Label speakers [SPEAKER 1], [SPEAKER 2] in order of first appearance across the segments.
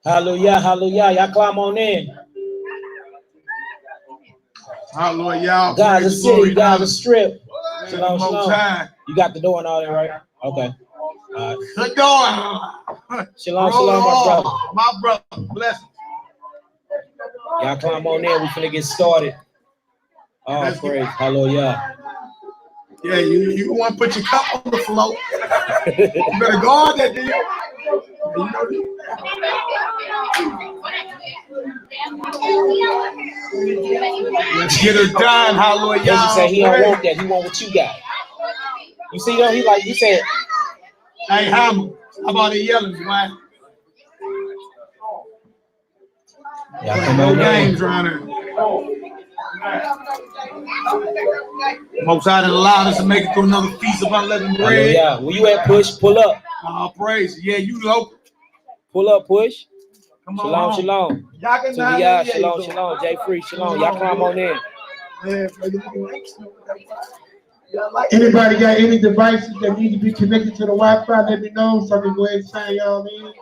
[SPEAKER 1] Hallelujah, hallelujah. Y'all climb on in.
[SPEAKER 2] Hallelujah.
[SPEAKER 1] God's a city, God's a strip.
[SPEAKER 2] Shalom, shalom.
[SPEAKER 1] You got the door and all that, right? Okay. All right.
[SPEAKER 2] Good door.
[SPEAKER 1] Shalom, shalom, my brother.
[SPEAKER 2] My brother. Bless him.
[SPEAKER 1] Y'all climb on in. We finna get started. Oh, praise. Hallelujah.
[SPEAKER 2] Yeah, you want to put your cup on the floor. You better guard that deal. Let's get her done. Hallelujah.
[SPEAKER 1] He said he don't want that. He want what you got. You see though? He said,
[SPEAKER 2] hey, how about the yelling, man?
[SPEAKER 1] Yeah, come on,
[SPEAKER 2] games around here. Most High that allowed us to make it to another feast of unleavened bread.
[SPEAKER 1] Yeah, where you at? Push, pull up.
[SPEAKER 2] Oh, praise. Yeah, you local.
[SPEAKER 1] Pull up, push.
[SPEAKER 2] Come on.
[SPEAKER 1] Shalom,
[SPEAKER 2] YAH'KI,
[SPEAKER 1] shalom, shalom. Jay Free, shalom. Y'all climb on in.
[SPEAKER 3] Anybody got any devices that need to be connected to the Wi-Fi? Let me know so I can go ahead and sign y'all in.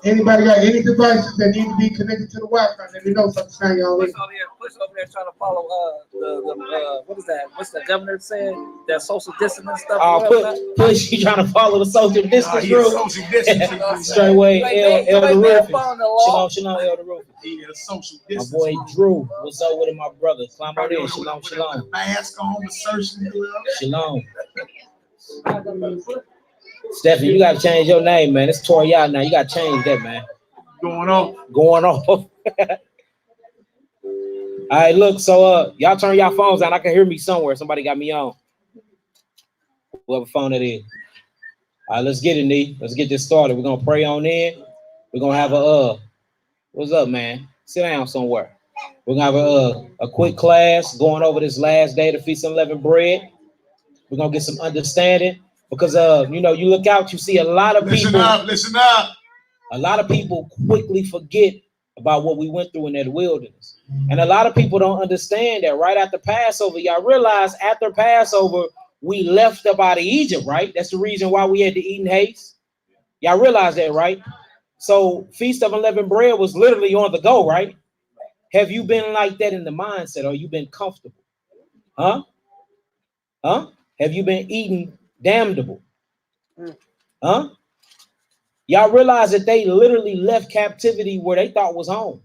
[SPEAKER 3] Anybody got any devices that need to be connected to the Wi-Fi? Let me know so I can sign y'all in.
[SPEAKER 4] Push over there trying to follow what is that? What's the governor saying? That social distancing stuff.
[SPEAKER 1] Push, you trying to follow the social distance rule?
[SPEAKER 2] Social distance.
[SPEAKER 1] Straight away, Elder Rufus. Shalom, shalom, Elder Rufus.
[SPEAKER 2] Yeah, social
[SPEAKER 1] My
[SPEAKER 2] distance.
[SPEAKER 1] boy Drew, what's up with him, my brother? Climb on in. Shalom, shalom.
[SPEAKER 2] Mask on, searching.
[SPEAKER 1] Shalom. Stephanie, you gotta change your name, man. It's Toriah now. You gotta change that, man.
[SPEAKER 2] Going off.
[SPEAKER 1] All right, look, so y'all turn y'all phones on. I can hear me somewhere. Somebody got me on. Whoever phone it is. All right, let's get it, Nee. Let's get this started. We're gonna pray on in. We're gonna have what's up, man? Sit down somewhere. We're gonna have a quick class going over this last day of the Feast of Unleavened Bread. We're gonna get some understanding because you look out, you see a lot of people.
[SPEAKER 2] Listen up.
[SPEAKER 1] A lot of people quickly forget about what we went through in that wilderness. And a lot of people don't understand that right after Passover, y'all realize after Passover, we left up out of Egypt, right? That's the reason why we had to eat in haste. Y'all realize that, right? So Feast of Unleavened Bread was literally on the go, right? Have you been like that in the mindset, or you been comfortable? Huh? Have you been eating damnable? Huh? Y'all realize that they literally left captivity where they thought was home.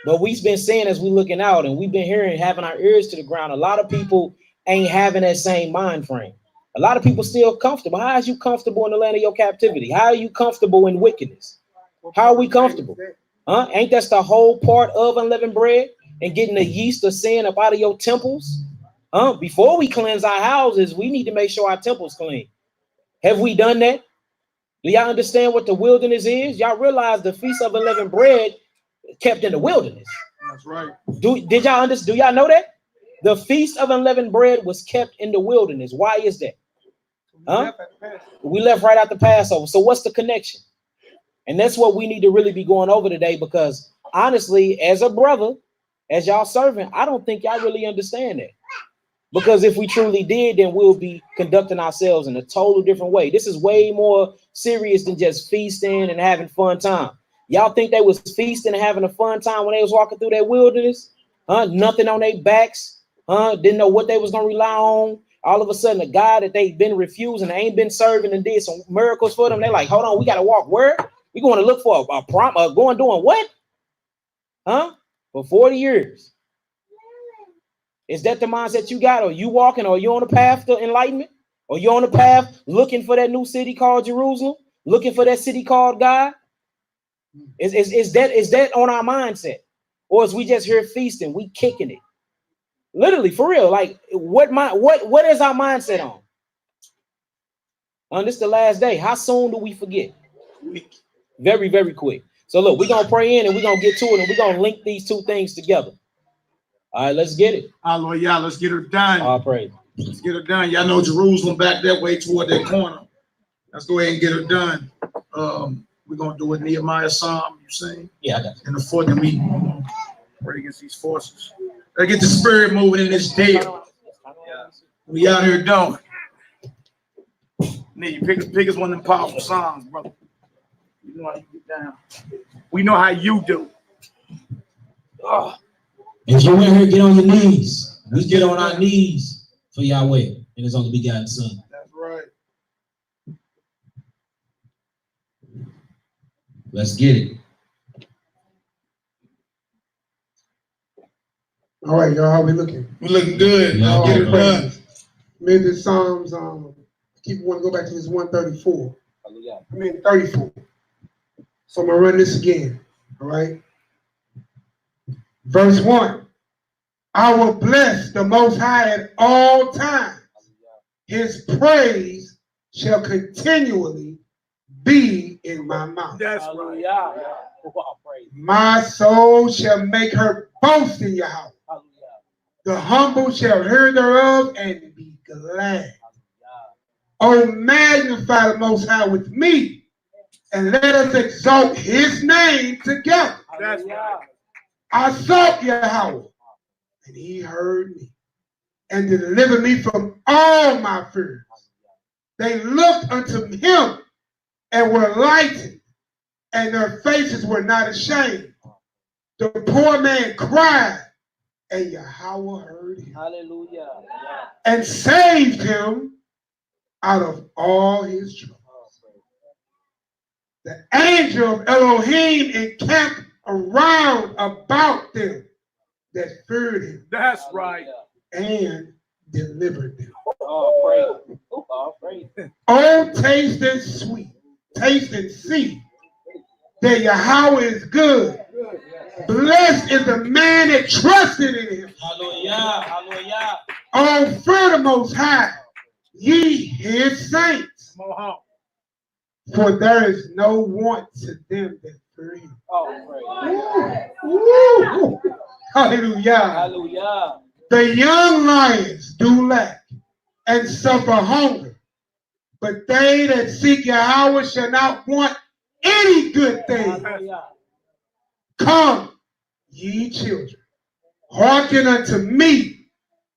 [SPEAKER 1] But we've been saying as we looking out and we've been hearing, having our ears to the ground, a lot of people ain't having that same mind frame. A lot of people still comfortable. How is you comfortable in the land of your captivity? How are you comfortable in wickedness? How are we comfortable? Ain't that the whole part of unleavened bread and getting the yeast of sin up out of your temples? Before we cleanse our houses, we need to make sure our temple's clean. Have we done that? Do y'all understand what the wilderness is? Y'all realize the Feast of Unleavened Bread kept in the wilderness.
[SPEAKER 2] That's right.
[SPEAKER 1] Do y'all understand? Do y'all know that? The Feast of Unleavened Bread was kept in the wilderness. Why is that? We left right after Passover. So what's the connection? And that's what we need to really be going over today, because honestly, as a brother, as y'all servant, I don't think y'all really understand that. Because if we truly did, then we'll be conducting ourselves in a total different way. This is way more serious than just feasting and having fun time. Y'all think they was feasting and having a fun time when they was walking through that wilderness? Nothing on their backs. Didn't know what they was gonna rely on. All of a sudden, a guy that they've been refusing, they ain't been serving, and did some miracles for them. They're like, hold on, we gotta walk where? We going to look for a prompt, doing what? For 40 years. Is that the mindset you got? Or you walking, or you on the path to enlightenment? Or you on the path looking for that new city called Jerusalem? Looking for that city called God? Is that on our mindset? Or is we just here feasting, we kicking it? Literally, for real. Like, what is our mindset on? This is the last day. How soon do we forget? Very, very quick. So look, we're gonna pray in and we're gonna get to it, and we're gonna link these two things together. All right, let's get it.
[SPEAKER 2] Hallelujah. Let's get her done.
[SPEAKER 1] All praise.
[SPEAKER 2] Let's get her done. Y'all know Jerusalem back that way toward that corner. Let's go ahead and get her done. We're gonna do a NehemiYAH Psalm, you saying?
[SPEAKER 1] Yeah, I got
[SPEAKER 2] in the fourth, and we pray against these forces. Let's get the spirit moving in this day. We out here doing. You pick us one of them powerful songs, brother. You know how you get down. We know how you do. Oh.
[SPEAKER 1] If you're in here, get on your knees. We get on our knees for Yahweh and His only begotten Son.
[SPEAKER 2] That's right.
[SPEAKER 1] Let's get it.
[SPEAKER 3] All right, y'all, how we looking?
[SPEAKER 2] We looking good.
[SPEAKER 1] Yeah,
[SPEAKER 2] Get it done.
[SPEAKER 3] Maybe Psalms, keep want to go back to this 134. 34. So I'm gonna run this again. All right. Verse 1. I will bless the Most High at all times. His praise shall continually be in my mouth.
[SPEAKER 2] That's right.
[SPEAKER 3] My soul shall make her boast in Yahweh. The humble shall hear thereof and be glad. Oh, magnify the Most High with me, and let us exalt His name together.
[SPEAKER 2] That's right.
[SPEAKER 3] I sought Yahweh, and He heard me, and delivered me from all my fears. They looked unto Him, and were lightened, and their faces were not ashamed. The poor man cried, and Yahweh heard him.
[SPEAKER 4] Hallelujah.
[SPEAKER 3] And saved him out of all his troubles. The angel of Elohim encamped around about them that feared him.
[SPEAKER 2] That's right.
[SPEAKER 3] And delivered them.
[SPEAKER 4] Oh, praise. Oh, praise.
[SPEAKER 3] Oh, taste and sweet. Taste and see that Yahweh is good. Blessed is the man that trusted in Him.
[SPEAKER 1] Hallelujah. Hallelujah.
[SPEAKER 3] Oh, fear the Most High, ye His saints. For there is no want to them that fear Him.
[SPEAKER 4] Oh, praise.
[SPEAKER 3] Woo. Hallelujah.
[SPEAKER 4] Hallelujah.
[SPEAKER 3] The young lions do lack and suffer hunger, but they that seek Yahweh shall not want any good thing.
[SPEAKER 4] Hallelujah.
[SPEAKER 3] Come, ye children, hearken unto me.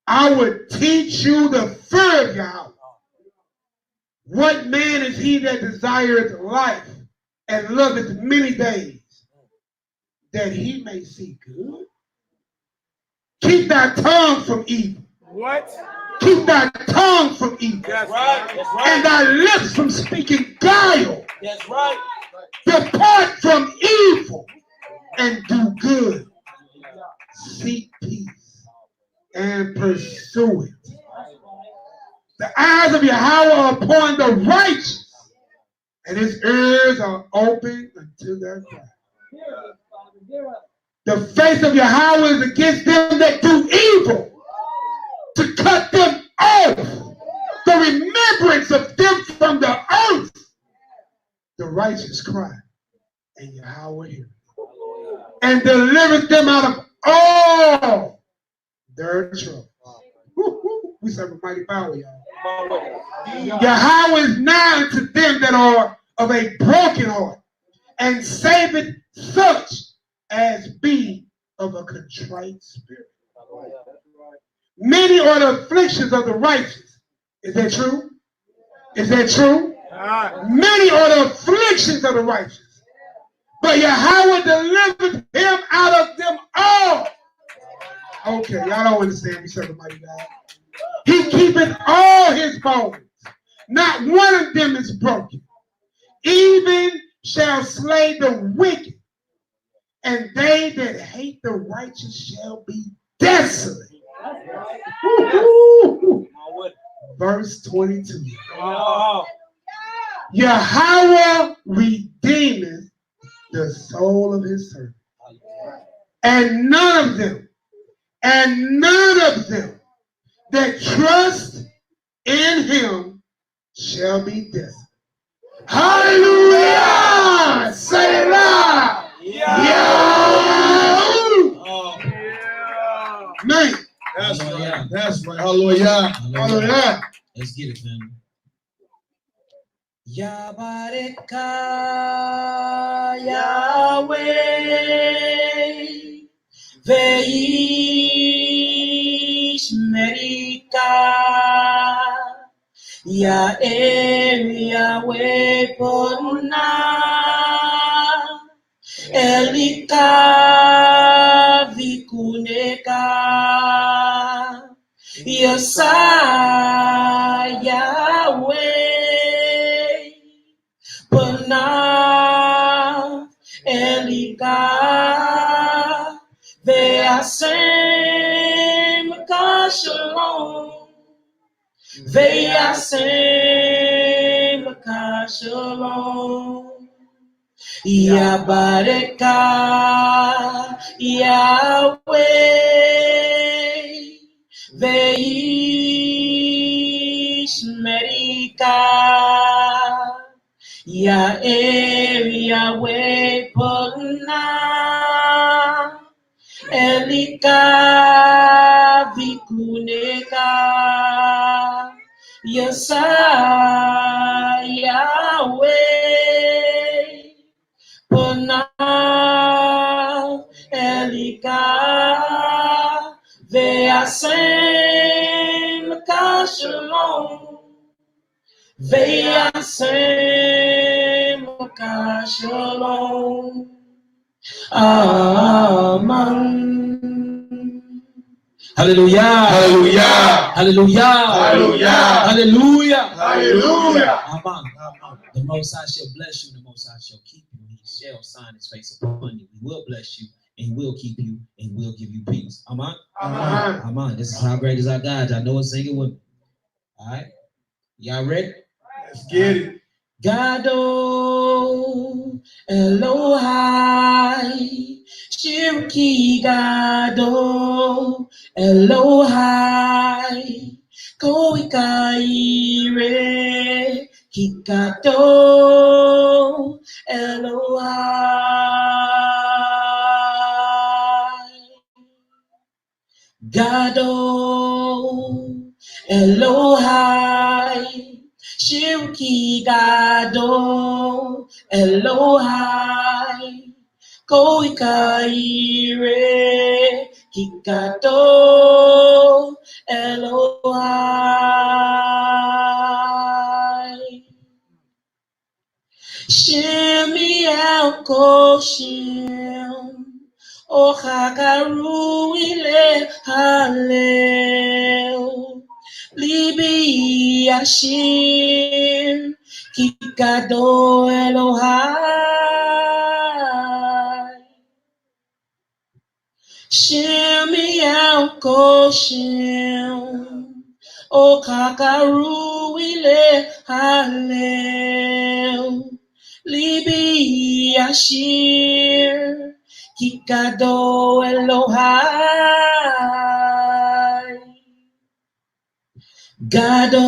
[SPEAKER 3] I will teach you the fear of Yahweh. What man is he that desireth life and loveth many days, that he may see good? Keep thy tongue from evil.
[SPEAKER 2] What?
[SPEAKER 3] Keep thy tongue from evil.
[SPEAKER 2] That's right.
[SPEAKER 1] That's right.
[SPEAKER 3] And thy lips from speaking guile.
[SPEAKER 1] That's right.
[SPEAKER 3] Depart from evil and do good. Seek peace and pursue it. The eyes of Yahweh are upon the righteous, and His ears are open unto their cry. The face of Yahweh is against them that do evil, to cut them off. The remembrance of them from the earth. The righteous cry, and Yahweh hears, and delivers them out of all their trouble. We serve a mighty power, y'all. Yahweh is nigh unto them that are of a broken heart, and saveth such as be of a contrite spirit. Many are the afflictions of the righteous. Is that true? Is that true? Many are the afflictions of the righteous, but Yahweh delivered him out of them all. Okay, y'all don't understand. We serve a mighty God. He keepeth all his bones. Not one of them is broken. Even shall slay the wicked, and they that hate the righteous shall be desolate. Verse 22. Yahweh redeemeth the soul of his servant. And none of them that trust in him shall be desolate. Hallelujah! Selah! Man.
[SPEAKER 2] That's right. That's right. Hallelujah.
[SPEAKER 3] Hallelujah.
[SPEAKER 1] Let's get it, family. YAH'KI, Yahweh, ve'yishmerika, Ya'er Yahweh Ponai, Elika vikuneka Yesa Yahweh Pena Elika Ve'asem Kashalom Ve'asem Kashalom Yabareka Yahweh Ve'ishmerika Ya'er Yahweh Pona Elika Vikuneka Yesa Yahweh Pona Elika Ve'asem Kashalom Ve'asem Kashalom Amen. Hallelujah.
[SPEAKER 2] Hallelujah.
[SPEAKER 1] Hallelujah.
[SPEAKER 2] Hallelujah.
[SPEAKER 1] Hallelujah.
[SPEAKER 2] Hallelujah.
[SPEAKER 1] Amen. The Most High shall bless you, and the Most High shall keep you, and He shall sign His face upon you. He will bless you, and He will keep you, and will give you peace. Amen.
[SPEAKER 2] Amen.
[SPEAKER 1] Amen. This is how great is our God. I know it's singing with me. All right. Y'all ready?
[SPEAKER 2] Let's get it.
[SPEAKER 1] Gado Elohai Shirki Gado Elohai Koikaire Kikado Elohai Gado Elohai Shirki Gado Elohai Koikaire Kikado Elohai Shemi El Koshim Ochakaru ile Halel Libi Yashir Kikado Elohai Shemi El Koshim Ochakaru ile Halel Libi Yashir Kikado Elohai Gado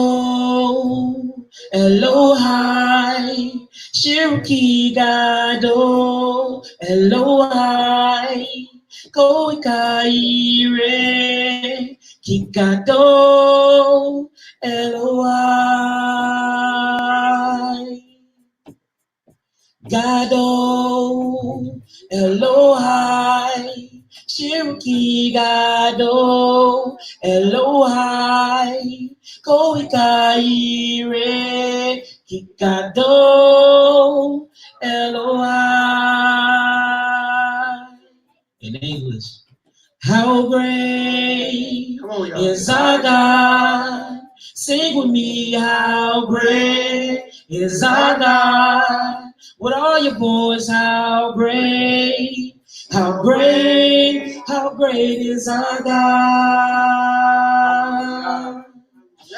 [SPEAKER 1] Elohai Shirki Gado Elohai Koikaire Kikado Elohai Gado Elohai Shirki Gado Elohai Koikaire Kikado Elohai. In English, how great is our God? Sing with me, how great is our God? With all your boys, how great is our God?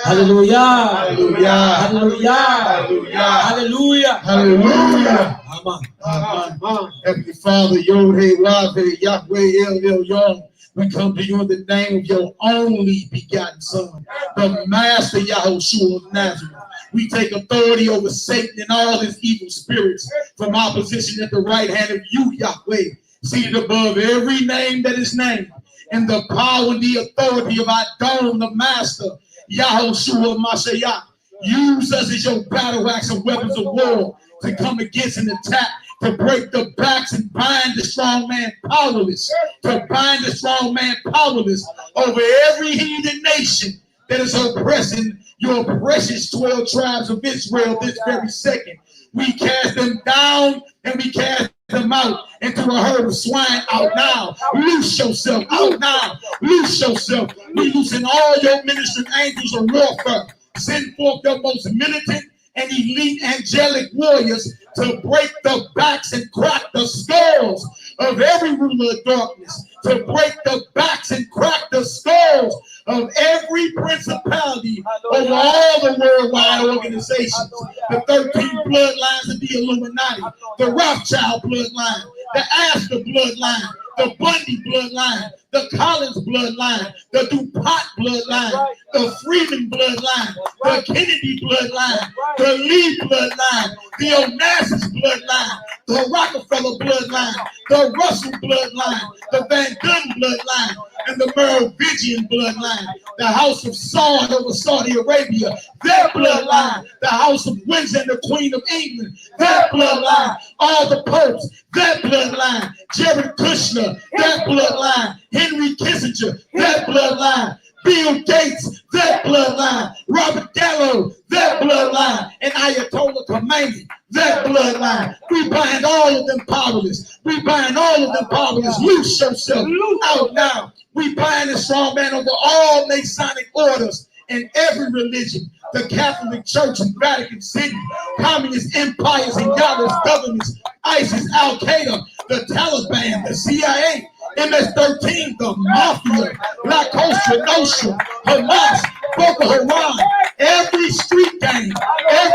[SPEAKER 1] Hallelujah.
[SPEAKER 2] Hallelujah.
[SPEAKER 1] Hallelujah.
[SPEAKER 2] Hallelujah.
[SPEAKER 1] Hallelujah.
[SPEAKER 2] Hallelujah.
[SPEAKER 1] Amen.
[SPEAKER 2] Heavenly Father, YAH'KI, Yahweh, El Yom, we come to you in the name of your only begotten Son, the Master Yahushua of Nazareth. We take authority over Satan and all his evil spirits from our position at the right hand of you, Yahweh, seated above every name that is named, in the power and the authority of our Dome, the Master, Yahushua Mashiach. Use us as your battle axe and weapons of war to come against and attack, to break the backs and bind the strong man powerless, to bind the strong man powerless over every heathen nation that is oppressing your precious 12 tribes of Israel this very second. We cast them down and we cast them out into a herd of swine. Out now. Loose yourself. Out now. Loose yourself. We loosen all your ministering angels of warfare. Send forth your most militant and elite angelic warriors to break the backs and crack the skulls of every ruler of darkness, to break the backs and crack the skulls of every principality over all the worldwide organizations, the 13 bloodlines of the Illuminati, the Rothschild bloodline, the Astor bloodline, the Bundy bloodline, the Collins bloodline, the DuPont bloodline, the Freeman bloodline, the Kennedy bloodline, the Lee bloodline, the Onassis bloodline, the Rockefeller bloodline, the Russell bloodline, the Van Gunn bloodline, and the Merovingian bloodline, the House of Saud over Saudi Arabia, their bloodline, the House of Windsor and the Queen of England, their bloodline, all the popes, their bloodline, Jared Kushner, their bloodline, Henry Kissinger, their bloodline, Bill Gates, their bloodline, Robert Gallo, their bloodline, and Ayatollah Khomeini, their bloodline. We bind all of them powerless. We bind all of them powerless. Loose yourself out now. We bind the strong man over all Masonic orders in every religion, the Catholic Church and Vatican City, communist empires and godless governments, ISIS, Al-Qaeda, the Taliban, the CIA, MS-13, the Mafia, La Cosa Nostra, Hamas, Boko Haram, every street gang and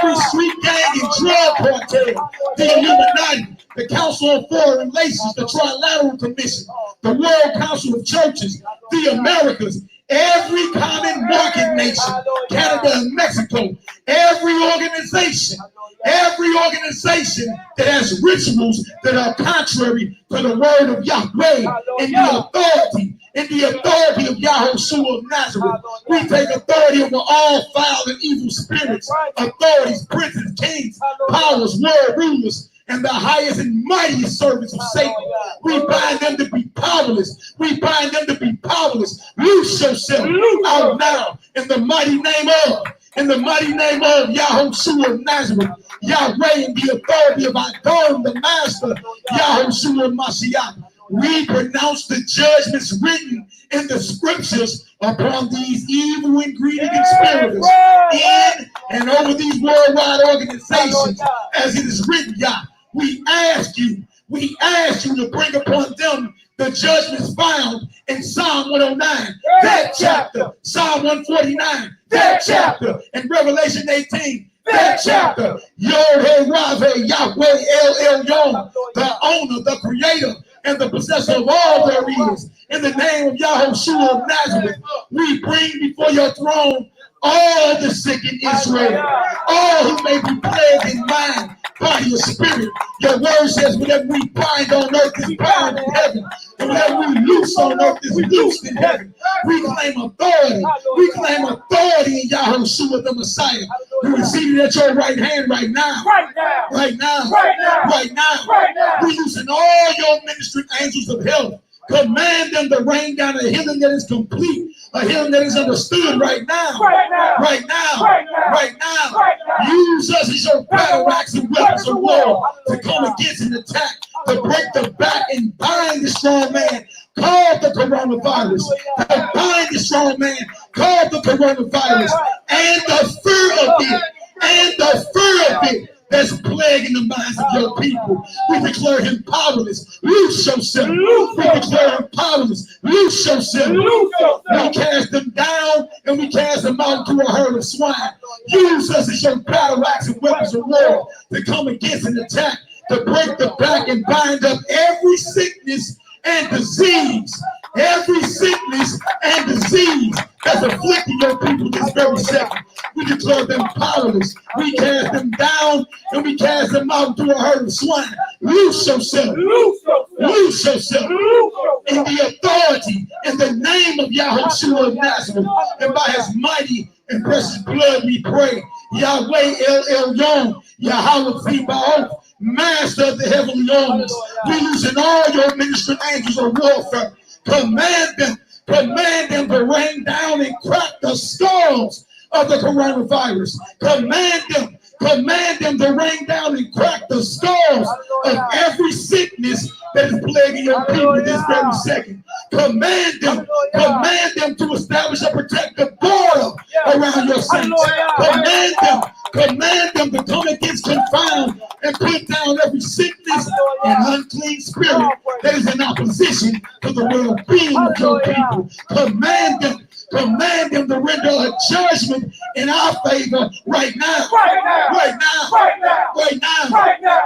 [SPEAKER 2] drug cartel, the Illuminati, the Council on Foreign Relations, the Trilateral Commission, the World Council of Churches, the Americas, every common market nation, Canada and Mexico, every organization that has rituals that are contrary to the word of Yahweh and the authority of Yahushua of Nazareth. We take authority over all foul and evil spirits, authorities, princes, kings, powers, world rulers, and the highest and mightiest servants of Satan. We bind them to be powerless. We bind them to be powerless. Loose yourself out now in the mighty name of Yahushua of Nazareth, Yahweh, and the authority of Adon, the Master, Yahushua of Mashiach. We pronounce the judgments written in the scriptures upon these evil and greedy conspirators in and over these worldwide organizations, as it is written, Yah. We ask you to bring upon them the judgments found in Psalm 109, that chapter, Psalm 149, that chapter, and Revelation 18, that chapter. Yod-Heh-Vav-Heh, Yahweh El Elyon, the owner, the creator, and the possessor of all there is. In the name of Yahushua of Nazareth, we bring before your throne all the sick in Israel, all who may be plagued in mind, body, or spirit. Your word says whatever we bind on earth is bound in heaven, and whatever we loose on earth is loosed in heaven. We claim authority. We claim authority in Yahushua the Messiah, who is seated at your right hand right now. Right now. We loosen all your ministering angels of health. Command them to rain down a healing that is complete, a healing that is understood right now. Right now. Use us as your battle axe and weapons of war to come against an attack, to break the back and bind the strong man called the coronavirus, to bind the strong man called the coronavirus, and the fear of it that's plaguing the minds of your people. We declare him powerless. Loose yourself. We declare him powerless. Loose yourself. We cast them down and we cast them out into a herd of swine. Use us as your battle axe and weapons of war to come against an attack, to break the back and bind up every sickness and disease. Every sickness and disease that's afflicting your people this very second. We declare them powerless. We cast them down and we cast them out into a herd of swine. Loose yourself. Loose yourself. In the authority, in the name of Yahushua of Nazareth, and by his mighty and precious blood we pray. Yahweh El Elyon, Yahweh Fibaoth, Master of the heavenly armies. We loosen all your ministering angels of warfare. Command them to rain down and crack the skulls of the coronavirus. Command them Command them to rain down and crack the skulls of every sickness that is plaguing your people this very second. Command them to establish a protective border around your saints. Command them to come against, confound, and put down every sickness and unclean spirit that is in opposition to the well-being of your people. Command them to render a judgment in our favor right now. Right now.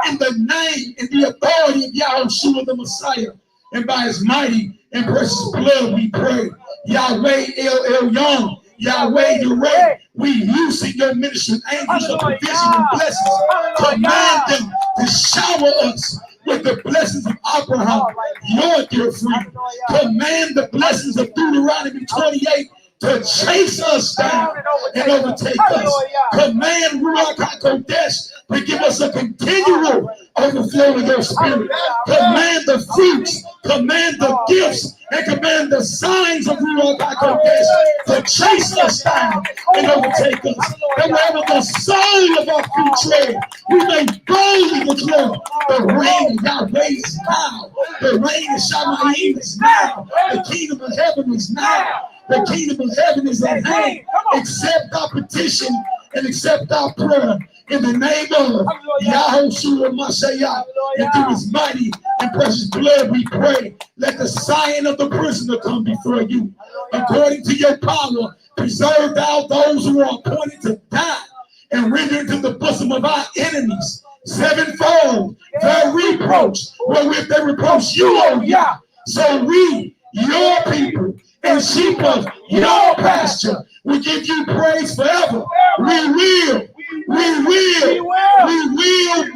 [SPEAKER 2] In the name and the authority of Yahushua the Messiah. And by his mighty and precious blood we pray. Yahweh El Elyon. Yahweh Yireh. We loose in your ministry angels of provision and blessings. Command them to shower us with the blessings of Abraham, your dear friend. Command the blessings of Deuteronomy 28 to chase us down and overtake us. Command Ruach HaKodesh to give us a continual overflow of your spirit. Command the fruits, command the gifts, and command the signs of Ruach HaKodesh to chase us down and overtake us. And wherever the sole of our feet tread, we may boldly declare the reign of Yahweh is now. The reign of Shamayim is now. The kingdom of heaven is now. The kingdom of heaven is at hand. Accept our petition and accept our prayer in the name of Yahushua Mashiach. And through his mighty and precious blood we pray. Let the scion of the prisoner come before you. According to your power, preserve thou those who are appointed to die and render into the bosom of our enemies sevenfold their reproach, wherewith they reproach you, O Yah. So we, your people, and sheep of your pasture, we give you praise forever. We will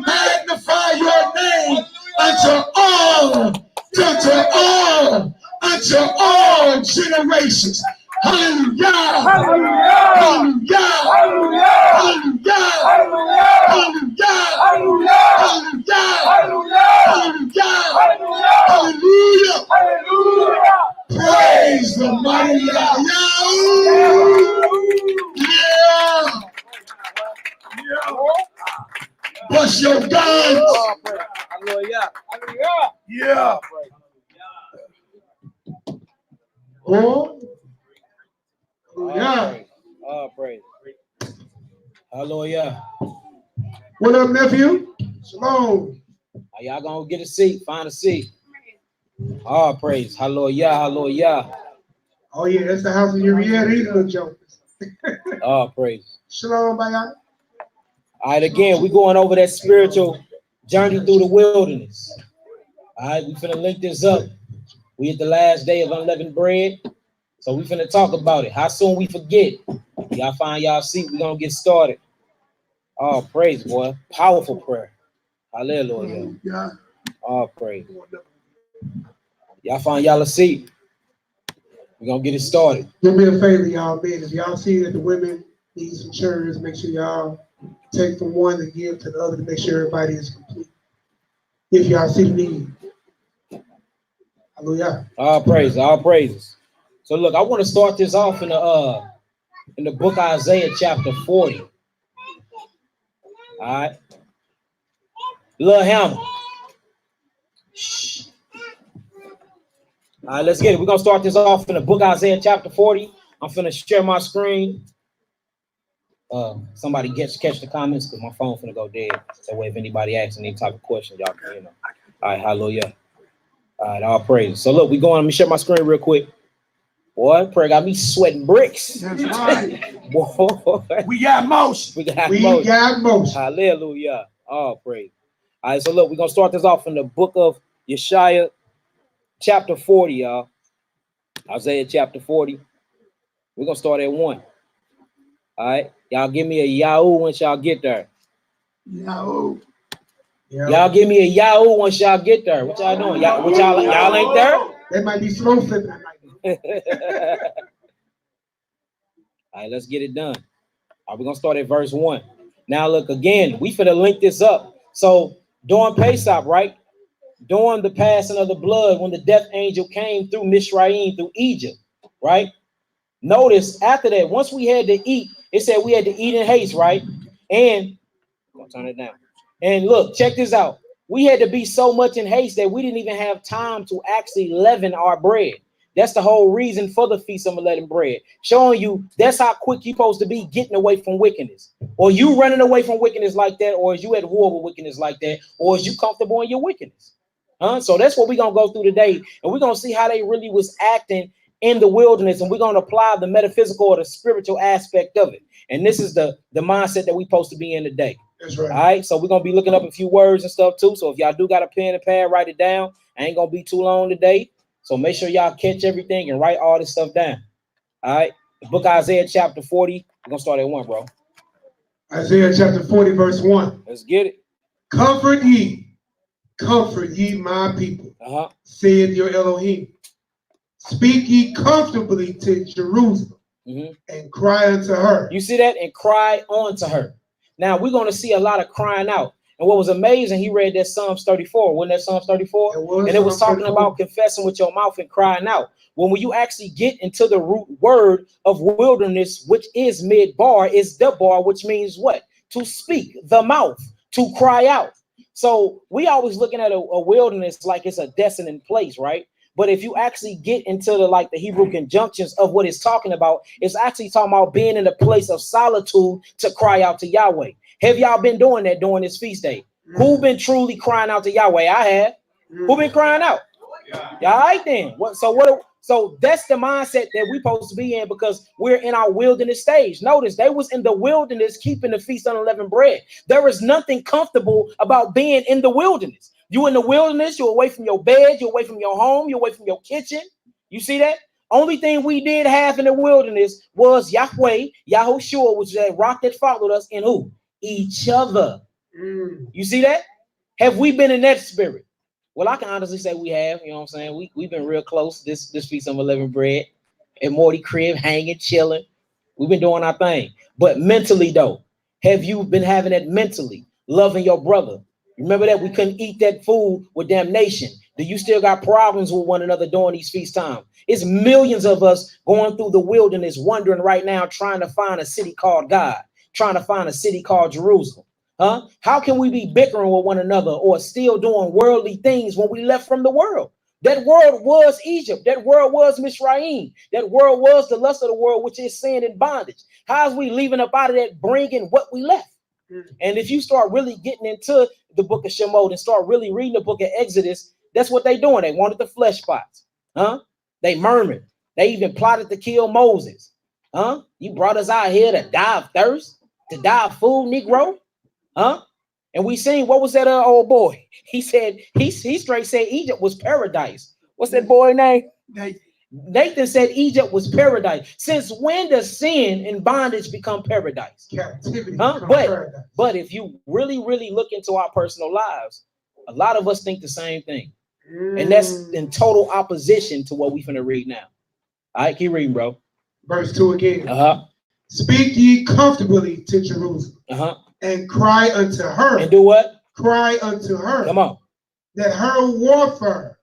[SPEAKER 2] magnify your name unto all generations. Hallelujah! Hallelujah! Hallelujah! Hallelujah! Hallelujah! Hallelujah! Hallelujah! Hallelujah! Praise the mighty Yahweh! Yeah! Bust your guns!
[SPEAKER 4] Hallelujah!
[SPEAKER 2] Yeah!
[SPEAKER 3] Oh, yeah.
[SPEAKER 1] Oh, praise. Hallelujah.
[SPEAKER 3] What up, nephew? Shalom.
[SPEAKER 1] Y'all gonna get a seat, find a seat. Oh, praise. Hallelujah. Hallelujah.
[SPEAKER 3] Oh, yeah, that's the house of Uriah. These little jokers.
[SPEAKER 1] Oh, praise.
[SPEAKER 3] Shalom, Bayan.
[SPEAKER 1] All right, again, we're going over that spiritual journey through the wilderness. All right, we finna link this up. We at the last day of unleavened bread. So we finna talk about it. How soon we forget? Y'all find y'all seat. We're gonna get started. Oh, praise, boy. Powerful prayer. Hallelujah.
[SPEAKER 3] Yeah.
[SPEAKER 1] Oh, praise. Y'all find y'all a seat. We're gonna get it started.
[SPEAKER 3] Do me a favor, y'all, man. If y'all see that the women need some shirts, make sure y'all take from one and give to the other to make sure everybody is complete. If y'all see the need. Hallelujah.
[SPEAKER 1] All praise, all praises. So look, I want to start this off in the book of Isaiah chapter 40. All right. Little hammer. Shh. All right, let's get it. We're gonna start this off in the book of Isaiah chapter 40. I'm finna share my screen. Somebody catch the comments because my phone finna go dead. That way, if anybody asks any type of question, y'all can, you know. All right, hallelujah. All right, all praise. So look, we going. Let me share my screen real quick. Boy, prayer got me sweating bricks.
[SPEAKER 2] That's right.
[SPEAKER 1] Boy.
[SPEAKER 2] We got motion.
[SPEAKER 1] We got motion. Hallelujah. Oh, praise. All right, so look, we're going to start this off in the book of Yeshaya, chapter 40, y'all. Isaiah chapter 40. We're going to start at 1. All right. Y'all give me a Yahoo once y'all get there.
[SPEAKER 2] Yahoo.
[SPEAKER 1] Y'all give me a Yahoo once y'all get there. What y'all doing? Y'all ain't there?
[SPEAKER 3] They might be slow flipping.
[SPEAKER 1] All right, let's get it done. All right, we're gonna start at verse 1. Now look, again, we finna link this up. So during Pesach, right? During the passing of the blood, when the death angel came through Mizraim, through Egypt, right? Notice after that, once we had to eat, it said we had to eat in haste, right? And Gonna turn it down. And look, check this out. We had to be so much in haste that we didn't even have time to actually leaven our bread. That's the whole reason for the Feast of Unleavened Bread. Showing you that's how quick you're supposed to be getting away from wickedness. Or you running away from wickedness like that, or is you at war with wickedness like that, or is you comfortable in your wickedness? So that's what we're going to go through today. And we're going to see how they really was acting in the wilderness. And we're going to apply the metaphysical or the spiritual aspect of it. And this is the mindset that we're supposed to be in today.
[SPEAKER 3] That's right.
[SPEAKER 1] All right. So we're going to be looking up a few words and stuff too. So if y'all do got a pen and pad, write it down. I ain't going to be too long today. So make sure y'all catch everything and write all this stuff down. All right. The book of Isaiah chapter 40. We're going to start at 1, bro.
[SPEAKER 3] Isaiah chapter 40, verse 1.
[SPEAKER 1] Let's get it.
[SPEAKER 3] Comfort ye my people, saith your Elohim. Speak ye comfortably to Jerusalem, and cry unto her.
[SPEAKER 1] You see that? And cry unto her. Now, we're going to see a lot of crying out. And what was amazing, he read that Psalms 34. Wasn't that Psalms 34? And it was talking about confessing with your mouth and crying out. When you actually get into the root word of wilderness, which is midbar, is the bar, which means what? To speak, the mouth, to cry out. So we always looking at a wilderness like it's a desolate place, right? But if you actually get into the Hebrew conjunctions of what it's talking about, it's actually talking about being in a place of solitude to cry out to Yahweh. Have y'all been doing that during this feast day? Who been truly crying out to Yahweh? I have. Who been crying out? Yeah, all right then. So that's the mindset that we're supposed to be in, because we're in our wilderness stage. Notice they was in the wilderness keeping the Feast of Unleavened Bread. There is nothing comfortable about being in the wilderness. You in the wilderness, you're away from your bed, you're away from your home, you're away from your kitchen. You see that? Only thing we did have in the wilderness was Yahweh, Yahushua, which is that rock that followed us, and who? Each other. You see that? Have we been in that spirit? Well, I can honestly say we have. You know what I'm saying? We've been real close this Feast of Unleavened Bread at Morty crib, hanging, chilling. We've been doing our thing. But mentally, though, have you been having that mentally? Loving your brother. Remember that we couldn't eat that food with damnation. Do you still got problems with one another during these feast times? It's millions of us going through the wilderness, wandering right now, trying to find a city called God, trying to find a city called Jerusalem. How can we be bickering with one another or still doing worldly things when we left from the world? That world was Egypt. That world was Mizraim. That world was the lust of the world, which is sin and bondage. How is we leaving up out of that, bringing what we left? And if you start really getting into the book of Shemot and start really reading the book of Exodus, that's what they doing. They wanted the flesh pots. They murmured. They even plotted to kill Moses. You brought us out here to die of thirst, to die of food, Negro. And we seen, what was that old boy? He said, he straight said Egypt was paradise. What's that boy name? Nathan said Egypt was paradise. Since when does sin and bondage become paradise?
[SPEAKER 3] Captivity.
[SPEAKER 1] But if you really, really look into our personal lives, a lot of us think the same thing. And that's in total opposition to what we finna read now. All right, keep reading, bro.
[SPEAKER 3] Verse 2 again. Speak ye comfortably to Jerusalem. And cry unto her.
[SPEAKER 1] And do what?
[SPEAKER 3] Cry unto her.
[SPEAKER 1] Come on.
[SPEAKER 3] That her warfare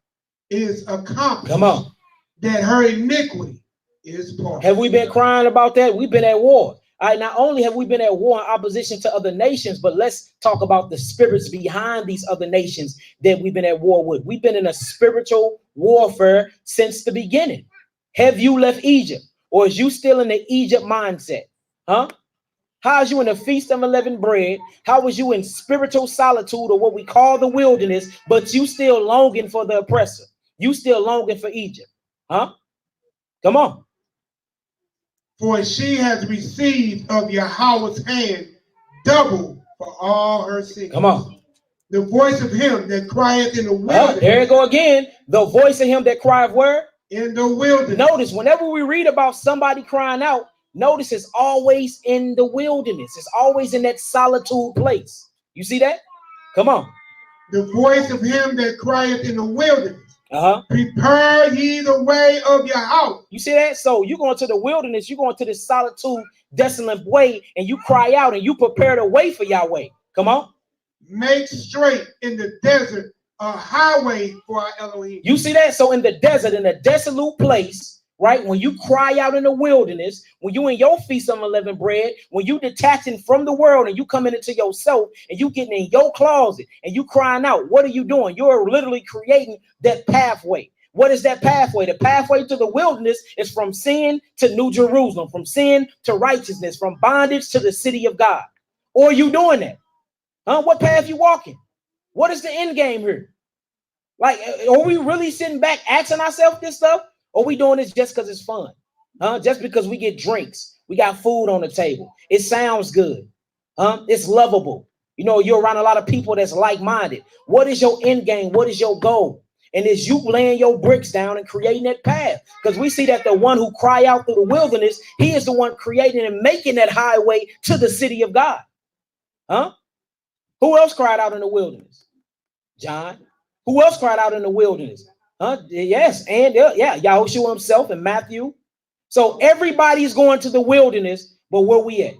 [SPEAKER 3] is accomplished.
[SPEAKER 1] Come on.
[SPEAKER 3] That her iniquity is pardoned.
[SPEAKER 1] Have we been crying about that? We've been at war. All right, not only have we been at war in opposition to other nations, but let's talk about the spirits behind these other nations that we've been at war with. We've been in a spiritual warfare since the beginning. Have you left Egypt? Or is you still in the Egypt mindset? How is you in the Feast of Unleavened Bread? How was you in spiritual solitude, or what we call the wilderness, but you still longing for the oppressor? You still longing for Egypt? Come on.
[SPEAKER 3] For she has received of Yahweh's hand double for all her sins.
[SPEAKER 1] Come on.
[SPEAKER 3] The voice of him that crieth in the wilderness.
[SPEAKER 1] There you go again. The voice of him that crieth where?
[SPEAKER 3] In the wilderness.
[SPEAKER 1] Notice, whenever we read about somebody crying out, notice it's always in the wilderness. It's always in that solitude place. You see that? Come on.
[SPEAKER 3] The voice of him that crieth in the wilderness. Prepare ye the way of your house.
[SPEAKER 1] You see that? So you going to the wilderness, you going to this solitude, desolate way, and you cry out and you prepare the way for Yahweh. Come on.
[SPEAKER 3] Make straight in the desert a highway for our Elohim.
[SPEAKER 1] You see that? So in the desert, in a desolate place, right? When you cry out in the wilderness, when you in your feast of unleavened bread, when you detaching from the world and you coming into yourself and you getting in your closet and you crying out, what are you doing? You're literally creating that pathway. What is that pathway? The pathway to the wilderness is from sin to New Jerusalem, from sin to righteousness, from bondage to the city of God. Or are you doing that? Huh? What path you walking? What is the end game here? Like, are we really sitting back asking ourselves this stuff? Or are we doing this just because it's fun? Huh? Just because we get drinks, we got food on the table. It sounds good. It's lovable. You know, you're around a lot of people that's like-minded. What is your end game? What is your goal? And is you laying your bricks down and creating that path? Because we see that the one who cry out through the wilderness, he is the one creating and making that highway to the city of God. Huh? Who else cried out in the wilderness? John. Who else cried out in the wilderness? Yes, and Yahushua himself and Matthew. So everybody's going to the wilderness, but where we at?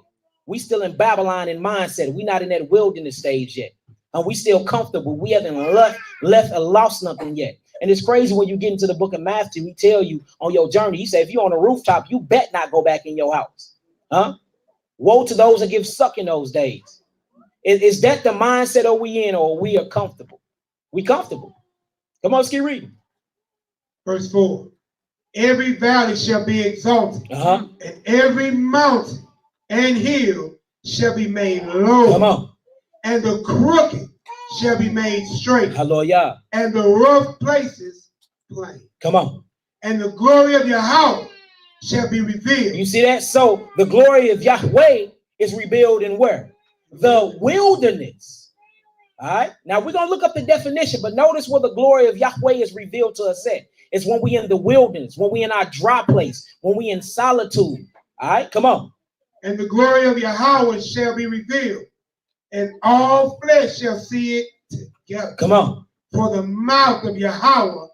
[SPEAKER 1] We still in Babylon in mindset. We're not in that wilderness stage yet. And we still comfortable. We haven't left or lost nothing yet. And it's crazy when you get into the book of Matthew, he tell you on your journey, he said, if you're on a rooftop, you bet not go back in your house. Woe to those that give suck in those days. Is that the mindset are we in, or we are comfortable? We comfortable. Come on, let's keep reading.
[SPEAKER 3] Verse 4. Every valley shall be exalted, and every mountain and hill shall be made low.
[SPEAKER 1] Come on.
[SPEAKER 3] And the crooked shall be made straight.
[SPEAKER 1] Hallelujah.
[SPEAKER 3] And the rough places plain.
[SPEAKER 1] Come on.
[SPEAKER 3] And the glory of Yahweh shall be revealed.
[SPEAKER 1] You see that? So the glory of Yahweh is revealed in where? The wilderness. All right. Now we're going to look up the definition, but notice where the glory of Yahweh is revealed to us at. It's when we in the wilderness, when we in our dry place, when we in solitude. All right. Come on.
[SPEAKER 3] And the glory of Yahweh shall be revealed, and all flesh shall see it together. Come on. For the mouth of Yahweh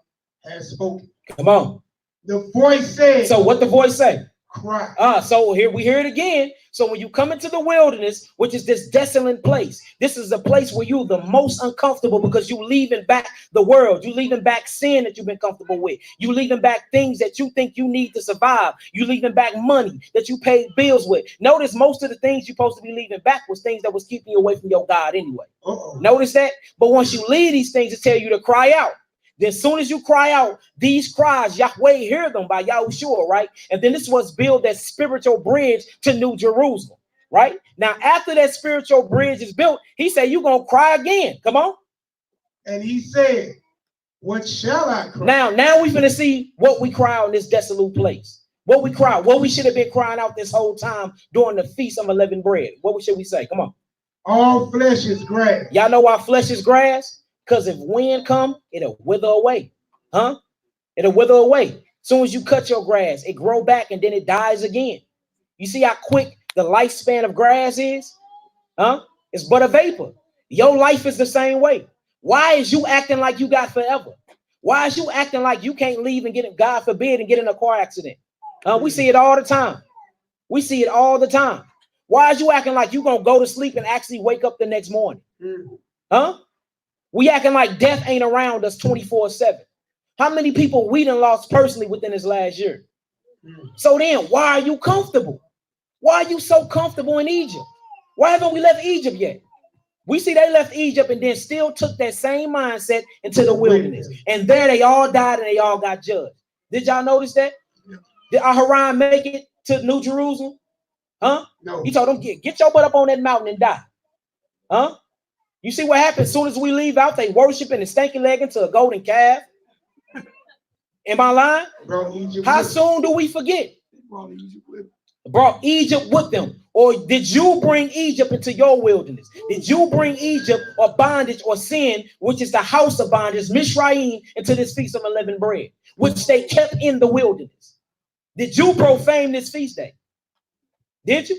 [SPEAKER 3] has spoken.
[SPEAKER 1] Come on.
[SPEAKER 3] The voice said.
[SPEAKER 1] So what the voice say?
[SPEAKER 3] Cry.
[SPEAKER 1] So here we hear it again. So when you come into the wilderness, which is this desolate place, this is a place where you're the most uncomfortable because you leaving back the world. You leaving back sin that you've been comfortable with. You leaving back things that you think you need to survive. You leaving back money that you paid bills with. Notice most of the things you're supposed to be leaving back was things that was keeping you away from your God anyway. Notice that? But once you leave these things, it tell you to cry out. Then as soon as you cry out, these cries, Yahweh hear them by Yahushua, right? And then this was build that spiritual bridge to New Jerusalem, right? Now, after that spiritual bridge is built, he said, you're going to cry again. Come on.
[SPEAKER 3] And he said, what shall I cry?
[SPEAKER 1] Now we're going to see what we cry out in this desolate place. What we cry, what we should have been crying out this whole time during the Feast of Unleavened Bread. What should we say? Come on.
[SPEAKER 3] All flesh is grass.
[SPEAKER 1] Y'all know why flesh is grass? Because if wind come, it'll wither away. It'll wither away. As soon as you cut your grass, it grow back and then it dies again. You see how quick the lifespan of grass is? It's but a vapor. Your life is the same way. Why is you acting like you got forever? Why is you acting like you can't leave and get, God forbid, and get in a car accident? We see it all the time. We see it all the time. Why is you acting like you gonna go to sleep and actually wake up the next morning? We acting like death ain't around us 24/7. How many people we done lost personally within this last year? So then, why are you comfortable? Why are you so comfortable in Egypt? Why haven't we left Egypt yet? We see they left Egypt and then still took that same mindset into the wilderness. And there they all died and they all got judged. Did y'all notice that? Did Aharon make it to New Jerusalem? No. He told them, get your butt up on that mountain and die. You see what happens as soon as we leave out, they worshiping and stanky legging to a golden calf. Am I lying? How soon do we forget? Brought Egypt with them. Or did you bring Egypt into your wilderness? Did you bring Egypt or bondage or sin, which is the house of bondage, Mishraim, into this Feast of Unleavened Bread, which they kept in the wilderness? Did you profane this feast day? Did you?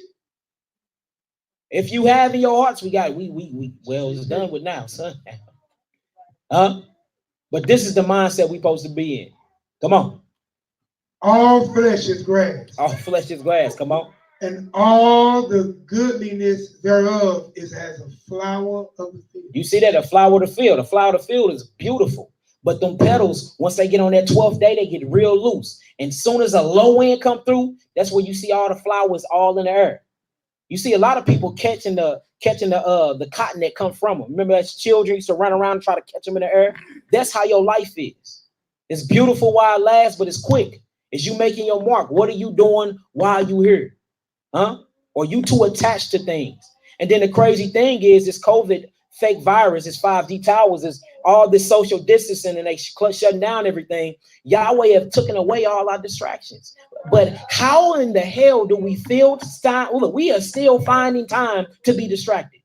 [SPEAKER 1] If you have in your hearts, well, it's done with now, son. But this is the mindset we're supposed to be in. Come on.
[SPEAKER 3] All flesh is grass.
[SPEAKER 1] All flesh is grass. Come on.
[SPEAKER 3] And all the goodliness thereof is as a flower of the field.
[SPEAKER 1] You see that? A flower of the field. A flower of the field is beautiful. But them petals, once they get on that 12th day, they get real loose. And soon as a low wind come through, that's where you see all the flowers all in the air. You see a lot of people catching the cotton that come from them. Remember, as children used to run around and try to catch them in the air. That's how your life is. It's beautiful while it lasts, but it's quick. Is you making your mark? What are you doing while you here? Huh? Or you too attached to things? And then the crazy thing is this COVID fake virus, this 5G towers, is all this social distancing, and they shutting down everything. Yahweh have taken away all our distractions. But how in the hell do we feel time? Look, we are still finding time to be distracted.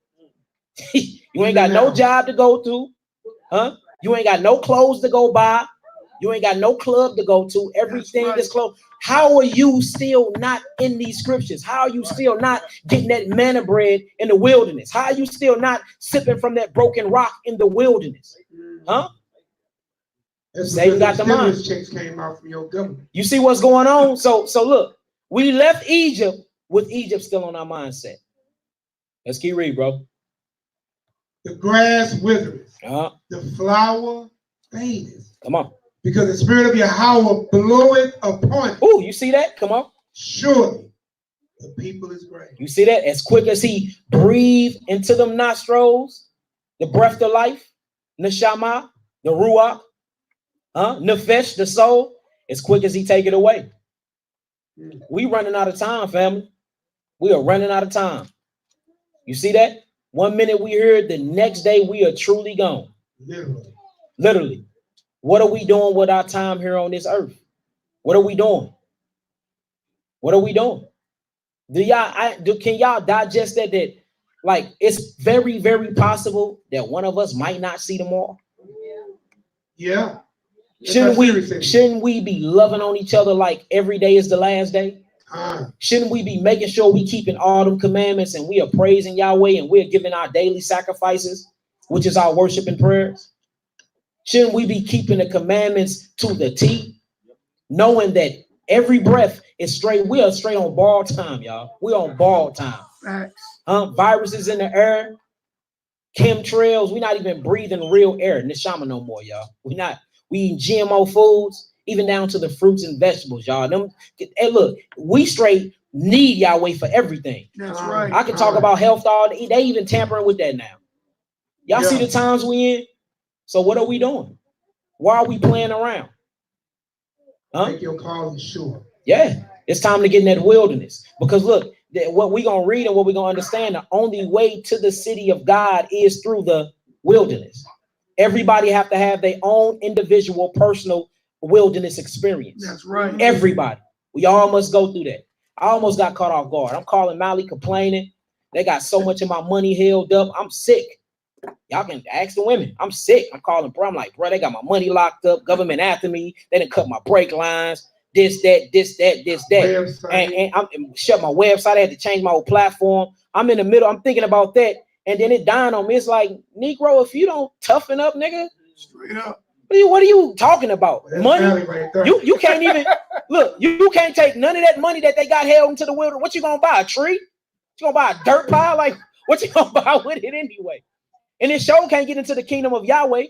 [SPEAKER 1] You ain't got no job to go to, huh? You ain't got no clothes to go buy. You ain't got no club to go to. Everything is closed. How are you still not in these scriptures? How are you still not getting that manna bread in the wilderness? How are you still not sipping from that broken rock in the wilderness? Huh? Satan got the mind.
[SPEAKER 3] Checks came out from your government.
[SPEAKER 1] You see what's going on? So look, we left Egypt with Egypt still on our mindset. Let's keep reading, bro.
[SPEAKER 3] The grass withereth, the flower fadeth.
[SPEAKER 1] Come on.
[SPEAKER 3] Because the spirit of Yahweh bloweth upon it.
[SPEAKER 1] Oh, you see that? Come on.
[SPEAKER 3] Surely the people is great.
[SPEAKER 1] You see that? As quick as he breathed into them nostrils, the breath of life, neshama, the ruach, nefesh, the soul, as quick as he take it away. We running out of time, family. We are running out of time. You see that? 1 minute we hear, the next day we are truly gone. Literally. What are we doing with our time here on this earth? What are we doing? What are we doing? Can y'all digest that like it's very, very possible that one of us might not see tomorrow?
[SPEAKER 3] Yeah.
[SPEAKER 1] Shouldn't we be loving on each other like every day is the last day? Shouldn't we be making sure we keeping all them commandments and we are praising Yahweh and we're giving our daily sacrifices, which is our worship and prayers? Shouldn't we be keeping the commandments to the T, knowing that every breath is straight? We are straight on borrowed time, y'all. We're on borrowed time. Viruses in the air, chemtrails. We're not even breathing real air, neshama no more, y'all. We eating GMO foods, even down to the fruits and vegetables, y'all. Hey, look, we straight need Yahweh for everything.
[SPEAKER 3] That's right.
[SPEAKER 1] I can talk about health all day. They even tampering with that now. Y'all see the times we in? So what are we doing? Why are we playing around?
[SPEAKER 3] Make your cause sure.
[SPEAKER 1] Yeah, it's time to get in that wilderness. Because look, what we're going to read and what we're going to understand, the only way to the city of God is through the wilderness. Everybody have to have their own individual personal wilderness experience.
[SPEAKER 3] That's right.
[SPEAKER 1] Everybody. We all must go through that. I almost got caught off guard. I'm calling Malaki complaining. They got so much of my money held up. I'm sick. Y'all can ask the women. I'm sick. I'm calling, bro. I'm like, bro, they got my money locked up. Government after me. They done cut my brake lines. This, that. And I'm shut my website. I had to change my whole platform. I'm in the middle. I'm thinking about that. And then it dawned on me. It's like, Negro, if you don't toughen up, nigga. Straight up. What are you talking about? Money? Right, you can't even look. You can't take none of that money that they got held into the wilderness. What you gonna buy? A tree? You gonna buy a dirt pile? Like what you gonna buy with it anyway? And this show can't get into the kingdom of Yahweh.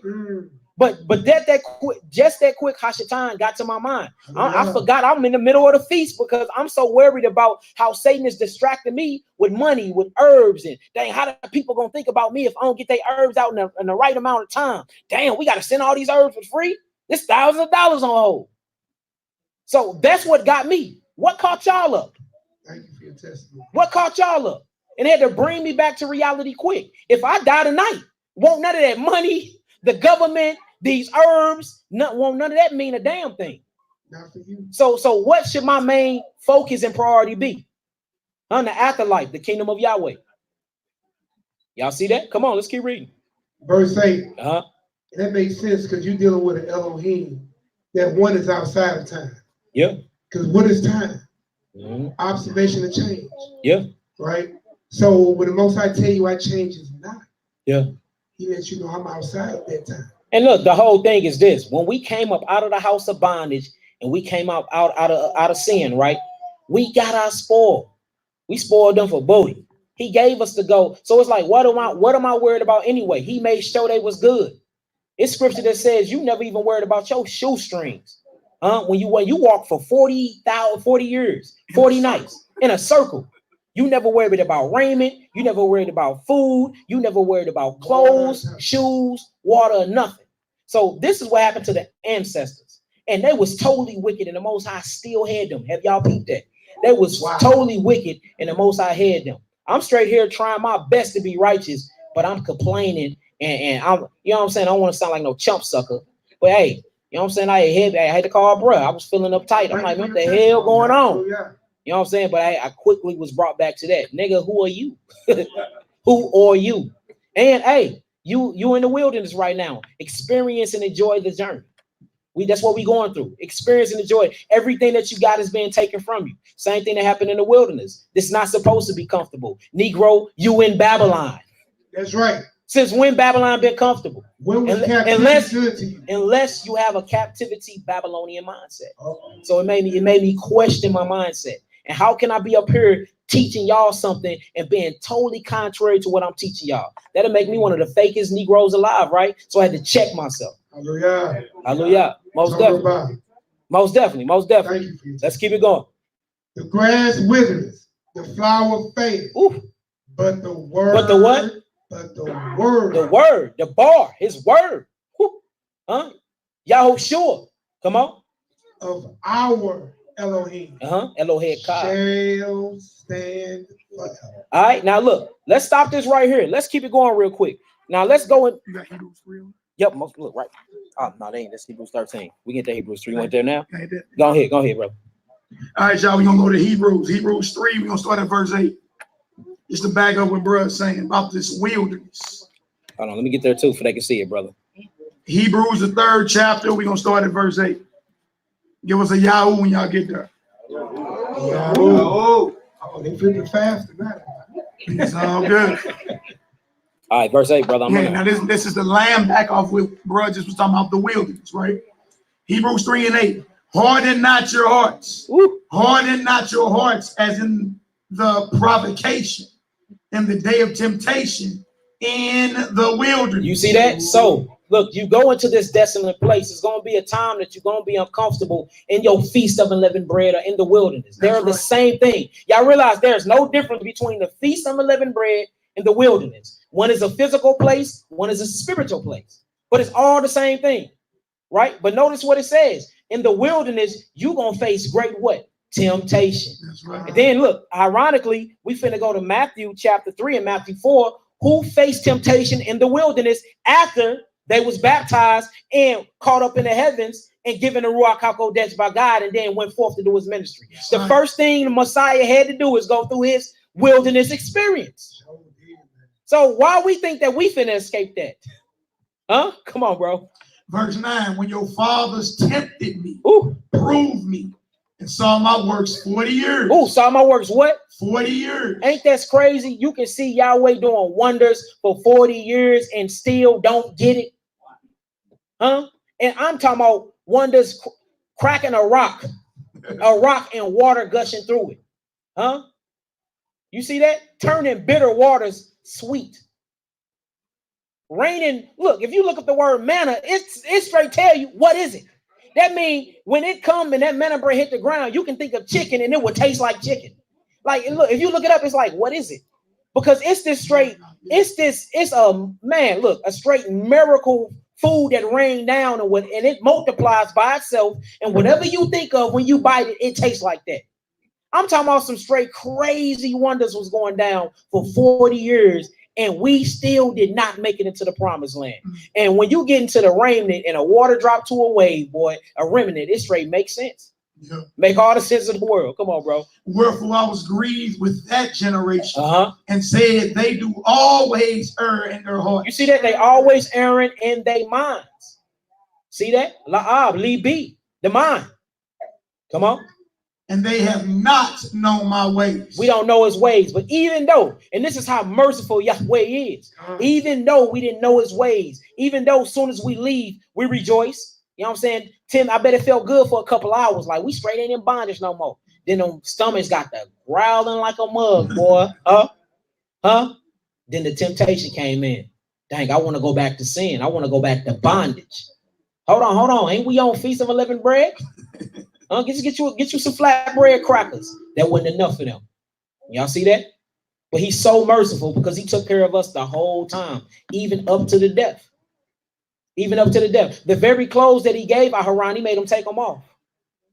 [SPEAKER 1] But that quick Hashatan got to my mind. I forgot I'm in the middle of the feast because I'm so worried about how Satan is distracting me with money, with herbs, and dang, how the people gonna think about me if I don't get their herbs out in the right amount of time? Damn, we gotta send all these herbs for free. There's thousands of dollars on hold. So that's what got me. What caught y'all up?
[SPEAKER 3] Thank you for your testimony.
[SPEAKER 1] What caught y'all up? And had to bring me back to reality quick. If I die tonight, won't none of that money, the government, these herbs, won't none of that mean a damn thing.
[SPEAKER 3] Not for you.
[SPEAKER 1] So what should my main focus and priority be? On the afterlife, the kingdom of Yahweh. Y'all see that? Come on, let's keep reading.
[SPEAKER 3] Verse 8. That makes sense because you're dealing with an Elohim. That one is outside of time.
[SPEAKER 1] Yeah.
[SPEAKER 3] Because what is time? Observation of change.
[SPEAKER 1] Yeah.
[SPEAKER 3] Right? So when the Most High tell you I change is not.
[SPEAKER 1] Yeah.
[SPEAKER 3] He lets you know I'm outside of that time.
[SPEAKER 1] And look, the whole thing is this: when we came up out of the house of bondage and we came out of sin, right? We got our spoil. We spoiled them for booty. He gave us to go. So it's like, what am I worried about anyway? He made sure they was good. It's scripture that says you never even worried about your shoestrings. When you walk for 40 years, 40 nights in a circle, you never worried about raiment, you never worried about food, you never worried about clothes, shoes, water, nothing. So this is what happened to the ancestors. And they was totally wicked, and the Most High still had them. Have y'all peeped that? They was totally wicked, and the Most High had them. I'm straight here trying my best to be righteous, but I'm complaining, and I'm, you know what I'm saying? I don't want to sound like no chump sucker, but hey, you know what I'm saying? I had to call bruh. I was feeling uptight. I'm like, what the hell going on? You know what I'm saying? But I quickly was brought back to that. Nigga, who are you? Who are you? And hey, you in the wilderness right now. Experience and enjoy the journey. That's what we going through. Experience and enjoy. Everything that you got is being taken from you. Same thing that happened in the wilderness. This is not supposed to be comfortable. Negro, you in Babylon.
[SPEAKER 3] That's right.
[SPEAKER 1] Since when Babylon been comfortable?
[SPEAKER 3] When was
[SPEAKER 1] unless
[SPEAKER 3] good to you?
[SPEAKER 1] Unless you have a captivity Babylonian mindset. So it made me question my mindset. And how can I be up here teaching y'all something and being totally contrary to what I'm teaching y'all? That'll make me one of the fakest Negroes alive, right? So I had to check myself.
[SPEAKER 3] Hallelujah.
[SPEAKER 1] Hallelujah. Most definitely. Most definitely. Most definitely.
[SPEAKER 3] Thank you.
[SPEAKER 1] Let's keep it going.
[SPEAKER 3] The grass withers, the flower fades, but the word.
[SPEAKER 1] But the what?
[SPEAKER 3] But the word.
[SPEAKER 1] The word. The bar. His word. Yahushua. Come on.
[SPEAKER 3] Of our Elohim.
[SPEAKER 1] Elohim Khag.
[SPEAKER 3] Shall stand forever.
[SPEAKER 1] All right. Now look. Let's stop this right here. Let's keep it going real quick. Now let's go in.
[SPEAKER 5] You got Hebrews 3 on?
[SPEAKER 1] Yep. Look right. Oh no, they ain't. That's Hebrews 13. We get to Hebrews 3. You went there now? Go ahead, bro.
[SPEAKER 5] All right, y'all. We're gonna go to Hebrews 3. We're gonna start at verse 8. Just to back up what brother's saying about this wilderness.
[SPEAKER 1] Hold on, let me get there too, so they can see it, brother.
[SPEAKER 5] Hebrews, the 3rd chapter. We're gonna start at verse 8. Give us a Yahoo when y'all get there.
[SPEAKER 3] Oh, they flipping fast tonight.
[SPEAKER 5] It's all good.
[SPEAKER 1] All right, verse 8, brother.
[SPEAKER 5] Now this is the lamb back off with brother just was talking about the wilderness, right? Hebrews 3 and 8. Harden not your hearts. Harden not your hearts as in the provocation and the day of temptation in the wilderness.
[SPEAKER 1] You see that? So look, you go into this desolate place. It's going to be a time that you're going to be uncomfortable in your feast of unleavened bread or in the wilderness. They're the same thing. Y'all realize there's no difference between the feast of unleavened bread and the wilderness. One is a physical place, one is a spiritual place, but it's all the same thing, right? But notice what it says. In the wilderness, you're going to face great what? Temptation.
[SPEAKER 5] That's right.
[SPEAKER 1] And then look, ironically, we finna go to Matthew chapter 3 and Matthew 4, who faced temptation in the wilderness after they was baptized and caught up in the heavens and given the Ruach HaKodesh by God and then went forth to do his ministry. The first thing the Messiah had to do is go through his wilderness experience. So why we think that we finna escape that? Come on, bro.
[SPEAKER 5] Verse 9, when your fathers tempted me, proved me, and saw my works 40 years.
[SPEAKER 1] Saw my works what?
[SPEAKER 5] 40 years.
[SPEAKER 1] Ain't that crazy? You can see Yahweh doing wonders for 40 years and still don't get it. And I'm talking about wonders cracking a rock and water gushing through it. You see that? Turning bitter waters sweet. Raining. Look, if you look up the word manna, it's straight tell you what is it. That means when it come and that manna bread hit the ground, you can think of chicken and it would taste like chicken. Like, look, if you look it up, it's like, what is it? Because it's a straight miracle food that rained down and it multiplies by itself. And whatever you think of when you bite it, it tastes like that. I'm talking about some straight crazy wonders was going down for 40 years. And we still did not make it into the promised land. And when you get into the remnant and a water drop to a wave, boy, a remnant, it straight makes sense.
[SPEAKER 5] Yeah.
[SPEAKER 1] Make all the sense of the world. Come on, bro.
[SPEAKER 5] Wherefore I was grieved with that generation and said they do always err in their hearts.
[SPEAKER 1] You see that? They always erring in their minds. See that? La'ab, li-bi, the mind. Come on.
[SPEAKER 5] And they have not known my ways.
[SPEAKER 1] We don't know his ways, but even though, and this is how merciful Yahweh is, even though we didn't know his ways, even though as soon as we leave, we rejoice. You know what I'm saying? Tim, I bet it felt good for a couple hours. Like we straight ain't in bondage no more. Then them stomachs got the growling like a mug, boy. Then the temptation came in. Dang, I want to go back to sin. I want to go back to bondage. Hold on. Ain't we on Feast of Unleavened Bread? Get you some flatbread crackers. That wasn't enough for them. Y'all see that? But he's so merciful because he took care of us the whole time, even up to the death. Even up to the death. The very clothes that he gave Aharon, he made him take them off.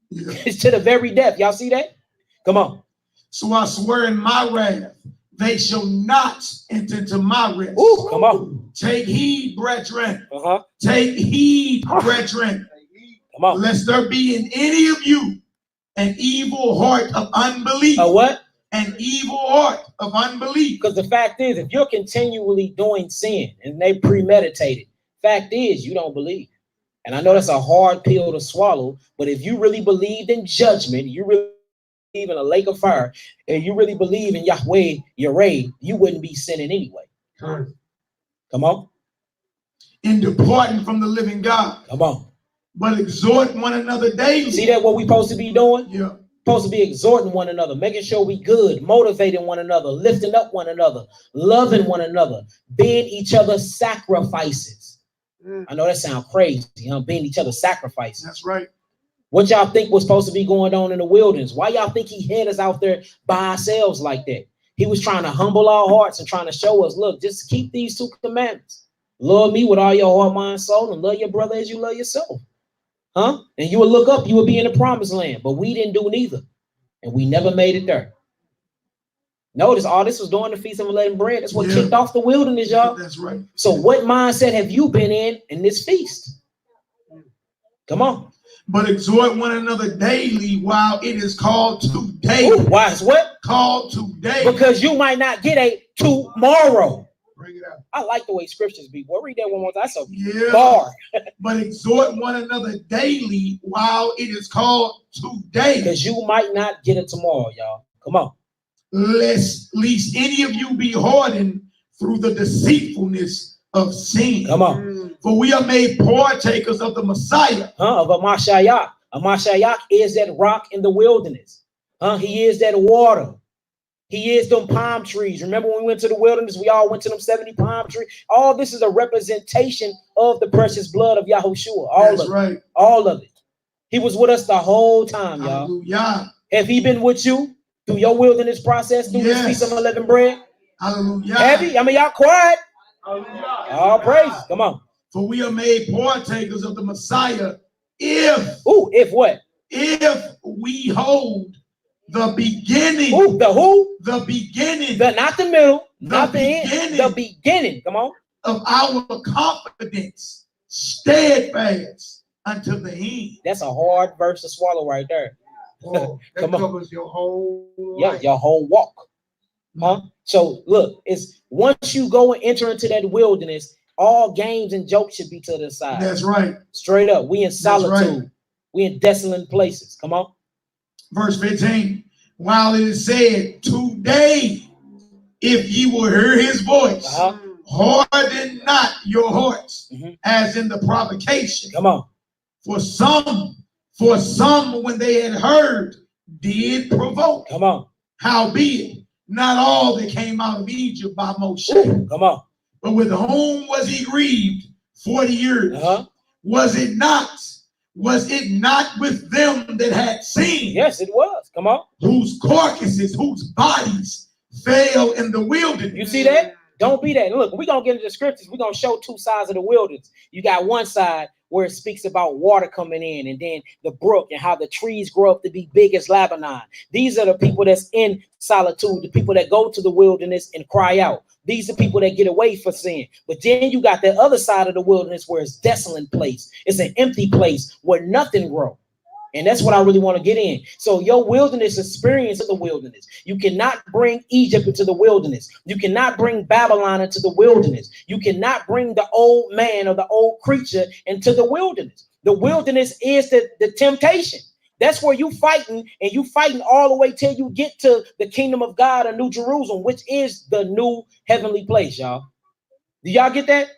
[SPEAKER 1] Yeah. It's to the very death. Y'all see that? Come on.
[SPEAKER 5] So I swear in my wrath, they shall not enter into my rest.
[SPEAKER 1] Ooh, come on.
[SPEAKER 5] Take heed, brethren. Take heed, brethren.
[SPEAKER 1] Come on.
[SPEAKER 5] Lest there be in any of you an evil heart of unbelief.
[SPEAKER 1] A what?
[SPEAKER 5] An evil heart of unbelief.
[SPEAKER 1] Because the fact is, if you're continually doing sin and they premeditated, fact is you don't believe. And I know that's a hard pill to swallow, but if you really believed in judgment, you really believe in a lake of fire, and you really believe in Yahweh, Yireh, you wouldn't be sinning anyway. Come on.
[SPEAKER 5] In departing from the living God.
[SPEAKER 1] Come on.
[SPEAKER 5] But exhort one another daily.
[SPEAKER 1] See that what we supposed to be doing?
[SPEAKER 5] Yeah.
[SPEAKER 1] Supposed to be exhorting one another, making sure we good, motivating one another, lifting up one another, loving one another, being each other's sacrifices. I know that sounds crazy, being each other's sacrifices.
[SPEAKER 5] That's right.
[SPEAKER 1] What y'all think was supposed to be going on in the wilderness? Why y'all think he had us out there by ourselves like that? He was trying to humble our hearts and trying to show us, look, just keep these 2 commandments. Love me with all your heart, mind, soul, and love your brother as you love yourself. And you would look up, you would be in the promised land, but we didn't do neither. And we never made it there. Notice all this was during the Feast of Unleavened Bread. That's what kicked off the wilderness, y'all.
[SPEAKER 5] That's right.
[SPEAKER 1] So what mindset have you been in this feast? Come on.
[SPEAKER 5] But exhort one another daily while it is called today.
[SPEAKER 1] Ooh, why is what?
[SPEAKER 5] Called today.
[SPEAKER 1] Because you might not get a tomorrow.
[SPEAKER 5] Bring it out.
[SPEAKER 1] I like the way scriptures be. Well, read that one more time. That's a
[SPEAKER 5] Yeah.
[SPEAKER 1] bar.
[SPEAKER 5] But exhort one another daily while it is called today.
[SPEAKER 1] Because you might not get it tomorrow, y'all. Come on.
[SPEAKER 5] Lest any of you be hardened through the deceitfulness of sin.
[SPEAKER 1] Come on.
[SPEAKER 5] For we are made partakers of the Messiah.
[SPEAKER 1] Of a Mashiach. A Mashiach is that rock in the wilderness. He is that water. He is them palm trees. Remember when we went to the wilderness, we all went to them 70 palm trees. All this is a representation of the precious blood of Yahushua. All of it. He was with us the whole time, y'all.
[SPEAKER 5] Hallelujah.
[SPEAKER 1] Have he been with you through your wilderness process, through this Feast of Unleavened Bread?
[SPEAKER 5] Hallelujah.
[SPEAKER 1] Have he? I mean, y'all quiet.
[SPEAKER 5] Hallelujah.
[SPEAKER 1] All praise. Come on.
[SPEAKER 5] For we are made partakers of the Messiah if
[SPEAKER 1] what?
[SPEAKER 5] If we hold the beginning.
[SPEAKER 1] The who?
[SPEAKER 5] The beginning.
[SPEAKER 1] Not the middle, not the end. The beginning. Come on.
[SPEAKER 5] Of our confidence steadfast until the end.
[SPEAKER 1] That's a hard verse to swallow right there.
[SPEAKER 3] Oh, that covers your whole life.
[SPEAKER 1] Your whole walk. So look, it's once you go and enter into that wilderness, all games and jokes should be to the side.
[SPEAKER 5] That's right.
[SPEAKER 1] Straight up. We in solitude. Right. We in desolate places. Come on.
[SPEAKER 5] Verse 15. While it is said, today, if ye will hear his voice, harden not your hearts, as in the provocation.
[SPEAKER 1] Come on.
[SPEAKER 5] For some, when they had heard, did provoke.
[SPEAKER 1] Come on.
[SPEAKER 5] Howbeit, not all that came out of Egypt by Moshe.
[SPEAKER 1] Come on.
[SPEAKER 5] But with whom was he grieved 40 years? Was it not with them that had seen?
[SPEAKER 1] Yes, it was. Come on.
[SPEAKER 5] Whose carcasses, whose bodies fell in the wilderness.
[SPEAKER 1] You see that? Don't be that. Look, we're going to get into the scriptures. We're going to show 2 sides of the wilderness. You got one side where it speaks about water coming in, and then the brook and how the trees grow up to be big as Lebanon. These are the people that's in solitude, the people that go to the wilderness and cry out. These are people that get away for sin. But then you got the other side of the wilderness where it's desolate place. It's an empty place where nothing grows. And that's what I really want to get in. So your wilderness experience is the wilderness. You cannot bring Egypt into the wilderness. You cannot bring Babylon into the wilderness. You cannot bring the old man or the old creature into the wilderness. The wilderness is the temptation. That's where you fighting, and you fighting all the way till you get to the kingdom of God, a New Jerusalem, which is the new heavenly place, y'all. Do y'all get that?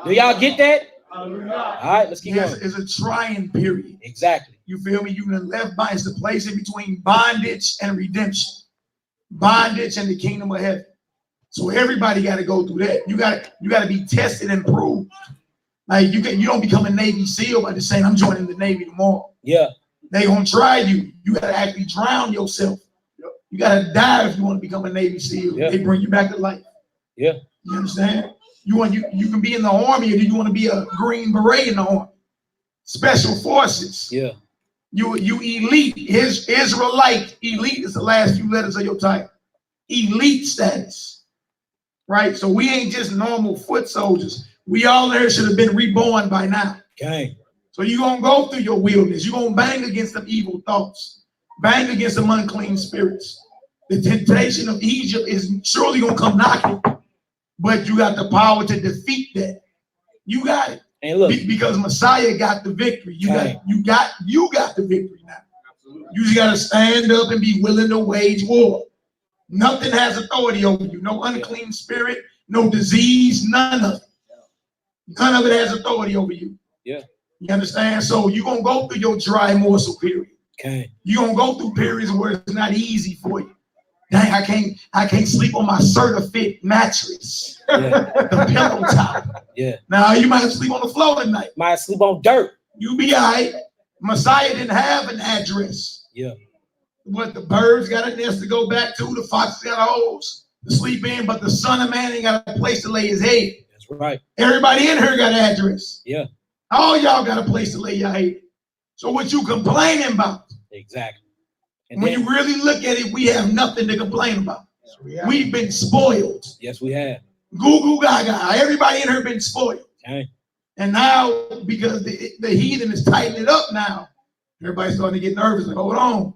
[SPEAKER 1] Do y'all get that? All right, let's keep going.
[SPEAKER 5] It's a trying period.
[SPEAKER 1] Exactly.
[SPEAKER 5] You feel me? You've been left by. It's the place in between bondage and redemption. Bondage and the kingdom of heaven. So everybody got to go through that. You got to be tested and proved. Like you don't become a Navy SEAL by just saying I'm joining the Navy tomorrow.
[SPEAKER 1] Yeah.
[SPEAKER 5] They gonna try you. You got to actually drown yourself. You got to die if you want to become a Navy SEAL. Yeah. They bring you back to life.
[SPEAKER 1] Yeah.
[SPEAKER 5] You understand? You can be in the Army, or do you want to be a Green Beret in the Army? Special Forces.
[SPEAKER 1] Yeah.
[SPEAKER 5] You elite. Israelite. Elite is the last few letters of your title. Elite status. Right? So we ain't just normal foot soldiers. We all there should have been reborn by now.
[SPEAKER 1] Okay.
[SPEAKER 5] So you're going to go through your wilderness. You're going to bang against them evil thoughts. Bang against them unclean spirits. The temptation of Egypt is surely going to come knocking. But you got the power to defeat that. You got it.
[SPEAKER 1] And look,
[SPEAKER 5] because Messiah got the victory. You got the victory now. Absolutely. You just got to stand up and be willing to wage war. Nothing has authority over you. No unclean spirit, no disease, none of it. None of it has authority over you.
[SPEAKER 1] Yeah.
[SPEAKER 5] You understand? So you're going to go through your dry morsel period.
[SPEAKER 1] Okay.
[SPEAKER 5] You're going to go through periods where it's not easy for you. Dang, I can't sleep on my Certifit mattress. Yeah. The pillow top.
[SPEAKER 1] Yeah.
[SPEAKER 5] Now you might sleep on the floor tonight.
[SPEAKER 1] Might sleep on dirt.
[SPEAKER 5] You be all right. Messiah didn't have an address.
[SPEAKER 1] Yeah.
[SPEAKER 5] But the birds got a nest to go back to. The foxes got holes to sleep in. But the Son of Man ain't got a place to lay his head.
[SPEAKER 1] That's right.
[SPEAKER 5] Everybody in here got an address.
[SPEAKER 1] Yeah.
[SPEAKER 5] All y'all got a place to lay your head. So what you complaining about?
[SPEAKER 1] Exactly. And
[SPEAKER 5] when you really look at it, we have nothing to complain about. We've been spoiled.
[SPEAKER 1] Yes, we have.
[SPEAKER 5] Goo goo gaga. Everybody in here been spoiled.
[SPEAKER 1] Okay.
[SPEAKER 5] And now, because the heathen is tightening it up now, everybody's starting to get nervous. Like, hold on.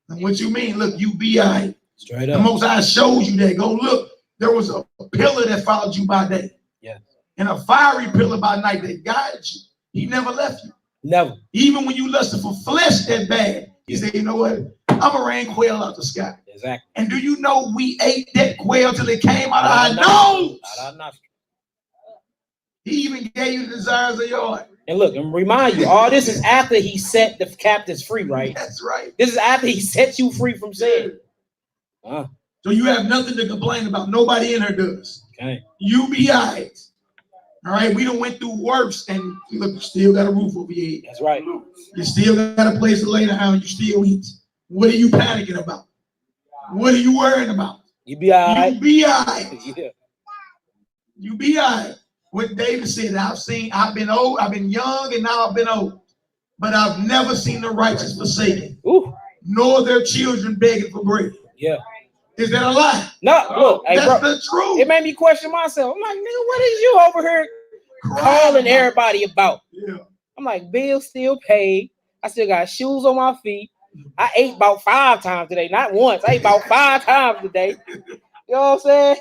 [SPEAKER 5] And what you mean? Look, you be all right.
[SPEAKER 1] Straight up.
[SPEAKER 5] The Most High showed you that. Go look. There was a pillar that followed you by day.
[SPEAKER 1] Yeah. And
[SPEAKER 5] a fiery pillar by night that guided you. He never left you.
[SPEAKER 1] Never.
[SPEAKER 5] Even when you lusted for flesh that bad, he said, you know what? I'm going to rain quail out the sky.
[SPEAKER 1] Exactly.
[SPEAKER 5] And do you know we ate that quail till it came out of our nose?
[SPEAKER 1] Out our nostrils.
[SPEAKER 5] He even gave you the desires of your heart.
[SPEAKER 1] And look, and remind you, all this is after he set the captives free, right?
[SPEAKER 5] That's right.
[SPEAKER 1] This is after he set you free from sin.
[SPEAKER 5] So you have nothing to complain about. Nobody in here does.
[SPEAKER 1] Okay.
[SPEAKER 5] You be all right. All right, we done went through worse, and look, you still got a roof over your head.
[SPEAKER 1] That's right.
[SPEAKER 5] You still got a place to lay down. You still eat. What are you panicking about? What are you worrying about?
[SPEAKER 1] You be all right.
[SPEAKER 5] You be all right.
[SPEAKER 1] Yeah.
[SPEAKER 5] You be all right. What David said, I've been old, I've been young, and now I've been old. But I've never seen the righteous forsaken, nor their children begging for bread.
[SPEAKER 1] Yeah.
[SPEAKER 5] Is that a lie?
[SPEAKER 1] No, look, hey,
[SPEAKER 5] that's
[SPEAKER 1] bro,
[SPEAKER 5] the truth.
[SPEAKER 1] It made me question myself. I'm like, nigga, what is you over here calling everybody about?
[SPEAKER 5] Yeah.
[SPEAKER 1] I'm like, bills still paid. I still got shoes on my feet. I ate about 5 times today, not once. I ate about 5 times today. You know what I'm saying?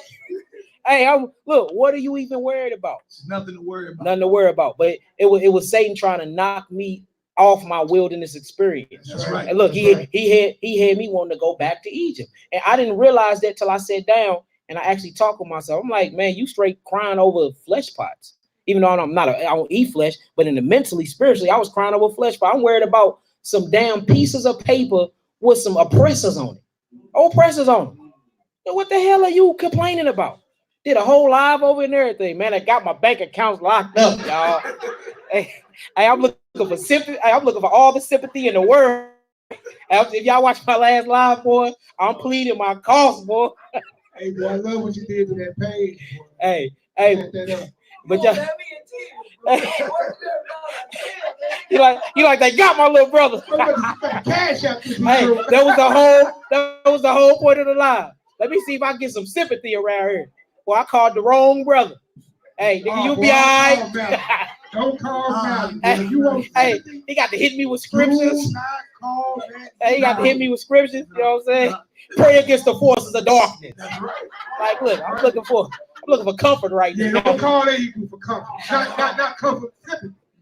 [SPEAKER 1] Hey, look, what are you even worried about?
[SPEAKER 5] There's nothing to worry about.
[SPEAKER 1] Nothing to worry about. But it was Satan trying to knock me off my wilderness experience.
[SPEAKER 5] That's right.
[SPEAKER 1] And look, he had me wanting to go back to Egypt. And I didn't realize that till I sat down and I actually talked with myself. I'm like, man, you straight crying over flesh pots. Even though I don't eat flesh, but in the mentally, spiritually, I was crying over flesh pot. I'm worried about some damn pieces of paper with some oppressors on it. Oppressors on it. So what the hell are you complaining about? Did a whole live over and everything, man. I got my bank accounts locked up, y'all. Hey, I'm looking for sympathy. I'm looking for all the sympathy in the world. If y'all watch my last live, boy, I'm pleading my cause, boy.
[SPEAKER 3] Hey, boy, I love what you did to that page. Boy.
[SPEAKER 1] Hey, but y'all, you like they got my little brother.
[SPEAKER 3] Cash out.
[SPEAKER 1] Hey, that was the whole point of the live. Let me see if I can get some sympathy around here. Well, I called the wrong brother. Hey, nigga, you be all right.
[SPEAKER 3] Don't call him out.
[SPEAKER 1] Hey, he got to hit me with scriptures. Hey, he got to hit me with scriptures. You know what I'm saying? Pray against the forces of darkness.
[SPEAKER 5] That's right.
[SPEAKER 1] Like, look, I'm looking for comfort right now.
[SPEAKER 3] Yeah, don't call that you for comfort. Not comfort.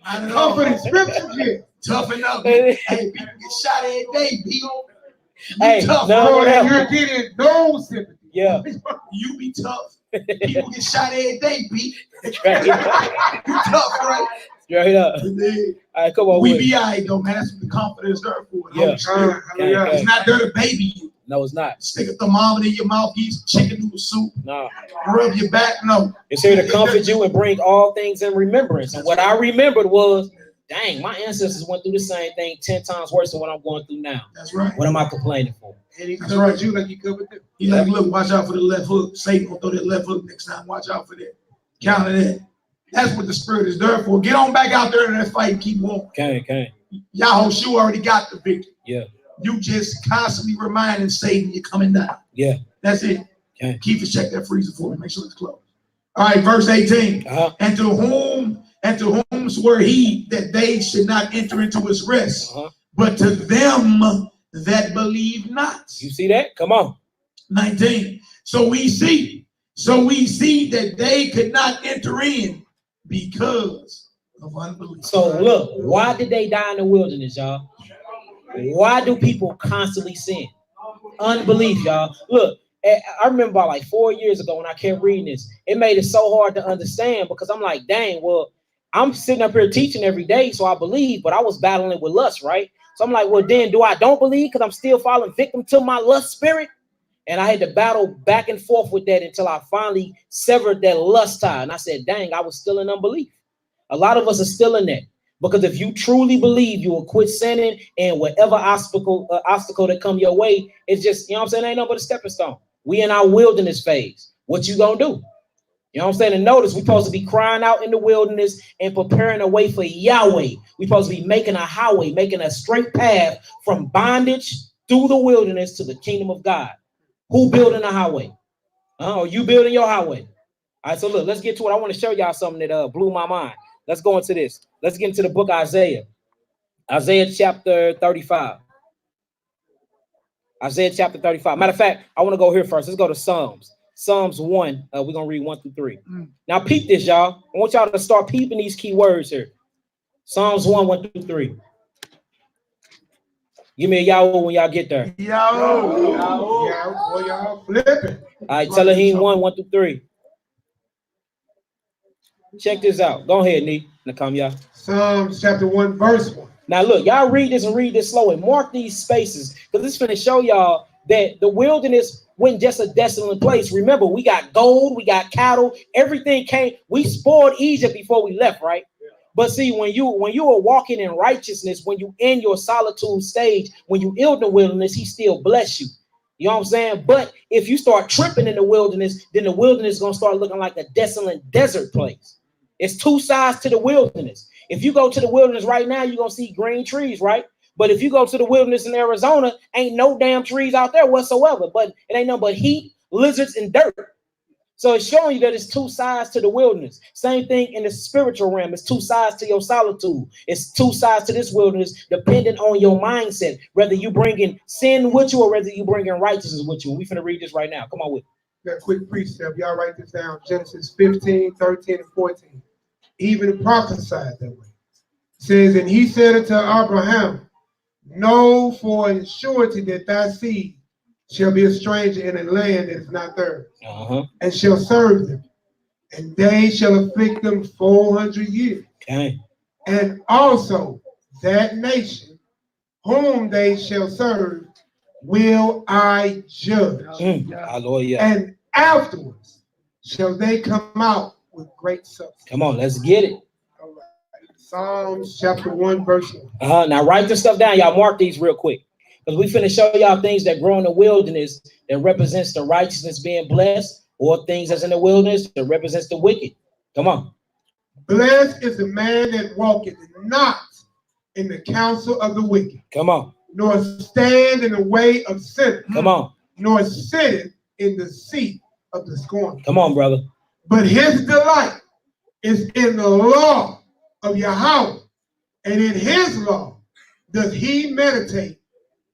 [SPEAKER 3] Comfort in scripture, yeah.
[SPEAKER 5] Toughen up. Hey, people get shot every day, people.
[SPEAKER 1] Hey,
[SPEAKER 3] you're getting no sympathy.
[SPEAKER 1] Yeah.
[SPEAKER 5] You be tough. People get shot every day, Pete. You
[SPEAKER 1] Straight
[SPEAKER 5] tough, right?
[SPEAKER 1] Straight up. All right, come on.
[SPEAKER 5] We be all right, though, man. That's what the comfort is there for.
[SPEAKER 1] Yeah.
[SPEAKER 5] It's not there to baby you.
[SPEAKER 1] No, it's not.
[SPEAKER 5] Stick a thermometer in your mouth, eat some chicken noodle soup.
[SPEAKER 1] No.
[SPEAKER 5] Rub your back. No.
[SPEAKER 1] It's here to comfort you and bring all things in remembrance. And what I remembered was, dang, my ancestors went through the same thing 10 times worse than what I'm going through now.
[SPEAKER 5] That's right.
[SPEAKER 1] What am I complaining for?
[SPEAKER 3] And he covered you like he covered them.
[SPEAKER 5] He's like, look, watch out for the left hook. Satan will throw that left hook next time. Watch out for that. Counter that. That's what the spirit is there for. Get on back out there in that fight and keep walking.
[SPEAKER 1] Okay.
[SPEAKER 5] YAHUDAHS already got the victory.
[SPEAKER 1] Yeah.
[SPEAKER 5] You just constantly reminding Satan you're coming down.
[SPEAKER 1] Yeah.
[SPEAKER 5] That's it.
[SPEAKER 1] Okay.
[SPEAKER 5] Keep check that freezer for me. Make sure it's closed. All right, verse 18. And to whom were he that they should not enter into his rest, but to them that believe not.
[SPEAKER 1] You see that? Come on.
[SPEAKER 5] 19. So we see that they could not enter in because of unbelief.
[SPEAKER 1] So look, why did they die in the wilderness, y'all? Why do people constantly sin? Unbelief, y'all. Look, I remember about like 4 years ago when I kept reading this, it made it so hard to understand because I'm like, dang, well, I'm sitting up here teaching every day, so I believe, but I was battling with lust, right? So I'm like, well, then do I don't believe because I'm still falling victim to my lust spirit? And I had to battle back and forth with that until I finally severed that lust tie. And I said, dang, I was still in unbelief. A lot of us are still in that. Because if you truly believe, you will quit sinning, and whatever obstacle that come your way, it's just, you know what I'm saying, ain't nothing but a stepping stone. We in our wilderness phase. What you gonna do? You know what I'm saying? And notice we're supposed to be crying out in the wilderness and preparing a way for Yahweh. We're supposed to be making a highway, making a straight path from bondage through the wilderness to the kingdom of God. Who building a highway? Are you building your highway? All right, so look, let's get to it. I want to show y'all something that blew my mind. Let's go into this. Let's get into the book of Isaiah. Isaiah chapter 35. Isaiah chapter 35. Matter of fact, I want to go here first. Let's go to Psalms. Psalms 1. We're going to read 1 through 3. Now, peep this, y'all. I want y'all to start peeping these key words here. Psalms 1, 1 through 3. Give me a Yahweh when y'all get there.
[SPEAKER 3] Y'all flipping.
[SPEAKER 1] All right, Telahim 1, 1 through 3. Check this out. Go ahead, NehemiYAH.
[SPEAKER 3] Psalms chapter 1, verse 1.
[SPEAKER 1] Now, look, y'all read this and read this slow and mark these spaces because this is going to show y'all that the wilderness wasn't just a desolate place. Remember, we got gold, we got cattle, everything came. We spoiled Egypt before we left, right? But see, when you are walking in righteousness, when you in your solitude stage, when you in the wilderness, he still bless you. You know what I'm saying? But if you start tripping in the wilderness, then the wilderness is going to start looking like a desolate desert place. It's two sides to the wilderness. If you go to the wilderness right now, you're going to see green trees, right? But if you go to the wilderness in Arizona, ain't no damn trees out there whatsoever. But it ain't nothing but heat, lizards, and dirt. So it's showing you that it's two sides to the wilderness. Same thing in the spiritual realm. It's two sides to your solitude. It's two sides to this wilderness, depending on your mindset, whether you bringing sin with you or whether you bringing righteousness with you. We finna read this right now. Come on with me.
[SPEAKER 3] Got a quick precept. Y'all write this down. Genesis 15, 13, and 14. Even prophesied that way. It says, and he said unto Abraham, know for a surety that thy seed shall be a stranger in a land that is not theirs, and shall serve them, and they shall afflict them 400 years.
[SPEAKER 1] Okay.
[SPEAKER 3] And also that nation whom they shall serve will I judge.
[SPEAKER 1] Hallelujah.
[SPEAKER 3] And afterwards shall they come out with great substance.
[SPEAKER 1] Come on, let's get it.
[SPEAKER 3] All right. Psalms chapter 1, verse 1.
[SPEAKER 1] Now write this stuff down. Y'all mark these real quick. Because we finna show y'all things that grow in the wilderness that represents the righteousness being blessed, or things that's in the wilderness that represents the wicked. Come on.
[SPEAKER 3] Blessed is the man that walketh not in the counsel of the wicked.
[SPEAKER 1] Come on.
[SPEAKER 3] Nor stand in the way of sinners.
[SPEAKER 1] Come on.
[SPEAKER 3] Nor sitteth in the seat of the scornful.
[SPEAKER 1] Come on, brother.
[SPEAKER 3] But his delight is in the law of Yahweh, and in his law does he meditate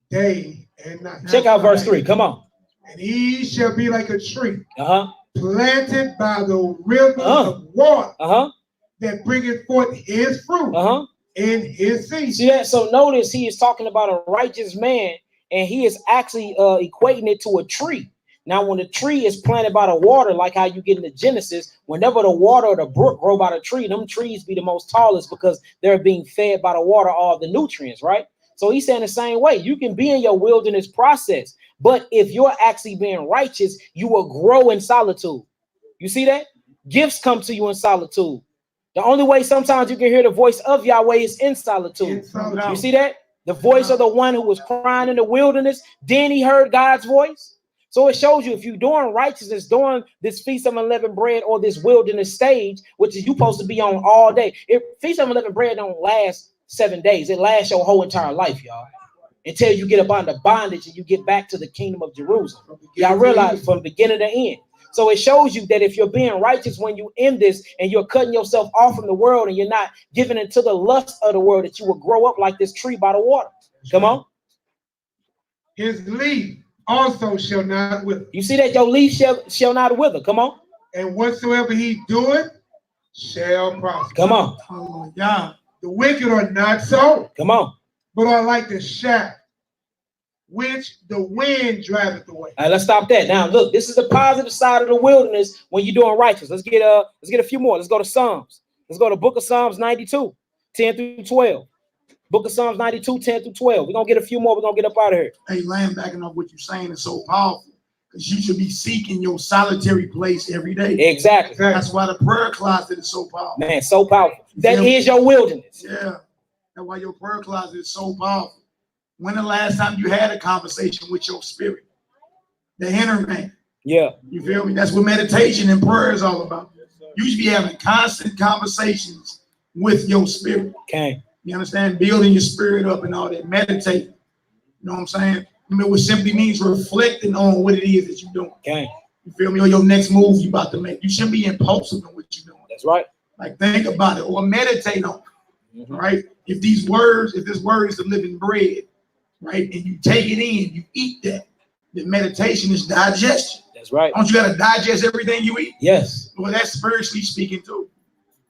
[SPEAKER 3] day and night.
[SPEAKER 1] Check out verse 3. Come on.
[SPEAKER 3] And he shall be like a tree planted by the river of water that bringeth forth his fruit in his season.
[SPEAKER 1] See that? So notice he is talking about a righteous man, and he is actually equating it to a tree. Now, when the tree is planted by the water, like how you get in the Genesis, whenever the water or the brook grow by the tree, them trees be the most tallest because they're being fed by the water all the nutrients, right? So he's saying the same way. You can be in your wilderness process, but if you're actually being righteous, you will grow in solitude. You see that? Gifts come to you in solitude. The only way sometimes you can hear the voice of Yahweh is in solitude. You see that? The voice of the one who was crying in the wilderness, then he heard God's voice. So it shows you if you're doing righteousness, doing this Feast of Unleavened Bread or this wilderness stage, which is you supposed to be on all day. Feast of Unleavened Bread don't last 7 days. It lasts your whole entire life, y'all. Until you get up under bondage and you get back to the kingdom of Jerusalem. Y'all realize from beginning to end. So it shows you that if you're being righteous when you end this and you're cutting yourself off from the world and you're not giving into the lust of the world, that you will grow up like this tree by the water. Come on.
[SPEAKER 3] His leaf also shall not wither.
[SPEAKER 1] You see that your leaf shall not wither. Come on.
[SPEAKER 3] And whatsoever he doeth shall prosper.
[SPEAKER 1] Come on.
[SPEAKER 5] Oh, yeah.
[SPEAKER 3] The wicked are not so.
[SPEAKER 1] Come on.
[SPEAKER 3] But are like the shaft which the wind driveth away.
[SPEAKER 1] All right, let's stop that. Now, look, this is the positive side of the wilderness when you're doing righteous. Let's get a few more. Let's go to Psalms. Let's go to Book of Psalms 92, 10 through 12. Book of Psalms 92, 10 through 12. We're going to get a few more. We're going to get up out of here.
[SPEAKER 5] Hey, Lamb, backing up what you're saying is so powerful because you should be seeking your solitary place every day.
[SPEAKER 1] Exactly.
[SPEAKER 5] That's why the prayer closet is so powerful.
[SPEAKER 1] Man, so powerful. That is your wilderness.
[SPEAKER 5] Yeah. That's why your prayer closet is so powerful. When the last time you had a conversation with your spirit? The inner man.
[SPEAKER 1] Yeah.
[SPEAKER 5] You feel me? That's what meditation and prayer is all about. You should be having constant conversations with your spirit.
[SPEAKER 1] Okay.
[SPEAKER 5] You understand? Building your spirit up and all that. Meditate. You know what I'm saying? I mean, which simply means reflecting on what it is that you're doing.
[SPEAKER 1] Okay.
[SPEAKER 5] You feel me? Or your next move you about to make. You shouldn't be impulsive in what you're doing.
[SPEAKER 1] That's right.
[SPEAKER 5] Like think about it or meditate on it. Right? If this word is the living bread, right? And you take it in, you eat that. The meditation is digestion.
[SPEAKER 1] That's right.
[SPEAKER 5] Don't you got to digest everything you eat?
[SPEAKER 1] Yes.
[SPEAKER 5] Well, that's spiritually speaking too.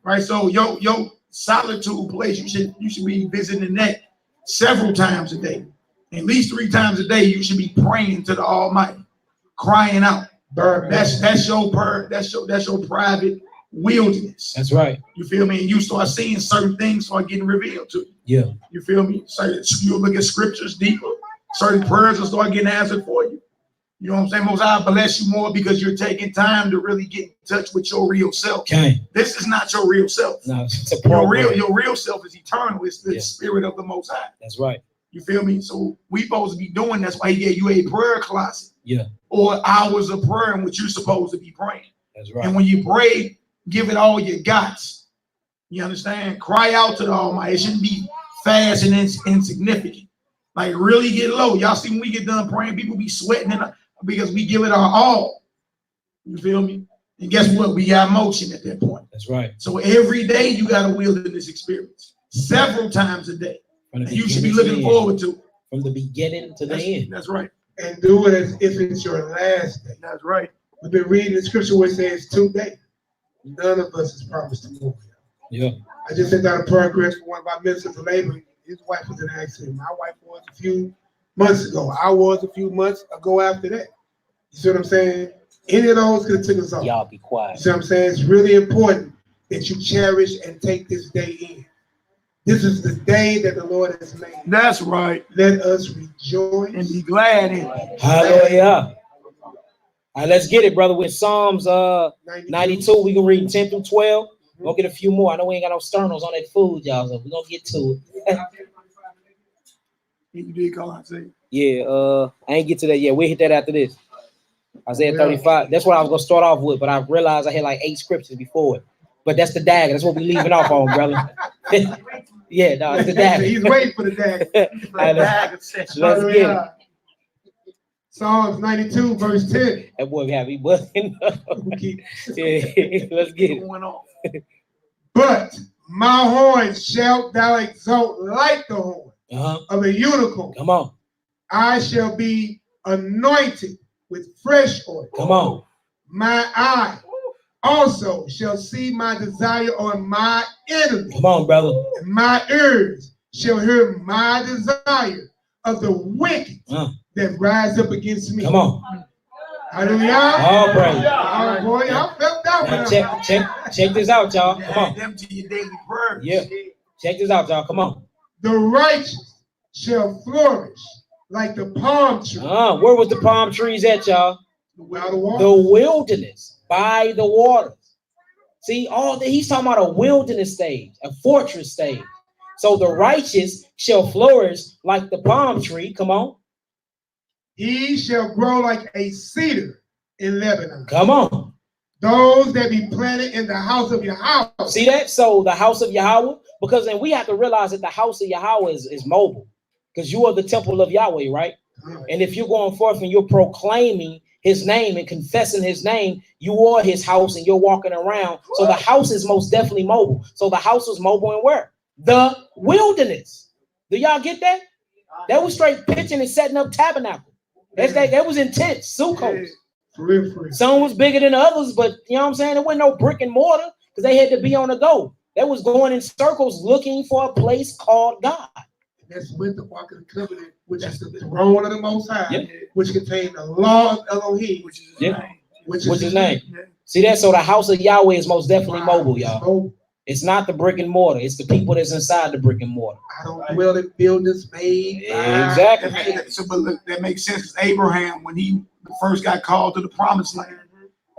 [SPEAKER 5] Right? So your solitude place, you should be visiting that several times a day. At least 3 times a day, you should be praying to the Almighty, crying out. That's your private wilderness.
[SPEAKER 1] That's right.
[SPEAKER 5] You feel me? And you start seeing certain things start getting revealed to you.
[SPEAKER 1] Yeah.
[SPEAKER 5] You feel me? So you look at scriptures deeper. Certain prayers will start getting answered for you. You know what I'm saying? Most I bless you more because you're taking time to really get in touch with your real self.
[SPEAKER 1] Okay.
[SPEAKER 5] This is not your real self.
[SPEAKER 1] No, it's a
[SPEAKER 5] your real self is eternal. It's the spirit of the Most High.
[SPEAKER 1] That's right.
[SPEAKER 5] You feel me? So we supposed to be doing. That's why he gave you a prayer closet.
[SPEAKER 1] Yeah.
[SPEAKER 5] Or hours of prayer in which you're supposed to be praying.
[SPEAKER 1] That's right.
[SPEAKER 5] And when you pray, give it all you got. You understand? Cry out to the Almighty. It shouldn't be fast and insignificant. Like really get low. Y'all see when we get done praying, people be sweating because we give it our all. You feel me? And guess what? We got motion at that point.
[SPEAKER 1] That's right.
[SPEAKER 5] So every day you got a wilderness experience. Several times a day. And you should be looking forward to it.
[SPEAKER 1] From the beginning to the end.
[SPEAKER 5] That's right.
[SPEAKER 3] And do it as if it's your last day.
[SPEAKER 5] That's right.
[SPEAKER 3] We've been reading the scripture where it says 2 days. None of us is promised to move.
[SPEAKER 1] Yeah.
[SPEAKER 3] I just sent out a prayer request for one of my ministers of labor. His wife was in an accident. My wife was a few months ago. I was a few months ago after that. You see what I'm saying? Any of those could have taken us off.
[SPEAKER 1] Y'all be quiet.
[SPEAKER 3] You see what I'm saying? It's really important that you cherish and take this day in. This is the day that the Lord has made.
[SPEAKER 5] That's right.
[SPEAKER 3] Let us rejoice
[SPEAKER 5] and be glad in it.
[SPEAKER 1] Hallelujah. All right, let's get it, brother. With Psalms 92, we can read 10 through 12. We'll get a few more. I know we ain't got no sternals on that food, y'all, so we're going to get to it.
[SPEAKER 5] You did call out, say.
[SPEAKER 1] Yeah, I ain't get to that yet. We'll hit that after this. Isaiah 35. That's what I was going to start off with, but I realized I had like 8 scriptures before it. But that's the dagger. That's what we leaving off on, brother. Yeah, no, it's the dagger.
[SPEAKER 3] He's waiting for the dagger.
[SPEAKER 1] Let's get it.
[SPEAKER 3] Psalms 92, verse 10.
[SPEAKER 1] That boy have me buzzing. Yeah, let's get it.
[SPEAKER 3] But my horn shalt thou exalt like the horn of a unicorn.
[SPEAKER 1] Come on.
[SPEAKER 3] I shall be anointed with fresh oil.
[SPEAKER 1] Come on.
[SPEAKER 3] My eye also shall see my desire on my enemy.
[SPEAKER 1] Come on, brother.
[SPEAKER 3] And my ears shall hear my desire of the wicked that rise up against me.
[SPEAKER 1] Come on.
[SPEAKER 3] Hallelujah.
[SPEAKER 1] All praise.
[SPEAKER 3] Oh, boy, I felt that one.
[SPEAKER 1] Check this out, y'all. Come on.
[SPEAKER 5] Them to your daily prayers.
[SPEAKER 1] Yeah. Check this out, y'all. Come on.
[SPEAKER 3] The righteous shall flourish like the palm tree.
[SPEAKER 1] Where was the palm trees at, y'all? The wilderness, by the waters. See, he's talking about a wilderness stage, a fortress stage. So the righteous shall flourish like the palm tree. Come on.
[SPEAKER 3] He shall grow like a cedar in Lebanon.
[SPEAKER 1] Come on.
[SPEAKER 3] Those that be planted in the house of Yahweh.
[SPEAKER 1] See that? So the house of Yahweh, because then we have to realize that the house of Yahweh is mobile, because you are the temple of Yahweh, right? And if you're going forth and you're proclaiming his name and confessing his name, you are his house and you're walking around. So the house is most definitely mobile. So the house was mobile and where? The wilderness. Do y'all get that? That was straight pitching and setting up tabernacle. That was intense. Sukkot. Some was bigger than the others, but you know what I'm saying? There wasn't no brick and mortar because they had to be on the go. They was going in circles looking for a place called God.
[SPEAKER 3] That's with the Ark of the Covenant, which is the throne of the Most High, which contains the law of Elohim, which is his name. Which is his name.
[SPEAKER 1] See that? So the house of Yahweh is most definitely mobile, y'all. It's not the brick and mortar. It's the people that's inside the brick and mortar.
[SPEAKER 3] I don't dwell in buildings made.
[SPEAKER 1] Exactly.
[SPEAKER 5] So, but look, that makes sense. Because Abraham, when he first got called to the promised land,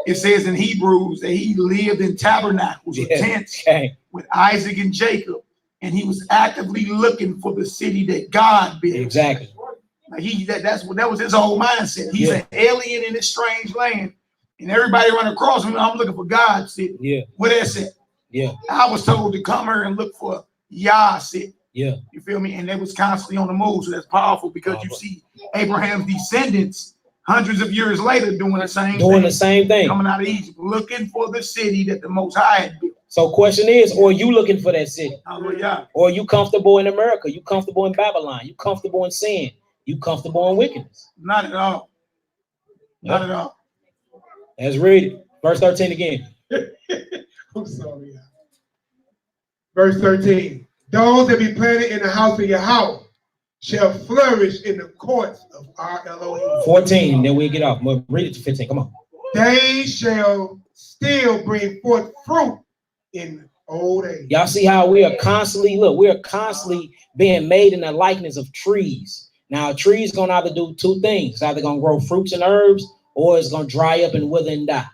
[SPEAKER 5] it says in Hebrews that he lived in tabernacles or tents with Isaac and Jacob, and he was actively looking for the city that God built.
[SPEAKER 1] Exactly.
[SPEAKER 5] Like that was his whole mindset. He's an alien in this strange land, and everybody run across him. I'm looking for God's city.
[SPEAKER 1] Yeah.
[SPEAKER 5] What is it?
[SPEAKER 1] Yeah.
[SPEAKER 5] I was told to come here and look for Yah's city.
[SPEAKER 1] Yeah.
[SPEAKER 5] You feel me? And they was constantly on the move. So that's powerful because you see Abraham's descendants hundreds of years later doing the same thing. Coming out of Egypt, looking for the city that the Most High had built.
[SPEAKER 1] So question is, or are you looking for that city?
[SPEAKER 5] Hallelujah.
[SPEAKER 1] Or are you comfortable in America? You comfortable in Babylon? You comfortable in sin? You comfortable in wickedness?
[SPEAKER 5] Not at all. Not at all.
[SPEAKER 1] Let's read it. Verse 13 again.
[SPEAKER 3] I'm sorry. Verse 13. Those that be planted in the house of Yahweh shall flourish in the courts of our Elohim. 14,
[SPEAKER 1] then we get off. We'll read it to 15. Come on.
[SPEAKER 3] They shall still bring forth fruit in old age.
[SPEAKER 1] Y'all see how we are constantly, being made in the likeness of trees. Now, a tree is going to either do two things. It's either going to grow fruits and herbs, or it's going to dry up and wither and die.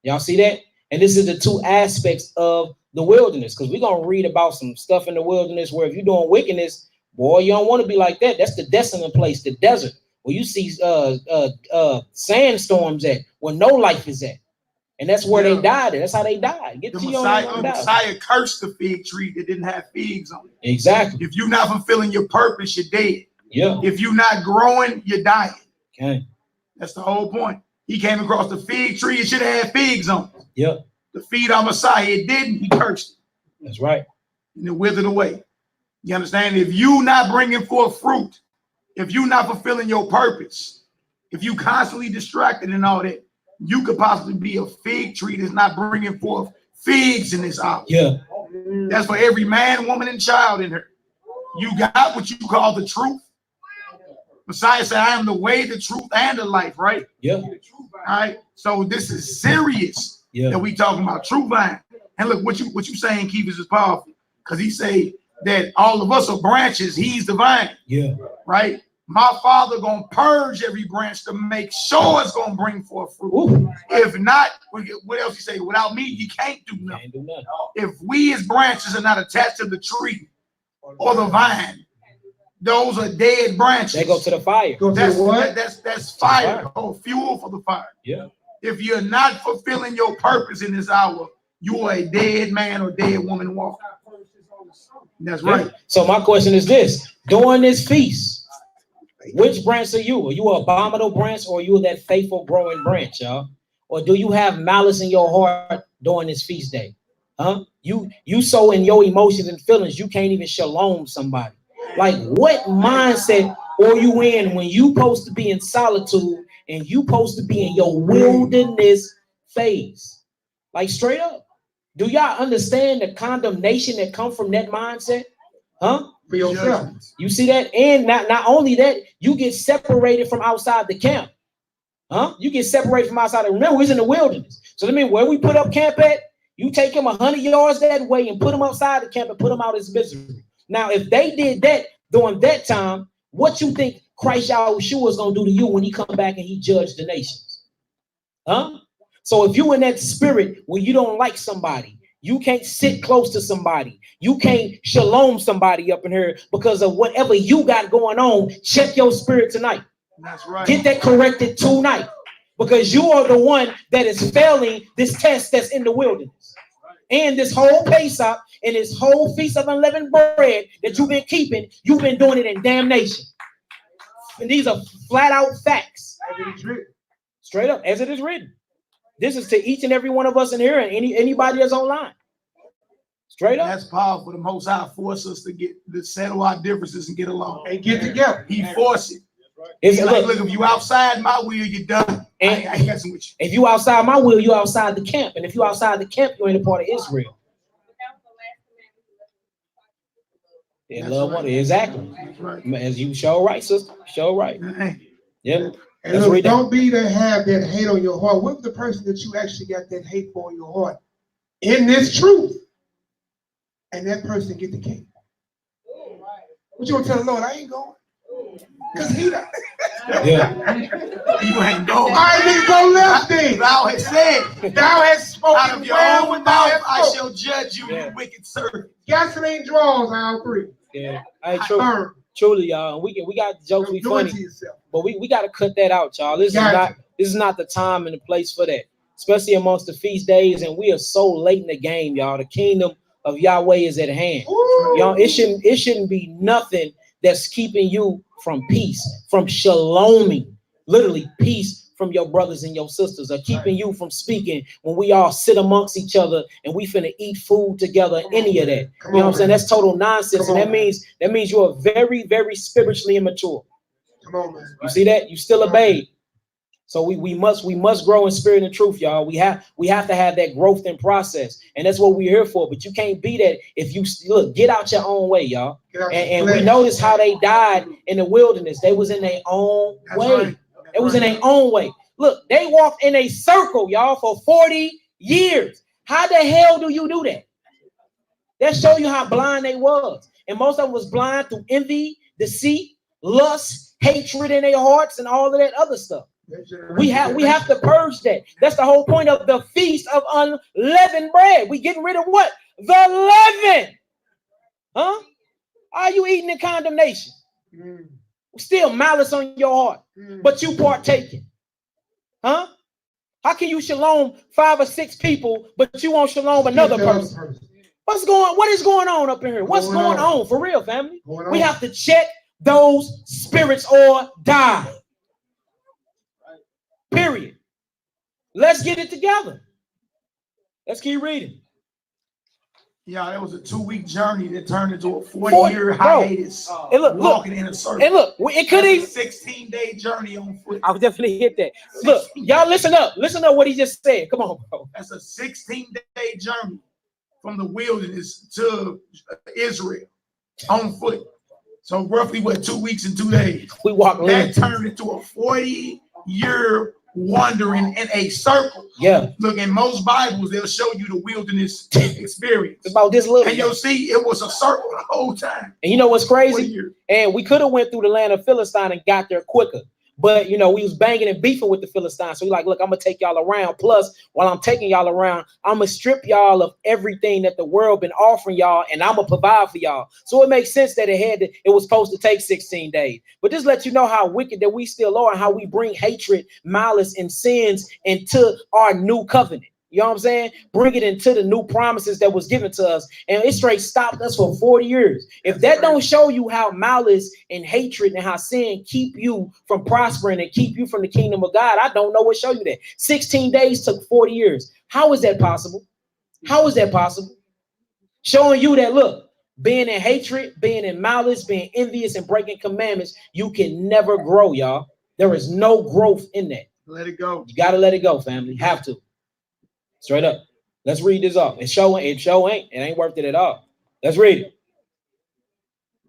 [SPEAKER 1] Y'all see that? And this is the two aspects of the wilderness, because we're going to read about some stuff in the wilderness where if you're doing wickedness, boy, you don't want to be like that. That's the desolate place, the desert, where you see sandstorms at, where no life is at. And that's where they died. That's how they died.
[SPEAKER 5] The Messiah cursed the fig tree that didn't have figs on it.
[SPEAKER 1] Exactly.
[SPEAKER 5] If you're not fulfilling your purpose, you're dead.
[SPEAKER 1] Yeah.
[SPEAKER 5] If you're not growing, you're dying.
[SPEAKER 1] Okay.
[SPEAKER 5] That's the whole point. He came across the fig tree. It should have had figs on it.
[SPEAKER 1] Yep.
[SPEAKER 5] To feed our Messiah, it didn't. He cursed it.
[SPEAKER 1] That's right.
[SPEAKER 5] And it withered away. You understand? If you not bringing forth fruit, if you not fulfilling your purpose, if you constantly distracted and all that, you could possibly be a fig tree that's not bringing forth figs in this hour.
[SPEAKER 1] Yeah.
[SPEAKER 5] That's for every man, woman, and child in her. You got what you call the truth. Messiah said, I am the way, the truth, and the life, right?
[SPEAKER 1] Yeah.
[SPEAKER 5] All right. So this is serious that we talking about true vine. And look, what you saying, Kepha, is powerful. Because he say that all of us are branches, he's the vine.
[SPEAKER 1] Yeah.
[SPEAKER 5] Right? My Father gonna purge every branch to make sure it's gonna bring forth fruit.
[SPEAKER 1] Ooh.
[SPEAKER 5] If not, what else he say? Without me, you can't do nothing. If we as branches are not attached to the tree or the vine, those are dead branches.
[SPEAKER 1] They go to the fire.
[SPEAKER 5] That's fire. Oh, fuel for the fire.
[SPEAKER 1] Yeah.
[SPEAKER 5] If you're not fulfilling your purpose in this hour, you are a dead man or dead woman walking. That's right.
[SPEAKER 1] So my question is this: during this feast, which branch are you? Are you an abominable branch, or are you that faithful growing branch, y'all? Or do you have malice in your heart during this feast day? Huh? You so in your emotions and feelings, you can't even shalom somebody. Like, what mindset are you in when you supposed to be in solitude and you supposed to be in your wilderness phase? Like, straight up. Do y'all understand the condemnation that comes from that mindset? Huh?
[SPEAKER 3] For yourself.
[SPEAKER 1] You see that? And not only that, you get separated from outside the camp. Huh? You get separated from outside. Remember, we're in the wilderness. So that means where we put up camp at, you take them 100 yards that way and put them outside the camp and put them out as misery. Now, if they did that, during that time, what you think Christ Yahushua is going to do to you when he come back and he judge the nations? Huh? So if you in that spirit where you don't like somebody, you can't sit close to somebody, you can't shalom somebody up in here because of whatever you got going on, check your spirit tonight.
[SPEAKER 5] That's right.
[SPEAKER 1] Get that corrected tonight, because you are the one that is failing this test that's in the wilderness. And this whole Pesach and this whole Feast of Unleavened Bread that you've been keeping, you've been doing it in damnation. And these are flat out facts. Straight up, as it is written. This is to each and every one of us in here and anybody that's online. Straight up.
[SPEAKER 5] That's powerful. The Most High force us to settle our differences and get along.
[SPEAKER 3] And get together.
[SPEAKER 5] He forced it.
[SPEAKER 1] It's,
[SPEAKER 5] look, if you outside my will, you're done.
[SPEAKER 1] And
[SPEAKER 5] I ain't messing with you.
[SPEAKER 1] If you outside my will, you outside the camp. And if you outside the camp, you ain't a part of Israel. Yeah, love one. Exactly.
[SPEAKER 5] Right.
[SPEAKER 1] As you show right, sister. Show right. Yeah.
[SPEAKER 3] And look, don't be to have that hate on your heart. What if the person that you actually got that hate for in your heart in this truth, and that person get the cake? What you gonna tell the Lord? I ain't going. Cause he done.
[SPEAKER 1] Yeah.
[SPEAKER 5] You ain't going.
[SPEAKER 3] I ain't go left thing.
[SPEAKER 5] Thou hast said,
[SPEAKER 3] thou hast spoken
[SPEAKER 5] out of your
[SPEAKER 3] well
[SPEAKER 5] own mouth I shall judge you, you wicked servant.
[SPEAKER 3] Gasoline draws, I agree.
[SPEAKER 1] Yeah. Hey, truly, y'all. We got jokes, we funny, but we got to cut that out, y'all. This is not the time and the place for that, especially amongst the feast days. And we are so late in the game, y'all. The kingdom of Yahweh is at hand. Ooh. Y'all, it shouldn't be nothing that's keeping you from peace, from shaloming, literally peace from your brothers and your sisters, or keeping you from speaking when we all sit amongst each other and we finna eat food together, any of that. You know what I'm saying? That's total nonsense. And that means you are very, very spiritually immature.
[SPEAKER 3] Come on, man.
[SPEAKER 1] You see that? You still a babe. So we must grow in spirit and truth, y'all. We have to have that growth and process, and that's what we're here for. But you can't be that if you look. Get out your own way, y'all. And we notice how they died in the wilderness. They was in their own way. It was in their own way. Look, they walked in a circle, y'all, for 40 years. How the hell do you do that? That show you how blind they was. And most of them was blind through envy, deceit, lust, hatred in their hearts, and all of that other stuff. We have to purge that. That's the whole point of the Feast of Unleavened Bread. We getting rid of what? The leaven. Huh? Are you eating in condemnation? Still malice on your heart, but you partaking. Huh? How can you shalom 5 or 6 people, but you won't shalom another person? What is going on up in here? What's going on for real, family? We have to check those spirits or die. Period. Let's get it together. Let's keep reading.
[SPEAKER 5] Yeah, that was a 2-week journey that turned into a 40-year hiatus.
[SPEAKER 1] And look,
[SPEAKER 5] walking in a circle.
[SPEAKER 1] And look, it could even
[SPEAKER 5] 16-day journey on foot.
[SPEAKER 1] I'll definitely hit that. Look, y'all listen up. Listen to what he just said. Come on, bro.
[SPEAKER 5] That's a 16-day journey from the wilderness to Israel on foot. So roughly, 2 weeks and 2 days.
[SPEAKER 1] We walk.
[SPEAKER 5] That turned into a 40-year wandering in a circle.
[SPEAKER 1] Yeah.
[SPEAKER 5] Look, in most Bibles, they'll show you the wilderness experience.
[SPEAKER 1] It's about this little.
[SPEAKER 5] And you'll see it was a circle the whole time.
[SPEAKER 1] And you know what's crazy? And we could have went through the land of Philistine and got there quicker. But, we was banging and beefing with the Philistines. So we like, look, I'm going to take y'all around. Plus, while I'm taking y'all around, I'm going to strip y'all of everything that the world been offering y'all, and I'm going to provide for y'all. So it makes sense that it was supposed to take 16 days. But just let you know how wicked that we still are and how we bring hatred, malice, and sins into our new covenant. You know what I'm saying? Bring it into the new promises that was given to us. And it straight stopped us for 40 years. If that don't show you how malice and hatred and how sin keep you from prospering and keep you from the kingdom of God, I don't know what show you that. 16 days took 40 years. How is that possible? How is that possible? Showing you that, look, being in hatred, being in malice, being envious, and breaking commandments, you can never grow, y'all. There is no growth in that.
[SPEAKER 5] Let it go.
[SPEAKER 1] You got to let it go, family. Have to. Straight up. Let's read this off. It ain't worth it at all. Let's read it.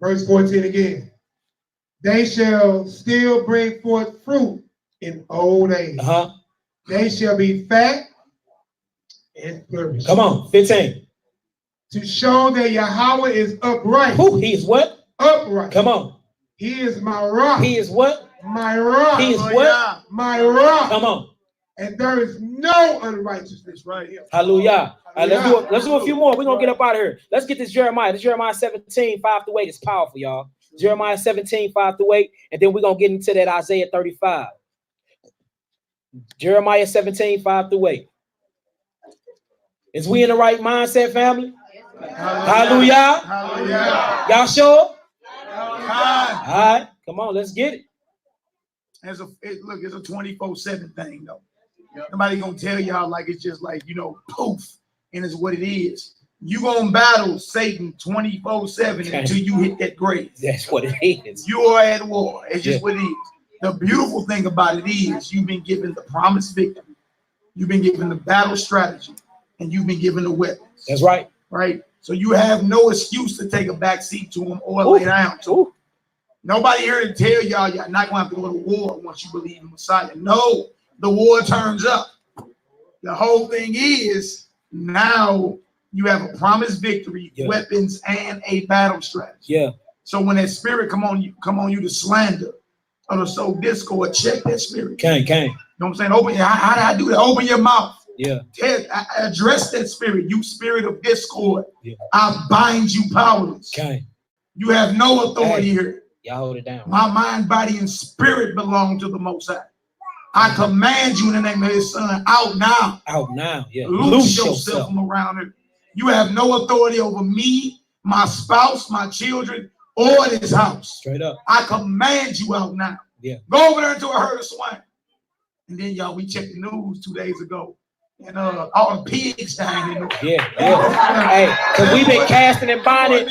[SPEAKER 3] Verse 14 again. They shall still bring forth fruit in old age. They shall be fat and flourish.
[SPEAKER 1] Come on, 15.
[SPEAKER 3] To show that Yahweh is upright.
[SPEAKER 1] Who? He is what?
[SPEAKER 3] upright.
[SPEAKER 1] Come on.
[SPEAKER 3] He is my rock.
[SPEAKER 1] He is what?
[SPEAKER 3] My rock.
[SPEAKER 1] He is what?
[SPEAKER 3] My rock.
[SPEAKER 1] Come on.
[SPEAKER 3] And there is no unrighteousness right here.
[SPEAKER 1] Hallelujah. All right, let's do a few more. We're going to get up out of here. Let's get this Jeremiah. This Jeremiah 17, 5-8. It's powerful, y'all. Jeremiah 17, 5-8. And then we're going to get into that Isaiah 35. Jeremiah 17, 5-8. Is we in the right mindset, family? Hallelujah.
[SPEAKER 5] Hallelujah.
[SPEAKER 1] Y'all sure?
[SPEAKER 5] Hallelujah.
[SPEAKER 1] All right. Come on. Let's get it.
[SPEAKER 5] Look, it's a 24/7 thing, though. Nobody gonna tell y'all like it's just like, poof, and it's what it is. You gonna battle Satan 24/7 until you hit that grave.
[SPEAKER 1] That's what it is.
[SPEAKER 5] You are at war. It's just what it is. The beautiful thing about it is you've been given the promised victory. You've been given the battle strategy, and you've been given the weapons.
[SPEAKER 1] That's right.
[SPEAKER 5] Right? So you have no excuse to take a back seat to them or lay down to them. Nobody here to tell y'all you're not going to have to go to war once you believe in Messiah. No, the war turns up. The whole thing is now you have a promised victory, weapons, and a battle strategy. Yeah. So when that spirit come on you to slander or to sow discord, check that spirit.
[SPEAKER 1] You
[SPEAKER 5] know what I'm saying? How did I do that? Open your mouth.
[SPEAKER 1] Yeah.
[SPEAKER 5] Address that spirit. You spirit of discord. Yeah. I bind you powerless. You have no authority here.
[SPEAKER 1] Y'all hold it down.
[SPEAKER 5] My mind, body, and spirit belong to the Most High. I command you in the name of His Son, out now.
[SPEAKER 1] Out now, yeah.
[SPEAKER 5] Loose yourself from around it. You have no authority over me, my spouse, my children, or this house.
[SPEAKER 1] Straight up.
[SPEAKER 5] I command you out now.
[SPEAKER 1] Yeah.
[SPEAKER 5] Go over there into a herd of swine. And then, y'all, we checked the news 2 days ago. And all the pigs dying in the
[SPEAKER 1] Yeah. Hey, because we've been casting and binding.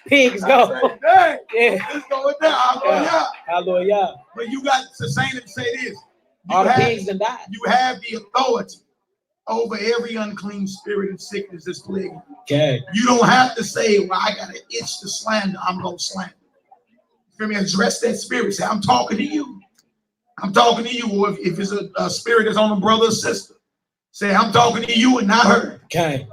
[SPEAKER 1] Pigs go.
[SPEAKER 5] Yeah. It's going down.
[SPEAKER 1] Hallelujah.
[SPEAKER 5] But you got to say this.
[SPEAKER 1] All the pigs that died.
[SPEAKER 5] You have the authority over every unclean spirit and sickness that's plaguing.
[SPEAKER 1] Okay.
[SPEAKER 5] You don't have to say, well, I got an itch to slander. I'm going to slander. You feel me? Address that spirit. Say, I'm talking to you. I'm talking to you. Or if it's a spirit that's on a brother or sister, say, I'm talking to you and not her.
[SPEAKER 1] Okay.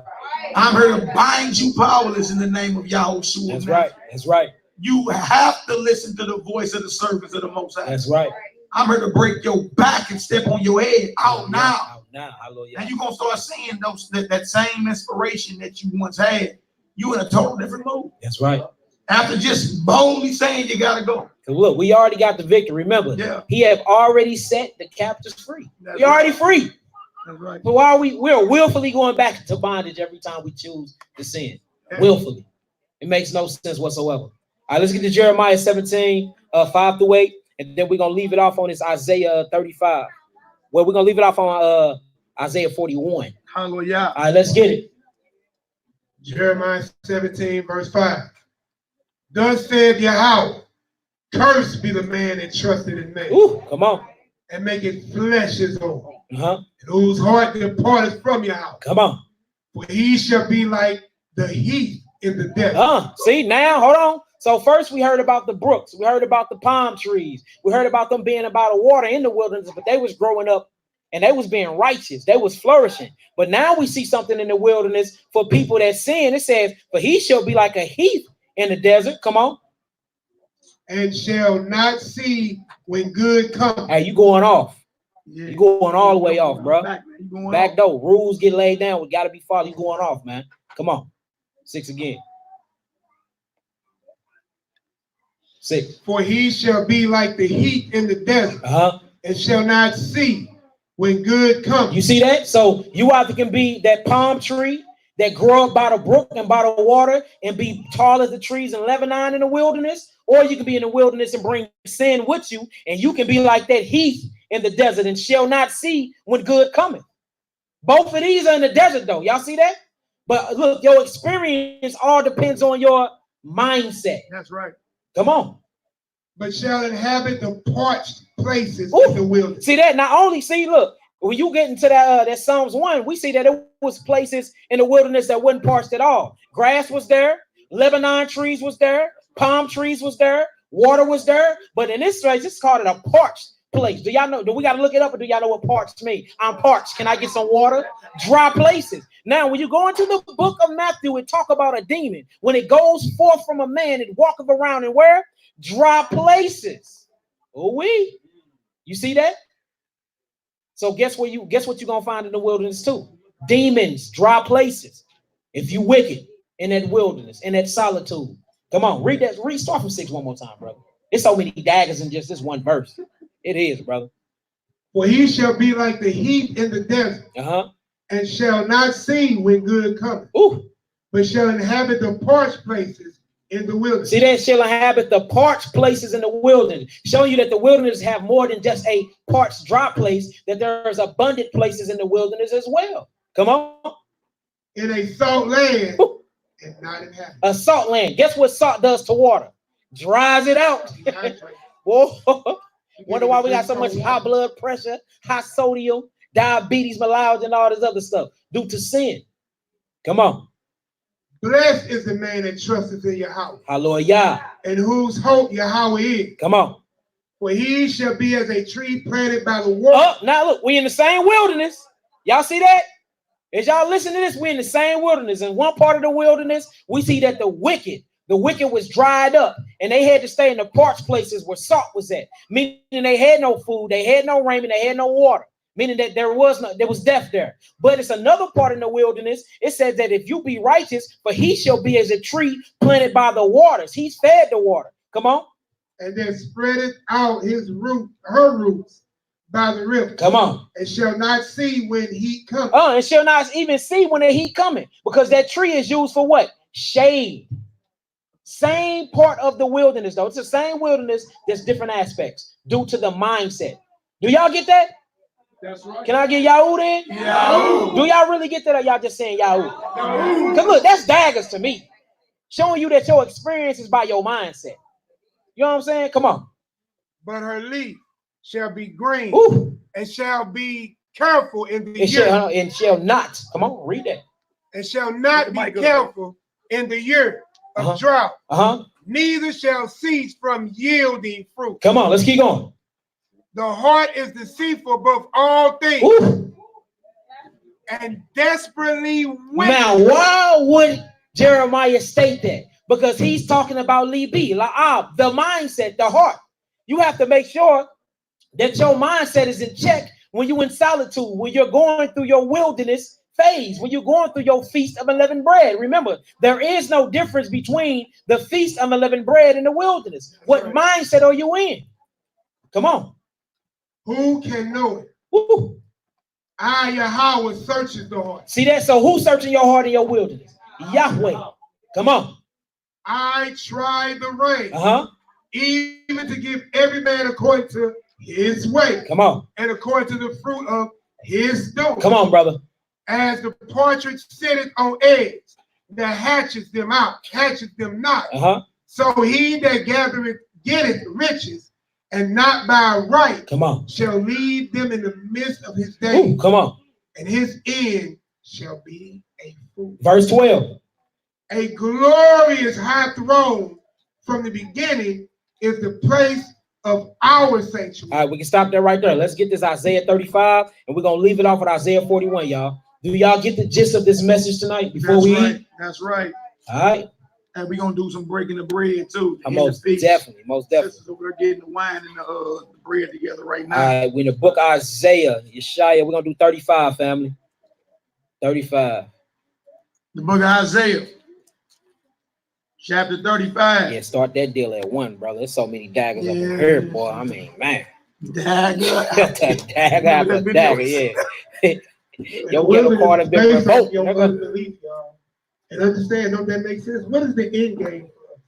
[SPEAKER 5] I'm here to bind you powerless in the name of Yahushua.
[SPEAKER 1] That's right. That's right.
[SPEAKER 5] You have to listen to the voice of the servants of the Most High.
[SPEAKER 1] That's right.
[SPEAKER 5] I'm here to break your back and step on your head out now.
[SPEAKER 1] Out now. Hallelujah.
[SPEAKER 5] And you're going to start seeing that same inspiration that you once had. You in a total different mode.
[SPEAKER 1] That's right.
[SPEAKER 5] After just boldly saying you got to go.
[SPEAKER 1] Look, we already got the victory. Remember, He have already set the captives free. We're already free.
[SPEAKER 5] That's right.
[SPEAKER 1] So why we're willfully going back to bondage every time we choose to sin. Willfully. It makes no sense whatsoever. All right, let's get to Jeremiah 17, 5-8, and then we're going to leave it off on this Isaiah 35. Well, we're going to leave it off on Isaiah 41.
[SPEAKER 5] Hallelujah.
[SPEAKER 1] All right, let's get it.
[SPEAKER 3] Jeremiah 17, verse 5. Thus said Yahweh, cursed be the man that trusted in man.
[SPEAKER 1] Ooh, come on.
[SPEAKER 3] And make it flesh his own.
[SPEAKER 1] Uh-huh.
[SPEAKER 3] And whose heart departed from Yahweh.
[SPEAKER 1] Come on.
[SPEAKER 3] For he shall be like the heath in the desert.
[SPEAKER 1] See, now, hold on. So first we heard about the brooks. We heard about the palm trees. We heard about them being about a water in the wilderness, but they was growing up and they was being righteous. They was flourishing. But now we see something in the wilderness for people that sin. It says, for he shall be like a heath in the desert. Come on.
[SPEAKER 3] And shall not see when good comes.
[SPEAKER 1] Hey, you going off.
[SPEAKER 5] Yeah.
[SPEAKER 1] You going all the way off, bro.
[SPEAKER 5] Back
[SPEAKER 1] door. Rules get laid down. We got to be followed. You going off, man. Come on. 6 again. 6.
[SPEAKER 3] For he shall be like the heath in the desert. And shall not see when good comes.
[SPEAKER 1] You see that? So you either can be that palm tree that grow up by the brook and by the water and be tall as the trees in Lebanon in the wilderness, or you can be in the wilderness and bring sin with you, and you can be like that heath in the desert and shall not see when good cometh. Both of these are in the desert, though. Y'all see that? But look, your experience all depends on your mindset.
[SPEAKER 5] That's right.
[SPEAKER 1] Come on.
[SPEAKER 3] But shall inhabit the parched places in the wilderness.
[SPEAKER 1] See that? Not only, look, when you get into that Psalms 1, we see that it was places in the wilderness that wasn't parched at all. Grass was there, Lebanon trees was there, palm trees was there, water was there. But in this place, it's called a parched place. Do y'all know? Do we got to look it up, or do y'all know what parched mean? I'm parched. Can I get some water? Dry places. Now, when you go into the book of Matthew and talk about a demon, when it goes forth from a man, it walketh around in where? Dry places. Oh, you see that? So guess what you're gonna find in the wilderness too? Demons, dry places. If you wicked in that wilderness, in that solitude. Come on, read that. Start from 6 one more time, brother. There's so many daggers in just this one verse. It is, brother.
[SPEAKER 3] For he shall be like the heat in the desert, and shall not see when good cometh, but shall inhabit the parched places in the wilderness.
[SPEAKER 1] See that? Shall inhabit the parched places in the wilderness. Showing you that the wilderness have more than just a parched, dry place, that there's abundant places in the wilderness as well. Come on.
[SPEAKER 3] In a salt land and not inhabited.
[SPEAKER 1] A salt land. Guess what salt does to water? Dries it out. Whoa. Wonder why we got so much high blood pressure, high sodium, diabetes, malaria, and all this other stuff due to sin. Come on.
[SPEAKER 3] Blessed is the man that trusteth in Yahweh.
[SPEAKER 1] Hallelujah.
[SPEAKER 3] And whose hope Yahweh is.
[SPEAKER 1] Come on.
[SPEAKER 3] For he shall be as a tree planted by the water.
[SPEAKER 1] Oh, now look, we in the same wilderness. Y'all see that? As y'all listen to this, we in the same wilderness. In one part of the wilderness, we see that the wicked was dried up, and they had to stay in the parched places where salt was at, meaning they had no food, they had no raiment, they had no water, meaning that there was death there. But it's another part in the wilderness. It says that if you be righteous, for he shall be as a tree planted by the waters. He's fed the water. Come on.
[SPEAKER 3] And then spreadeth out her roots by the river.
[SPEAKER 1] Come on.
[SPEAKER 3] And shall not see when heat cometh.
[SPEAKER 1] And shall not even see when the heat coming, because that tree is used for what? Shade. Same part of the wilderness, though. It's the same wilderness. There's different aspects due to the mindset. Do y'all get that?
[SPEAKER 3] That's right.
[SPEAKER 1] Can I get Yahoo then?
[SPEAKER 5] Yahoo.
[SPEAKER 1] Do y'all really get that, or y'all just saying Yahoo? Because look, that's daggers to me. Showing you that your experience is by your mindset. You know what I'm saying? Come on.
[SPEAKER 3] But her leaf shall be green.
[SPEAKER 1] Ooh.
[SPEAKER 3] And shall be careful in the
[SPEAKER 1] year. And shall not. Come on, read that.
[SPEAKER 3] And shall not be careful in the year of drought. Neither shall cease from yielding fruit.
[SPEAKER 1] Come on, let's keep going.
[SPEAKER 3] The heart is deceitful above all things.
[SPEAKER 1] Ooh.
[SPEAKER 3] And desperately wicked.
[SPEAKER 1] Now, why would Jeremiah state that? Because he's talking about Libi, La'ab, the mindset, the heart. You have to make sure that your mindset is in check when you're in solitude, when you're going through your wilderness phase, when you're going through your feast of unleavened bread. Remember, there is no difference between the feast of unleavened bread and the wilderness. What mindset are you in? Come on.
[SPEAKER 3] Who can know it?
[SPEAKER 1] Woo.
[SPEAKER 3] I, Yahweh, searches the heart.
[SPEAKER 1] See that? So who's searching your heart in your wilderness? Yahweh. Come on.
[SPEAKER 3] I try the rain. Even to give every man according to his way.
[SPEAKER 1] Come on.
[SPEAKER 3] And according to the fruit of his doing.
[SPEAKER 1] Come on, brother.
[SPEAKER 3] As the partridge sitteth on eggs, that hatches them out, hatches them not. So he that gathereth getteth riches, and not by right. Come on. Shall leave them in the midst of his days.
[SPEAKER 1] Come on.
[SPEAKER 3] And his end shall be a fool.
[SPEAKER 1] Verse 12.
[SPEAKER 3] A glorious high throne from the beginning is the place of our sanctuary.
[SPEAKER 1] All right, we can stop there right there. Let's get this Isaiah 35, and we're going to leave it off at Isaiah 41, y'all. Do y'all get the gist of this message tonight before we eat?
[SPEAKER 5] That's right.
[SPEAKER 1] All right.
[SPEAKER 5] And we're going to do some breaking the bread, too.
[SPEAKER 1] Most definitely.
[SPEAKER 5] So we're getting the wine and the bread together right now.
[SPEAKER 1] All right, we're in the book of Isaiah, Yeshaya. We're going to do 35, family. 35.
[SPEAKER 5] The book of Isaiah. Chapter 35.
[SPEAKER 1] Yeah, start that deal at 1, brother. There's so many daggers up in here, boy. I mean, man.
[SPEAKER 5] Dagger.
[SPEAKER 1] Dagger after dagger, yeah. Yo, get a part of it.
[SPEAKER 3] And understand, don't that make sense? What is the end game for us?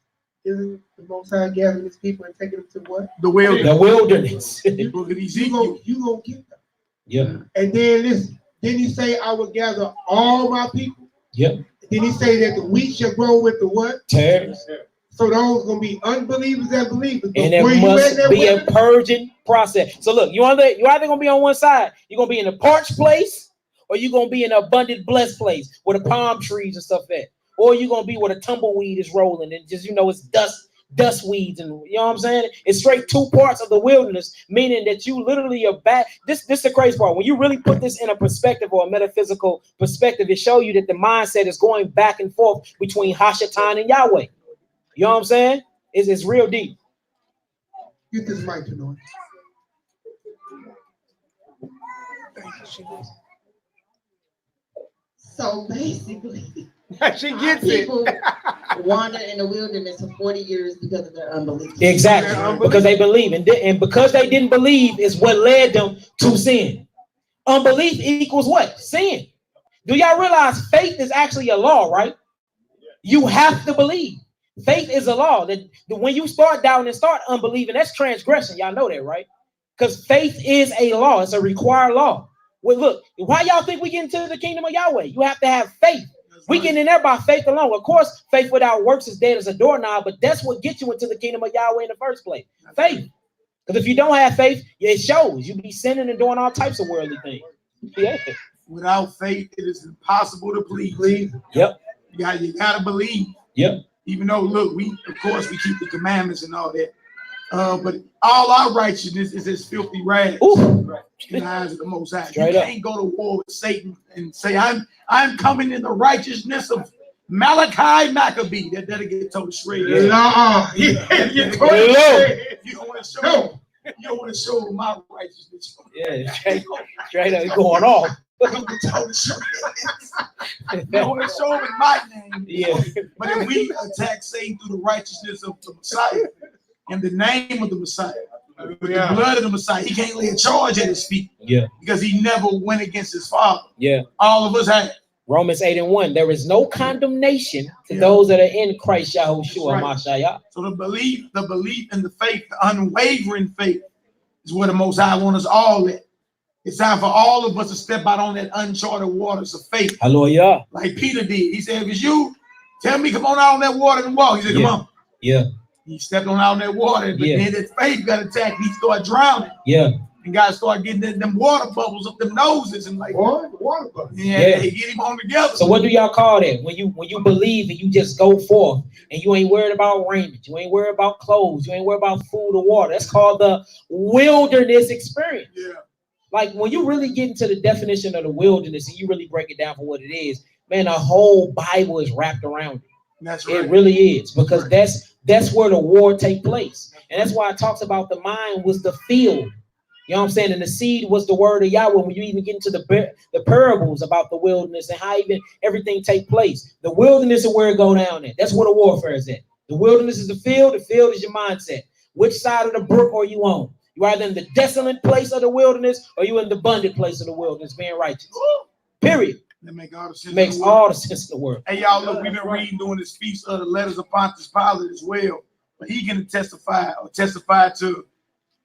[SPEAKER 3] Isn't the Most High gathering his people and taking them to what?
[SPEAKER 5] The wilderness.
[SPEAKER 1] The wilderness.
[SPEAKER 3] Book of Ezekiel. You gonna get them.
[SPEAKER 1] Yeah.
[SPEAKER 3] And then listen, didn't he say, I will gather all my people?
[SPEAKER 1] Yep.
[SPEAKER 3] Did he say that the wheat shall grow with the what?
[SPEAKER 1] Tares.
[SPEAKER 3] So those gonna be unbelievers and believers.
[SPEAKER 1] And there must be a purging process. So look, you're either gonna be on one side, you're gonna be in a parched place, or you're gonna be in an abundant blessed place where the palm trees and stuff at, or you're gonna be where the tumbleweed is rolling and just it's dust weeds, and you know what I'm saying? It's straight 2 parts of the wilderness, meaning that you literally are back. This is the crazy part. When you really put this in a perspective or a metaphysical perspective, it shows you that the mindset is going back and forth between Hashatan and Yahweh. You know what I'm saying? It's real deep.
[SPEAKER 3] Get this mic to know.
[SPEAKER 6] So basically,
[SPEAKER 3] She gets it.
[SPEAKER 6] people wander in the wilderness for 40 years because of their unbelief.
[SPEAKER 1] Exactly, because they believe, and because they didn't believe is what led them to sin. Unbelief equals what? Sin. Do y'all realize faith is actually a law, right? You have to believe. Faith is a law. That when you start doubting and start unbelieving, that's transgression. Y'all know that, right? Because faith is a law. It's a required law. Well, look, why y'all think we get into the kingdom of Yahweh? You have to have faith. We get in there by faith alone. Of course, faith without works is dead as a doorknob, but that's what gets you into the kingdom of Yahweh in the first place. Faith. Because if you don't have faith, it shows. You be sinning and doing all types of worldly things. Yeah.
[SPEAKER 5] Without faith, it is impossible to please.
[SPEAKER 1] Yep.
[SPEAKER 5] You gotta believe.
[SPEAKER 1] Yep.
[SPEAKER 5] Even though, look, we keep the commandments and all that. But all our righteousness is as filthy rags in the eyes of the Most High. You can't go to war with Satan and say, I'm coming in the righteousticness of Malachi Maccabee. That'll get totally straight. You don't want to show my righteousness.
[SPEAKER 1] Yeah, straight up going off.
[SPEAKER 5] You don't want to show him in my name.
[SPEAKER 1] Yeah.
[SPEAKER 5] But if we attack Satan through the righteousness of the Messiah, in the name of the Messiah, with the blood of the Messiah, he can't lay a charge at his feet.
[SPEAKER 1] Yeah.
[SPEAKER 5] Because he never went against his father.
[SPEAKER 1] Yeah.
[SPEAKER 5] All of us have.
[SPEAKER 1] Romans 8:1. There is no condemnation to those that are in Christ Yahushua Mashiach.
[SPEAKER 5] So the belief and the faith, the unwavering faith, is where the Most High wants us all at. It's time for all of us to step out on that uncharted waters of faith.
[SPEAKER 1] Hallelujah.
[SPEAKER 5] Like Peter did. He said, if it's you, tell me, come on out on that water and walk. He said, come on.
[SPEAKER 1] Yeah.
[SPEAKER 5] He stepped on out on that water, but then that faith got attacked. He started drowning.
[SPEAKER 1] Yeah.
[SPEAKER 5] And guys started getting them water bubbles up them noses and like
[SPEAKER 3] water bubbles.
[SPEAKER 5] Yeah, they get him on together.
[SPEAKER 1] So what do y'all call that? When you believe and you just go forth and you ain't worried about raiment, you ain't worried about clothes, you ain't worried about food or water. That's called the wilderness experience.
[SPEAKER 5] Yeah.
[SPEAKER 1] Like when you really get into the definition of the wilderness and you really break it down for what it is, man, the whole Bible is wrapped around it.
[SPEAKER 5] That's right.
[SPEAKER 1] It really is, because that's where the war take place. And that's why it talks about the mind was the field. You know what I'm saying? And the seed was the word of Yahweh. When you even get into the parables about the wilderness and how even everything take place. The wilderness is where it go down at. That's where the warfare is at. The wilderness is the field is your mindset. Which side of the brook are you on? You either in the desolate place of the wilderness or you in the abundant place of the wilderness being righteous. Period.
[SPEAKER 5] That make all the sense.
[SPEAKER 1] Makes all the sense in the world.
[SPEAKER 5] Hey, y'all, look, we've been reading during this feast of the letters of Pontius Pilate as well. But he can testify to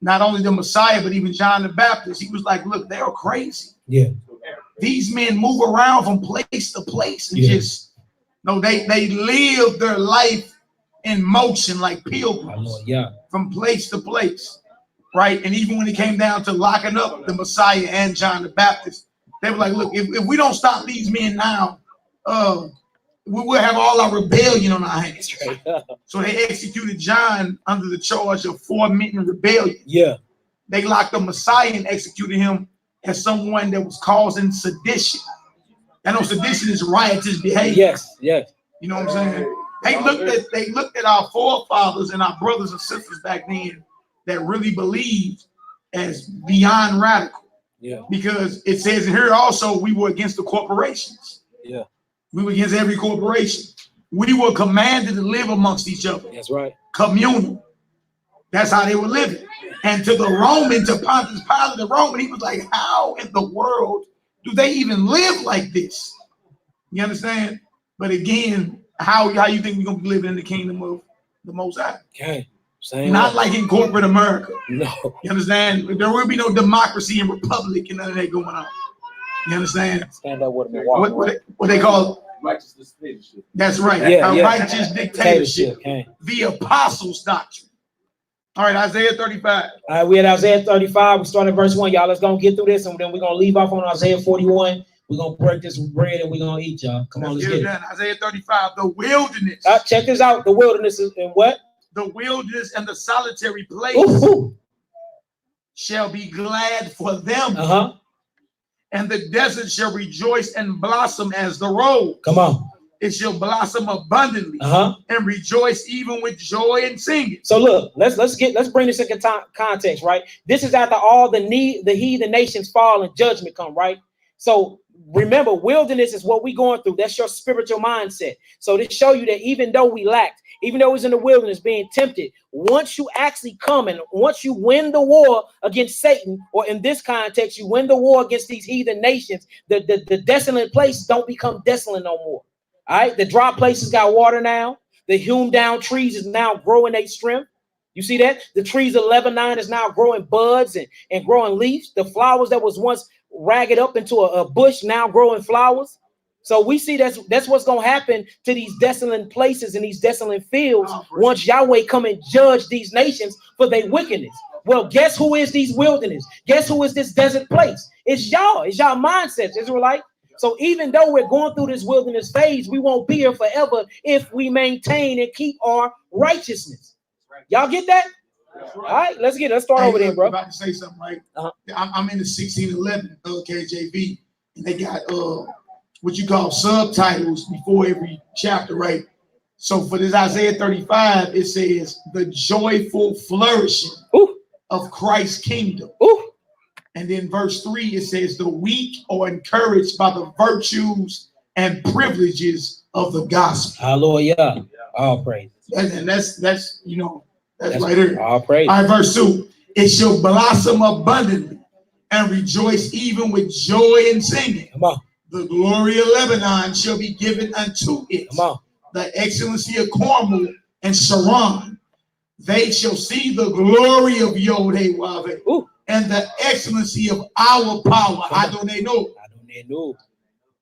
[SPEAKER 5] not only the Messiah, but even John the Baptist. He was like, look, they are crazy. Yeah. These men move around from place to place and they live their life in motion like pilgrims from place to place. Right. And even when it came down to locking up the Messiah and John the Baptist, they were like, look, if we don't stop these men now, we will have all our rebellion on our hands. So they executed John under the charge of fomenting rebellion. Yeah. They locked the Messiah and executed him as someone that was causing sedition. I know sedition is riotous behavior. Yes, yes. You know what I'm saying? They looked at our forefathers and our brothers and sisters back then that really believed as beyond radical. Yeah. Because it says in here also we were against the corporations. Yeah. We were against every corporation. We were commanded to live amongst each other. That's right. Communal. That's how they were living. And to the Roman, to Pontius Pilate, the Roman, he was like, how in the world do they even live like this? You understand? But again, how you think we're going to be living in the kingdom of the Most High? Okay. Not like in corporate America. No. You understand? There will be no democracy and republic and none of that going on. You understand? Stand up with what they call righteous dictatorship. That's right. A righteous dictatorship. The apostles' doctrine. All right, Isaiah 35. All right, we at Isaiah 35. We start at verse 1, y'all. Let's go get through this, and then we're going to leave off on Isaiah 41. We're going to break this bread, and we're going to eat, y'all. Come on, let's get it. Isaiah 35, the wilderness. Check this out. The wilderness is in what? The wilderness and the solitary place shall be glad for them. And the desert shall rejoice and blossom as the rose.
[SPEAKER 1] Come on.
[SPEAKER 5] It shall blossom abundantly and rejoice even with joy and singing.
[SPEAKER 1] So look, let's bring this into context, right? This is after all the heathen nations fall and judgment come, right? So remember, wilderness is what we're going through. That's your spiritual mindset. So to show you that even though we lacked, even though it was in the wilderness being tempted, once you actually come and once you win the war against Satan, or in this context, you win the war against these heathen nations, the desolate place don't become desolate no more. All right, the dry places got water now. The hewn down trees is now growing their strength. You see that? The trees of Lebanon is now growing buds and growing leaves. The flowers that was once ragged up into a bush now growing flowers. So we see that's what's going to happen to these desolate places and these desolate fields once Yahweh come and judge these nations for their wickedness. Well, guess who is these wilderness? Guess who is this desert place? It's y'all. It's y'all mindsets, Israelite. So even though we're going through this wilderness phase, we won't be here forever if we maintain and keep our righteousness. Y'all get that? All right, let's start over there, bro.
[SPEAKER 5] I'm about to say something, right? I'm in the 1611 KJV, and they got what you call subtitles before every chapter, right? So for this Isaiah 35, it says the joyful flourishing of Christ's kingdom. And then verse 3, it says the weak are encouraged by the virtues and privileges of the gospel.
[SPEAKER 1] Hallelujah. All praise.
[SPEAKER 5] And that's right there.
[SPEAKER 1] All praise.
[SPEAKER 5] All right, verse 2. It shall blossom abundantly and rejoice even with joy and singing.
[SPEAKER 1] Come on.
[SPEAKER 5] The glory of Lebanon shall be given unto it.
[SPEAKER 1] Come on.
[SPEAKER 5] The excellency of Carmel and Sharon. They shall see the glory of YAH'KI and the excellency of our power. I don't know.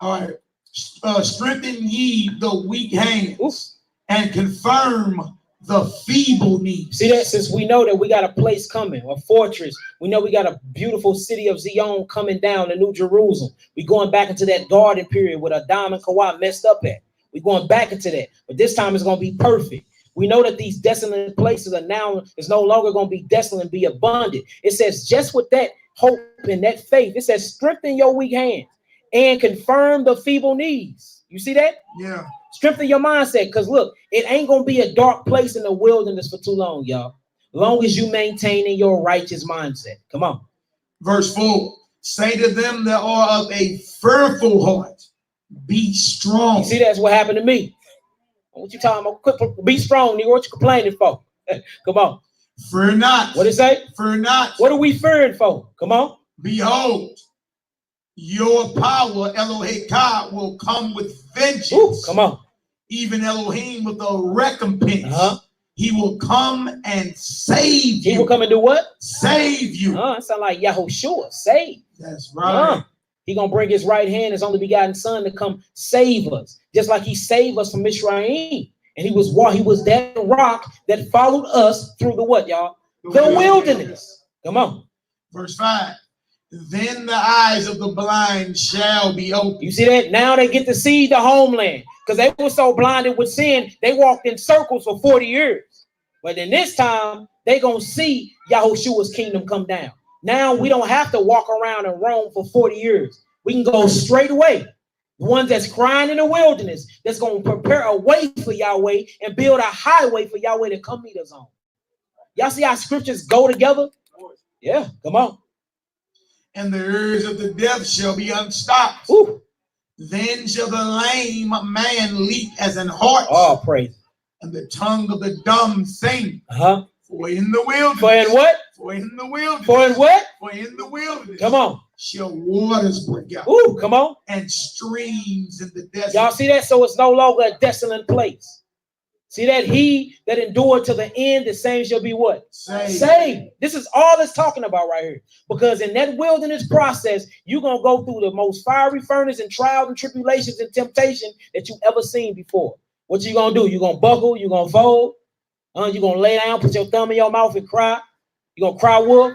[SPEAKER 5] All right. Strengthen ye the weak hands and confirm the feeble knees.
[SPEAKER 1] See that? Since we know that we got a place coming, a fortress, we know we got a beautiful city of Zion coming down, the New Jerusalem. We going back into that garden period where Adam and Kawah messed up at. We going back into that, but this time it's going to be perfect. We know that these desolate places are now is no longer going to be desolate and be abundant. It says just with that hope and that faith, it says strengthen your weak hands and confirm the feeble knees. You see that?
[SPEAKER 5] Yeah.
[SPEAKER 1] Strengthen your mindset, because look, it ain't going to be a dark place in the wilderness for too long, y'all. Long as you maintaining your righteous mindset. Come on.
[SPEAKER 5] Verse 4. Say to them that are of a fearful heart, be strong.
[SPEAKER 1] You see, that's what happened to me. What you talking about? Be strong, nigga. What you complaining for? Come on.
[SPEAKER 5] Fear not.
[SPEAKER 1] What it say?
[SPEAKER 5] Fear not.
[SPEAKER 1] What are we fearing for? Come on.
[SPEAKER 5] Behold, your power, HEKMAN, will come with vengeance.
[SPEAKER 1] Ooh, come on.
[SPEAKER 5] Even Elohim with a recompense. He will come and save you.
[SPEAKER 1] He will come and do what?
[SPEAKER 5] Save you.
[SPEAKER 1] It sound like Yahushua. Save.
[SPEAKER 5] That's right.
[SPEAKER 1] He gonna bring his right hand, his only begotten son, to come save us, just like he saved us from Israel. And he was that rock that followed us through the what, y'all? The wilderness. Come on.
[SPEAKER 5] Verse 5. Then the eyes of the blind shall be opened. You
[SPEAKER 1] see that? Now they get to see the homeland, because they were so blinded with sin, they walked in circles for 40 years. But then this time, they gonna see Yahushua's kingdom come down. Now we don't have to walk around and roam for 40 years. We can go straight away. The ones that's crying in the wilderness, that's going to prepare a way for Yahweh and build a highway for Yahweh to come meet us on. Y'all see how scriptures go together? Yeah, come on.
[SPEAKER 5] And the ears of the deaf shall be unstopped.
[SPEAKER 1] Ooh.
[SPEAKER 5] Then shall the lame man leap as an hart.
[SPEAKER 1] Oh, praise.
[SPEAKER 5] And the tongue of the dumb sing. For in the wilderness.
[SPEAKER 1] For in what?
[SPEAKER 5] For in the wilderness.
[SPEAKER 1] For in what?
[SPEAKER 5] For in the wilderness.
[SPEAKER 1] Come on.
[SPEAKER 5] Shall waters break out.
[SPEAKER 1] Ooh, come on.
[SPEAKER 5] And streams in the desert.
[SPEAKER 1] Y'all see that? So it's no longer a desolate place. See that? He that endured to the end, the same shall be what? Saved. This is all it's talking about right here. Because in that wilderness process, you're going to go through the most fiery furnace and trials and tribulations and temptation that you've ever seen before. What you going to do? You're going to buckle. You're going to fold. You're going to lay down, put your thumb in your mouth and cry. You're going to cry wolf.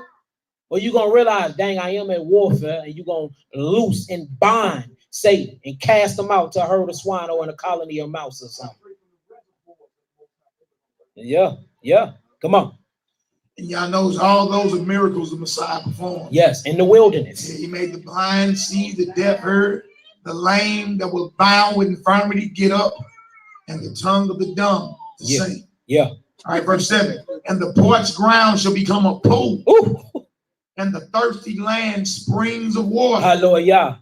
[SPEAKER 1] Or you're going to realize, dang, I am at warfare. And you're going to loose and bind Satan and cast them out to a herd of swine or in a colony of mouse or something. Yeah. Yeah, come on.
[SPEAKER 5] And y'all knows all those are miracles the Messiah performed.
[SPEAKER 1] Yes, in the wilderness.
[SPEAKER 5] He made the blind see, the deaf heard, the lame that was bound with infirmity get up, and the tongue of the dumb to sing.
[SPEAKER 1] Yeah.
[SPEAKER 5] All right, verse 7. And the parched ground shall become a pool.
[SPEAKER 1] Ooh.
[SPEAKER 5] And the thirsty land springs of water.
[SPEAKER 1] Hallelujah.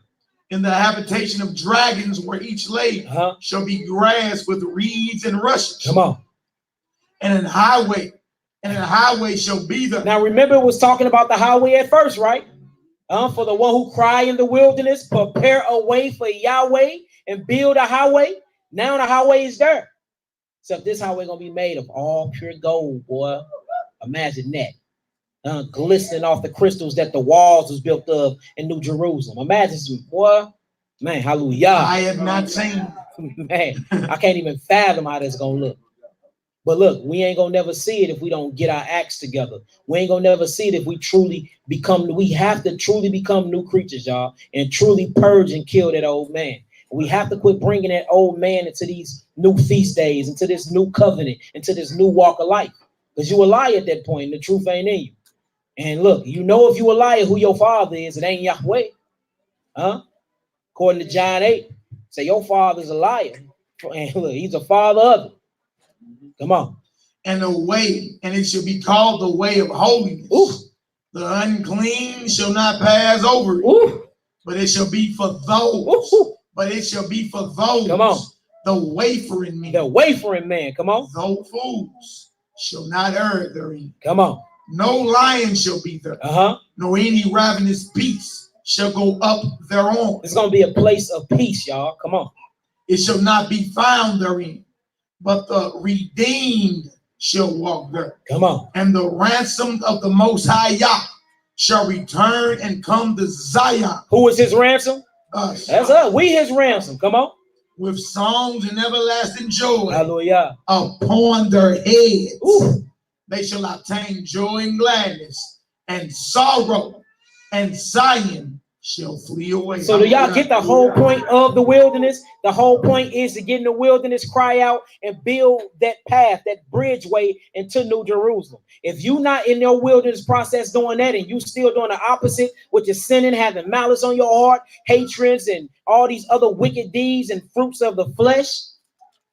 [SPEAKER 5] In the habitation of dragons, where each lake shall be grass with reeds and rushes.
[SPEAKER 1] Come on.
[SPEAKER 5] And an highway shall be there.
[SPEAKER 1] Now remember, it was talking about the highway at first, right? For the one who cry in the wilderness, prepare a way for Yahweh and build a highway. Now the highway is there. Except this highway gonna be made of all pure gold, boy. Imagine that. Glistening off the crystals that the walls was built of in New Jerusalem. Imagine some, boy. Man, hallelujah.
[SPEAKER 5] I have not seen.
[SPEAKER 1] Man, I can't even fathom how that's gonna look. But look, we ain't gonna never see it if we don't get our acts together. We ain't gonna never see it if we have to truly become new creatures, y'all, and truly purge and kill that old man. We have to quit bringing that old man into these new feast days, into this new covenant, into this new walk of life. Because you a liar at that point, and the truth ain't in you. And look, you know if you a liar who your father is, it ain't Yahweh. According to John 8, say your father's a liar. And look, he's a father of it. Come on.
[SPEAKER 5] And a way, and it shall be called the way of holiness.
[SPEAKER 1] Ooh.
[SPEAKER 5] The unclean shall not pass over it.
[SPEAKER 1] Ooh.
[SPEAKER 5] But it shall be for those.
[SPEAKER 1] Ooh.
[SPEAKER 5] But it shall be for those.
[SPEAKER 1] Come on.
[SPEAKER 5] The wayfaring man.
[SPEAKER 1] The wayfaring man. Come on.
[SPEAKER 5] Though fools shall not err therein.
[SPEAKER 1] Come on.
[SPEAKER 5] No lion shall be there. Nor any ravenous beast shall go up thereon.
[SPEAKER 1] It's gonna be a place of peace, y'all. Come on.
[SPEAKER 5] It shall not be found therein, but the redeemed shall walk there.
[SPEAKER 1] Come on.
[SPEAKER 5] And the ransomed of the Most High Yah shall return and come to Zion.
[SPEAKER 1] Who is his ransom?
[SPEAKER 5] Us.
[SPEAKER 1] That's us. We his ransom. Come on.
[SPEAKER 5] With songs and everlasting joy.
[SPEAKER 1] Hallelujah.
[SPEAKER 5] Upon their heads.
[SPEAKER 1] Ooh.
[SPEAKER 5] They shall obtain joy and gladness, and sorrow and Zion shall flee away.
[SPEAKER 1] So do y'all get the whole point of the wilderness? The whole point is to get in the wilderness, cry out, and build that path, that bridgeway into New Jerusalem. If you're not in your wilderness process doing that, and you still doing the opposite, which is sinning, having malice on your heart, hatreds, and all these other wicked deeds and fruits of the flesh,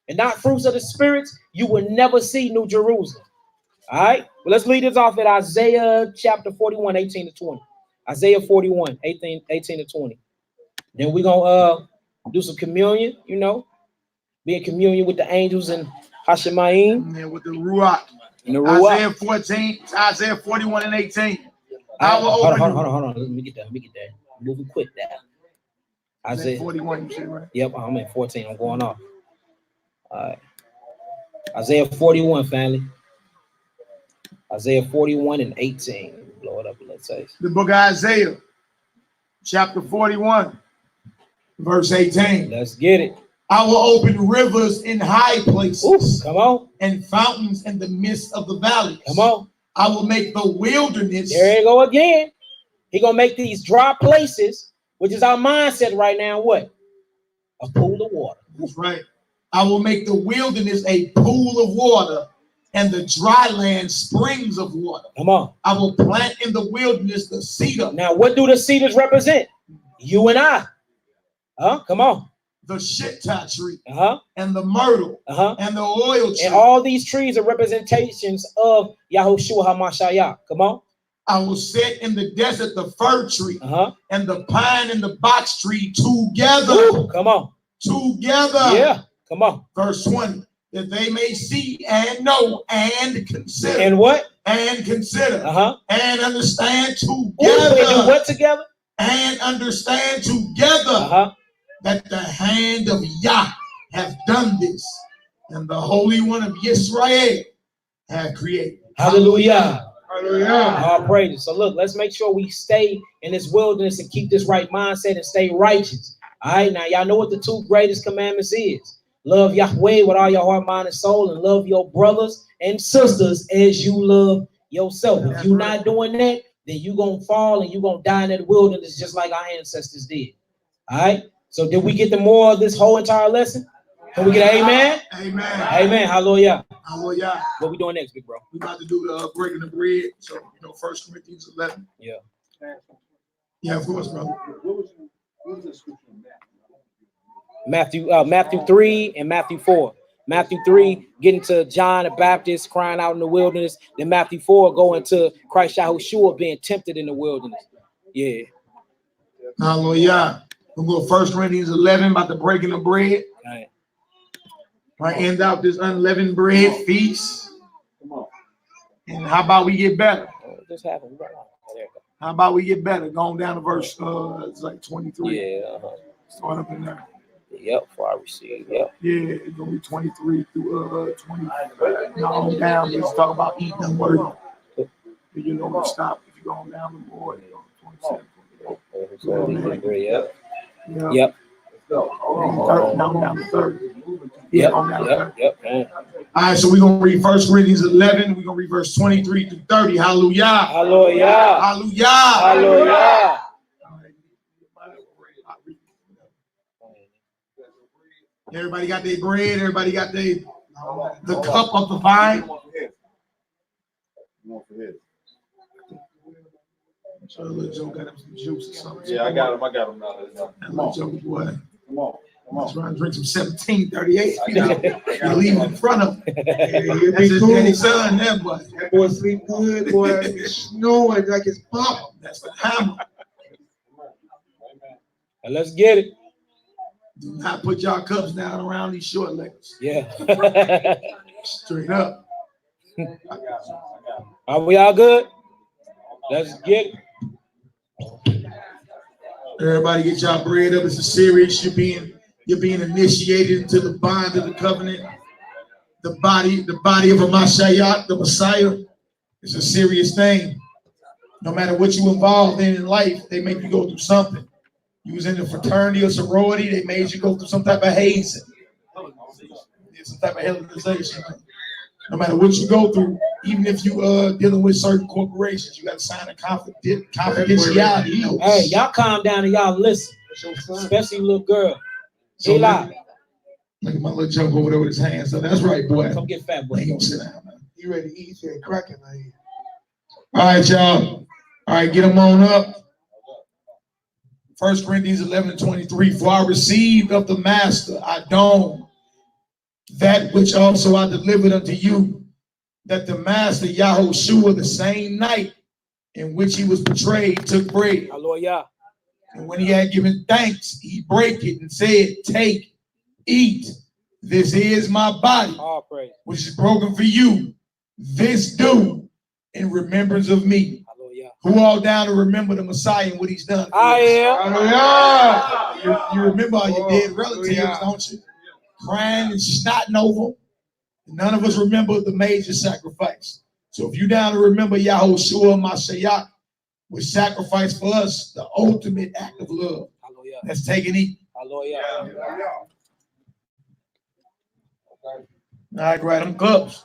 [SPEAKER 1] and not fruits of the spirits, you will never see New Jerusalem. All right, well, let's lead this off at Isaiah chapter 41, 18 to 20. Isaiah 41, 18 to 20. Then we're going to do some communion, you know, be in communion with the angels and Hashemayim.
[SPEAKER 5] And with the Ruach.
[SPEAKER 1] And the Ruach.
[SPEAKER 5] Isaiah 41 and 18.
[SPEAKER 1] Hold on. Let me get that. Moving quick there. Isaiah
[SPEAKER 5] 41, you see, right?
[SPEAKER 1] Yep, I'm at 14. I'm going off. All right. Isaiah 41, family. Isaiah 41 and 18. Blow it up, let's say.
[SPEAKER 5] The book of Isaiah, chapter 41, verse 18.
[SPEAKER 1] Let's get it.
[SPEAKER 5] I will open rivers in high places.
[SPEAKER 1] Ooh, come on.
[SPEAKER 5] And fountains in the midst of the valleys.
[SPEAKER 1] Come on.
[SPEAKER 5] I will make the wilderness.
[SPEAKER 1] There you go again. He gonna make these dry places, which is our mindset right now, what? A pool of water.
[SPEAKER 5] That's right. I will make the wilderness a pool of water, and the dry land springs of water.
[SPEAKER 1] Come on.
[SPEAKER 5] I will plant in the wilderness the cedar.
[SPEAKER 1] Now, what do the cedars represent? You and I. Come on.
[SPEAKER 5] The shittah tree.
[SPEAKER 1] And
[SPEAKER 5] the myrtle. And the oil tree.
[SPEAKER 1] And all these trees are representations of Yahushua HaMashiach. Come on.
[SPEAKER 5] I will set in the desert the fir tree. And the pine and the box tree together.
[SPEAKER 1] Ooh, come on.
[SPEAKER 5] Together.
[SPEAKER 1] Yeah. Come on.
[SPEAKER 5] Verse 20. That they may see and know and consider.
[SPEAKER 1] And what?
[SPEAKER 5] And consider. And understand together.
[SPEAKER 1] Ooh, they do what together?
[SPEAKER 5] And understand together that the hand of Yah hath done this, and the Holy One of Israel hath created.
[SPEAKER 1] Hallelujah.
[SPEAKER 3] Hallelujah.
[SPEAKER 1] All praises. So look, let's make sure we stay in this wilderness and keep this right mindset and stay righteous. All right, now y'all know what the two greatest commandments is. Love Yahweh with all your heart, mind, and soul, and love your brothers and sisters as you love yourself. If you're not doing that, then you're going to fall and you're going to die in that wilderness just like our ancestors did. All right? So did we get the moral of this whole entire lesson? Can we get an amen?
[SPEAKER 5] Amen.
[SPEAKER 1] Amen. Hallelujah.
[SPEAKER 5] Hallelujah.
[SPEAKER 1] What we doing next, big bro?
[SPEAKER 5] We about to do the breaking the bread. So, 1 Corinthians 11.
[SPEAKER 1] Yeah.
[SPEAKER 5] Yeah, of course, brother.
[SPEAKER 7] What was the scripture on
[SPEAKER 1] Matthew 3 and Matthew 4. Matthew 3, getting to John the Baptist crying out in the wilderness. Then Matthew 4, going to Christ Yahushua being tempted in the wilderness. Yeah.
[SPEAKER 5] Hallelujah. We'll go 1 Corinthians 11 about the breaking of bread.
[SPEAKER 1] Right.
[SPEAKER 5] Right, end out this unleavened bread feast.
[SPEAKER 7] Come on.
[SPEAKER 5] And how about we get better?
[SPEAKER 1] This happened.
[SPEAKER 5] How about we get better? Going down to verse it's like 23.
[SPEAKER 1] Yeah.
[SPEAKER 5] Start up in there.
[SPEAKER 1] Yep. For I receive. Yep.
[SPEAKER 5] Yeah, it's gonna be 23 through 25. No, down. Let's talk about eating the word. You know, we stop if you're going down the board. 27.
[SPEAKER 1] Yep.
[SPEAKER 5] Yeah.
[SPEAKER 1] Yep.
[SPEAKER 5] Down to 30.
[SPEAKER 1] Yep.
[SPEAKER 5] All right, so we're gonna read 1 Corinthians 11. We're gonna read verse 23 through 30. Hallelujah.
[SPEAKER 1] Hallelujah.
[SPEAKER 5] Hallelujah.
[SPEAKER 1] Hallelujah.
[SPEAKER 5] Everybody got their bread. Everybody got the cup of the vine. So little Joe got him some juice or something.
[SPEAKER 7] Yeah, I got him now.
[SPEAKER 5] That little Joe boy.
[SPEAKER 7] Come on.
[SPEAKER 5] I'm trying to drink some 1738. You leave it in front of him.
[SPEAKER 3] That's
[SPEAKER 5] That's his daddy's son, that boy.
[SPEAKER 3] That boy sleep good, boy. He's snoring like his pop.
[SPEAKER 5] That's the hammer.
[SPEAKER 1] Let's get it.
[SPEAKER 5] Do not put y'all cups down around these short legs.
[SPEAKER 1] Yeah.
[SPEAKER 5] Straight up.
[SPEAKER 1] Are we all good? Let's get it.
[SPEAKER 5] Everybody get y'all bread up. It's a series. You're being initiated into the bond of the covenant. The body of a Mashiach, the Messiah. It's a serious thing. No matter what you involved in life, they make you go through something. You was in a fraternity or sorority, they made you go through some type of hazing. Some type of Hellenization. No matter what you go through, even if you dealing with certain corporations, you got to sign a confidentiality.
[SPEAKER 1] Hey, y'all calm down and y'all listen. Especially little girl.
[SPEAKER 5] So
[SPEAKER 1] look
[SPEAKER 5] at my little jump over there with his hands. So that's right, boy.
[SPEAKER 1] Come get fat, boy.
[SPEAKER 5] Ain't gonna sit down, man.
[SPEAKER 3] You ready to eat? You're cracking, man.
[SPEAKER 5] All right, y'all. All right, get them on up. 1 Corinthians 11:23. For I received of the master, Adon, that which also I delivered unto you, that the master Yahushua, the same night in which he was betrayed, took bread.
[SPEAKER 1] Hallelujah.
[SPEAKER 5] And when he had given thanks, he brake it and said, take, eat. This is my body, which is broken for you. This do in remembrance of me.
[SPEAKER 1] Hallelujah.
[SPEAKER 5] Who all down to remember the Messiah and what he's done?
[SPEAKER 1] I am.
[SPEAKER 5] Hallelujah. You remember all your dead relatives, don't you? Crying and snotting over. None of us remember the major sacrifice. So if you down to remember Yahushua Mashiach, which sacrificed for us the ultimate act of love.
[SPEAKER 1] Hallelujah.
[SPEAKER 5] Let's take and eat.
[SPEAKER 1] Hallelujah.
[SPEAKER 5] All right, grab them cups.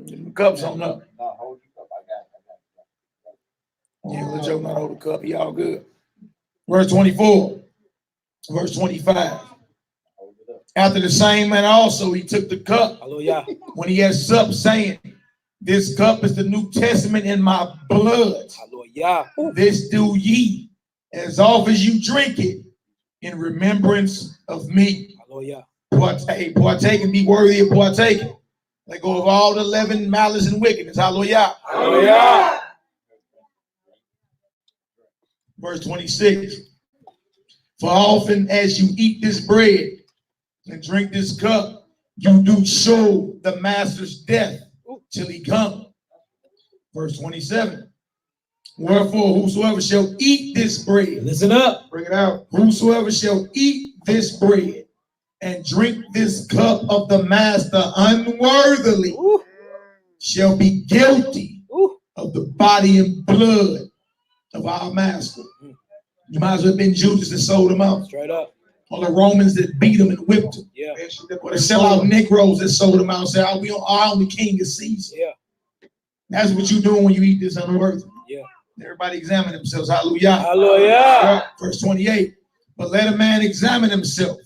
[SPEAKER 5] Get them cups on up. Yeah, let Joe not hold the cup. He all good. Verse 24. Verse 25. After the same manner also he took the cup.
[SPEAKER 1] Hallelujah.
[SPEAKER 5] When he had supped, saying, this cup is the New Testament in my blood.
[SPEAKER 1] Hallelujah.
[SPEAKER 5] This do ye as often as you drink it in remembrance of me.
[SPEAKER 1] Hallelujah.
[SPEAKER 5] Partake and be worthy of partaking. Let go of all the leaven, malice, and wickedness. Hallelujah.
[SPEAKER 1] Hallelujah.
[SPEAKER 5] Verse 26. For often as you eat this bread and drink this cup, you do show the master's death till he come. Verse 27. Wherefore, whosoever shall eat this bread,
[SPEAKER 1] listen up,
[SPEAKER 5] bring it out. Whosoever shall eat this bread and drink this cup of the master unworthily shall be guilty of the body and blood of our master. You might as well have been Judas that sold him out.
[SPEAKER 1] Straight up.
[SPEAKER 5] Or the Romans that beat him and whipped him.
[SPEAKER 1] Yeah.
[SPEAKER 5] Or the sellout Negroes that sold him out and said, our only king is Caesar.
[SPEAKER 1] Yeah.
[SPEAKER 5] That's what you doing when you eat this unworthy.
[SPEAKER 1] Yeah.
[SPEAKER 5] Everybody examine themselves. Hallelujah.
[SPEAKER 1] Hallelujah.
[SPEAKER 5] Verse 28. But let a man examine himself,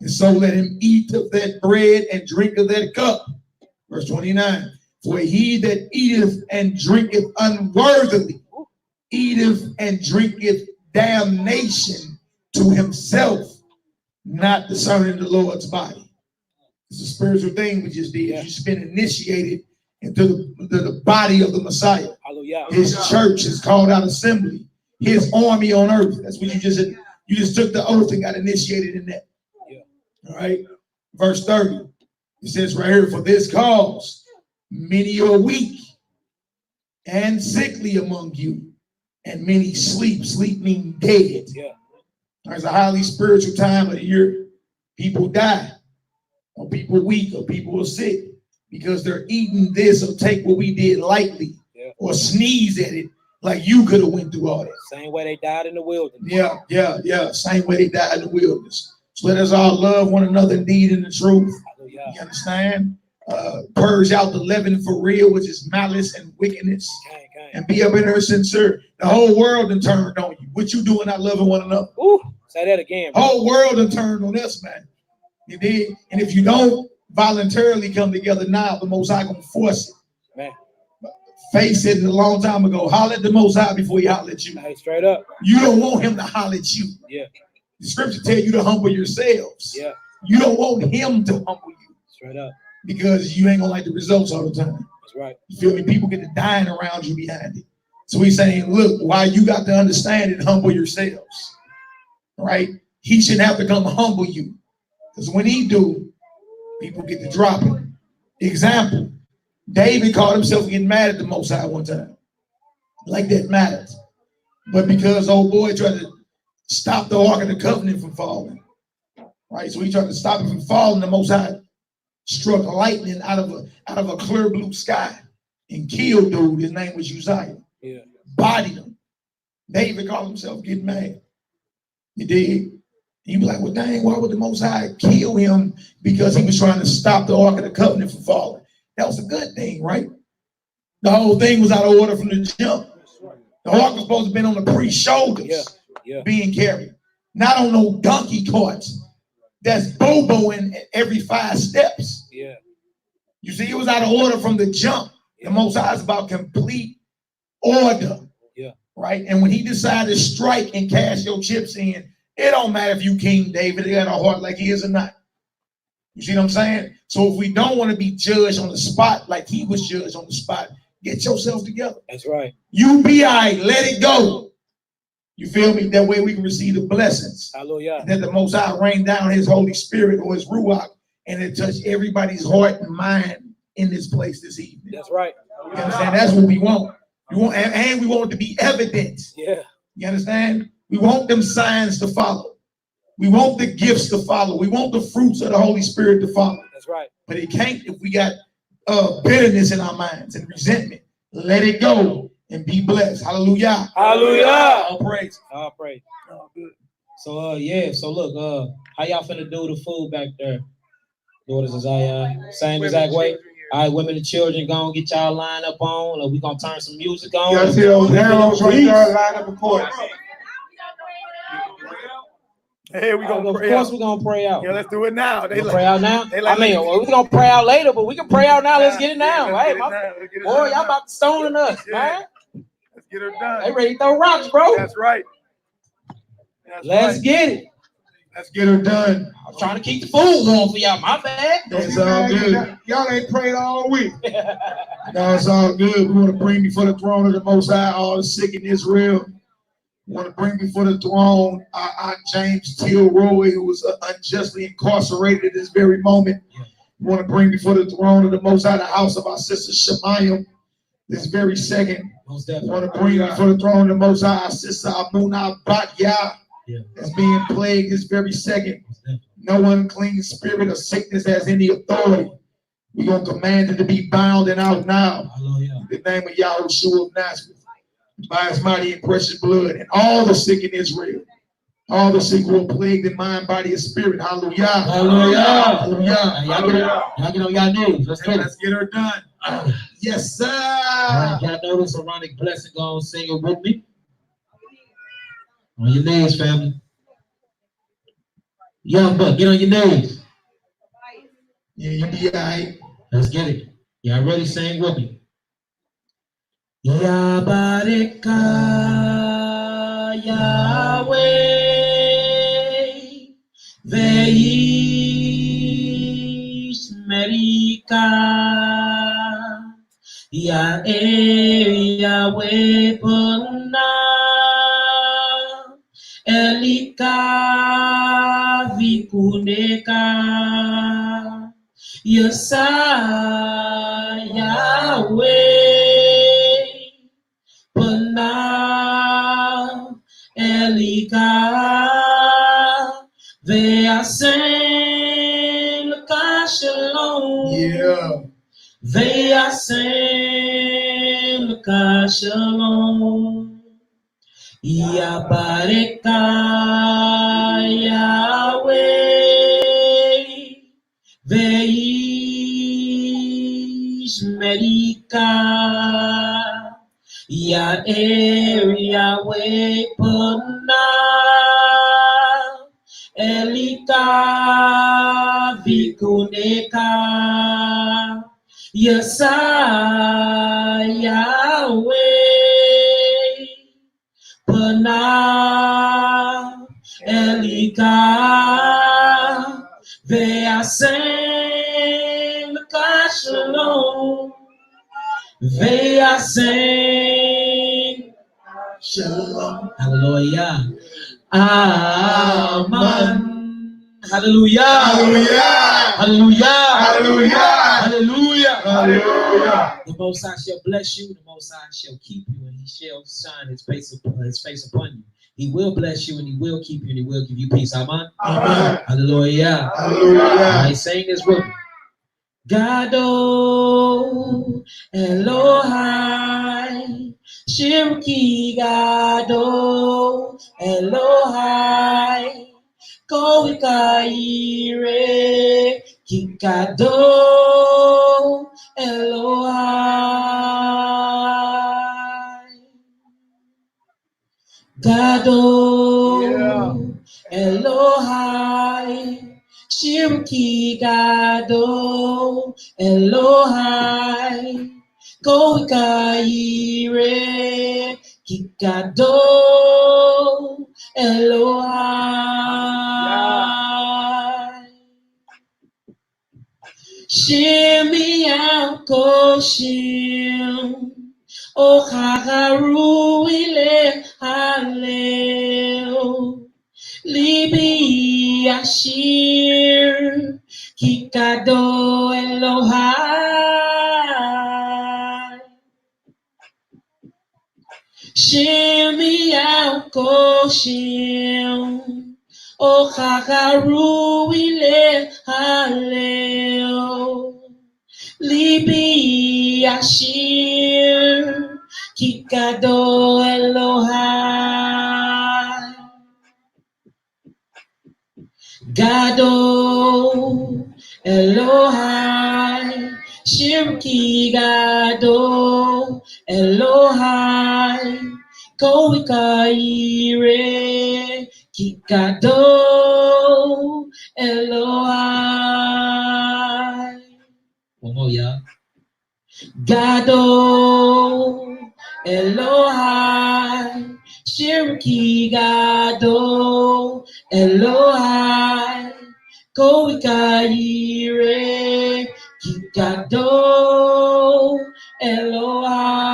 [SPEAKER 5] And so let him eat of that bread and drink of that cup. Verse 29. For he that eateth and drinketh unworthily eateth and drinketh damnation to himself, not discerning the Lord's body. It's a spiritual thing we just did. You've been initiated into the body of the Messiah.
[SPEAKER 1] Hallelujah.
[SPEAKER 5] His church is called out assembly. His army on earth. That's what you just did. You just took the oath and got initiated in that.
[SPEAKER 1] Yeah.
[SPEAKER 5] All right. Verse 30. It says right here, for this cause many are weak and sickly among you, and many sleep. Sleep means dead.
[SPEAKER 1] Yeah.
[SPEAKER 5] There's a highly spiritual time of the year. People die, or people weak, or people are sick because they're eating this or take what we did lightly, or sneeze at it like you could have went through all that.
[SPEAKER 1] Same way they died in the wilderness.
[SPEAKER 5] Yeah. Same way they died in the wilderness. So let us all love one another indeed in the truth.
[SPEAKER 1] Hallelujah.
[SPEAKER 5] You understand? Purge out the leaven for real, which is malice and wickedness, and be up in her sincere. The whole world done turned on you. What you doing not loving one another?
[SPEAKER 1] Ooh, say that again, bro.
[SPEAKER 5] Whole world done turned on us, man. You did. And if you don't voluntarily come together now, the Most High gonna force it.
[SPEAKER 1] Man.
[SPEAKER 5] Faith said it a long time ago, holler at the Most High before he holler at you.
[SPEAKER 1] Hey, straight up.
[SPEAKER 5] You don't want him to holler at you.
[SPEAKER 1] Yeah.
[SPEAKER 5] The scripture tell you to humble yourselves.
[SPEAKER 1] Yeah.
[SPEAKER 5] You don't want him to humble you.
[SPEAKER 1] Straight up.
[SPEAKER 5] Because you ain't gonna like the results all the time.
[SPEAKER 1] That's right.
[SPEAKER 5] You feel me? People get to dying around you behind it. So he's saying, look, why you got to understand it, humble yourselves. Right? He shouldn't have to come humble you. Because when he do, people get to drop him. Example, David caught himself getting mad at the Most High one time. Like that mattered. But because old boy tried to stop the Ark of the Covenant from falling. Right? So he tried to stop it from falling. The Most High struck lightning out of a clear blue sky and killed dude. His name was Uzziah.
[SPEAKER 1] Yeah.
[SPEAKER 5] Bodied him. David called himself getting mad. You did. He was like, well, dang, why would the Most High kill him? Because he was trying to stop the Ark of the Covenant from falling. That was a good thing, right? The whole thing was out of order from the jump. The Ark was supposed to have been on the priest's shoulders, being carried, not on no donkey carts that's boboing every 5 steps.
[SPEAKER 1] Yeah.
[SPEAKER 5] You see, it was out of order from the jump. The Most High is about complete order.
[SPEAKER 1] Yeah.
[SPEAKER 5] Right? And when he decided to strike and cash your chips in, it don't matter if you King David, they got a heart like his or not. You see what I'm saying? So if we don't want to be judged on the spot like he was judged on the spot, get yourselves together.
[SPEAKER 1] That's right.
[SPEAKER 5] You be all right, let it go. You feel me? That way we can receive the blessings.
[SPEAKER 1] Hallelujah.
[SPEAKER 5] And that the Most High rain down his Holy Spirit or his Ruach, and it touch everybody's heart and mind in this place this evening.
[SPEAKER 1] That's right.
[SPEAKER 5] You understand? That's what we want. We want, and we want it to be evident.
[SPEAKER 1] Yeah.
[SPEAKER 5] You understand? We want them signs to follow. We want the gifts to follow. We want the fruits of the Holy Spirit to follow.
[SPEAKER 1] That's right.
[SPEAKER 5] But it can't if we got bitterness in our minds and resentment. Let it go and be blessed. Hallelujah.
[SPEAKER 1] Hallelujah.
[SPEAKER 5] All praise.
[SPEAKER 1] All praise. Oh, good. So so look, how y'all finna do the food back there? Daughters is same exact way. All right, women and children, gonna get y'all lined up on. We gonna turn some music on.
[SPEAKER 3] Y'all see those arrows right there lined up accordingly.
[SPEAKER 5] Hey, we gonna
[SPEAKER 1] of
[SPEAKER 5] pray
[SPEAKER 1] course
[SPEAKER 5] out.
[SPEAKER 1] we gonna pray out.
[SPEAKER 5] Yeah, let's do it now.
[SPEAKER 1] They pray out now. I mean, we're gonna pray out later, but we can pray out now. Let's get it now. Hey, boy, y'all about to stoning us, man.
[SPEAKER 5] Let's get her done.
[SPEAKER 1] They ready to throw rocks, bro.
[SPEAKER 5] That's right.
[SPEAKER 1] Let's get it.
[SPEAKER 5] Let's get her done.
[SPEAKER 1] I'm trying to keep the food warm for y'all. My bad.
[SPEAKER 5] That's all good.
[SPEAKER 3] Y'all ain't prayed all week.
[SPEAKER 5] No, it's all good. We want to bring before the throne of the Most High all the sick in Israel. We want to bring before the throne our James Tilroy, who was unjustly incarcerated at this very moment. We want to bring before the throne of the Most High the house of our sister Shemayim this very second. We want to bring before the throne of the Most High our sister Amuna Bat-Yah that's being plagued this very second. No unclean spirit or sickness has any authority. We're going to command it to be bound and out now. In the name of Yahushua of Nazareth. By his mighty and precious blood, and all the sick in Israel, all the sick who are plagued in mind, body, and spirit. Hallelujah. Hallelujah. Hallelujah.
[SPEAKER 1] Y'all get on y'all knees. Let's
[SPEAKER 5] get her done. Yes, sir.
[SPEAKER 1] Y'all know this Aaronic blessing. Go on, sing it with me. On your knees, family.
[SPEAKER 3] Young buck, get on your knees.
[SPEAKER 2] Yeah, you be all right.
[SPEAKER 3] Let's get it. Y'all ready? Sing with me. Yabareka Yahweh Veish Merika Yahweh Pona Elika Vikuneka Yesa Yahweh Pona Elika Ve'asen Shalom.
[SPEAKER 2] Yeah.
[SPEAKER 3] Ve'asen Shalom. Yabareka Yahweh Veish Merika Yahweh Pona Elika Vikuneka Yesa Yahweh Pona Elika Ve'asen Shalom Ve'asen Shalom. Hallelujah. Amen. Hallelujah.
[SPEAKER 2] Hallelujah.
[SPEAKER 3] Hallelujah.
[SPEAKER 2] Hallelujah.
[SPEAKER 3] Hallelujah.
[SPEAKER 2] Hallelujah.
[SPEAKER 3] The Most High shall bless you. The Most High shall keep you, and He shall shine His face upon you. He will bless you, and He will keep you, and He will give you peace. Amen.
[SPEAKER 2] Amen.
[SPEAKER 3] Hallelujah.
[SPEAKER 2] Hallelujah.
[SPEAKER 3] I sing this with me. Gado Elohai Shirki Gado Elohai Koikaire Kikado Elohai Gado Elohai Shirki Gado Elohai Koikaire Kikado Elohai Shimmy Koshim O Khagaru ile Haleo Libi Ashir Kikado Elohai Shimmy Koshim O Khagaru ile Haleo Libi Ashir Kikado Elohai Gado Elohai Shirki Gado Elohai Koikaire Kikado Elohai. One more, y'all. Gado Elohai Shirki Gado Elohai Koikaire Kikado Elohai.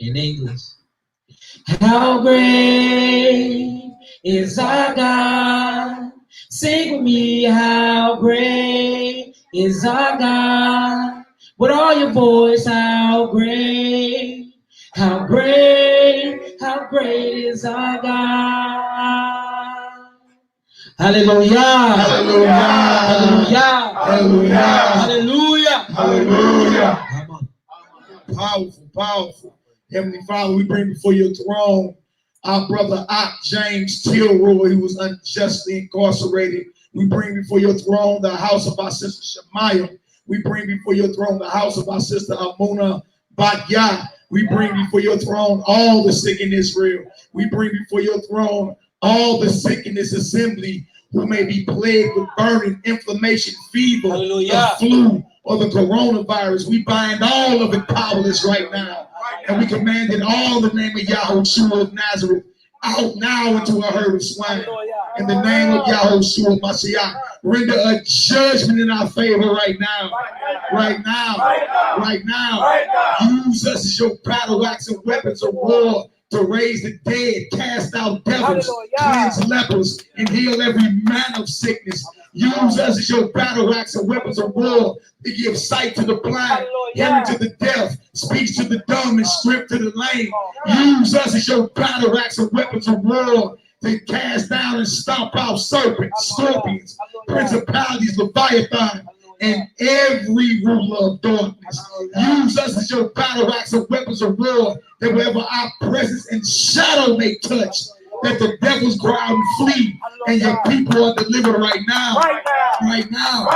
[SPEAKER 3] In English. How great is our God? Sing with me, how great is our God? With all your voice, how great is our God? Hallelujah.
[SPEAKER 2] Hallelujah.
[SPEAKER 3] Hallelujah.
[SPEAKER 2] Hallelujah.
[SPEAKER 3] Hallelujah.
[SPEAKER 2] Hallelujah.
[SPEAKER 3] Come on.
[SPEAKER 2] Powerful, powerful. Heavenly Father, we bring before your throne our brother James Tilroy, who was unjustly incarcerated. We bring before your throne the house of our sister Shemaiah. We bring before your throne the house of our sister Amuna Batyah. We bring before your throne all the sick in Israel. We bring before your throne all the sick in this assembly who may be plagued with burning, inflammation, fever, the flu, or the coronavirus. We bind all of it powerless right now. And we command it all in the name of Yahushua of Nazareth out now into a herd of swine. In the name of Yahushua Mashiach, render a judgment in our favor right now. Right now. Right now. Use us as your battle axe and weapons of war to raise the dead, cast out devils, cleanse lepers, and heal every man of sickness. Use us as your battle axe and weapons of war to give sight to the blind, hearing to the deaf, speech to the dumb, and strength to the lame. Use us as your battle axe and weapons of war to cast down and stomp out serpents, scorpions, principalities, leviathan, and every ruler of darkness. Use us as your battle axe and weapons of war, that wherever our presence and shadow may touch, that the devils go out and flee, and your people are delivered right now. Right now.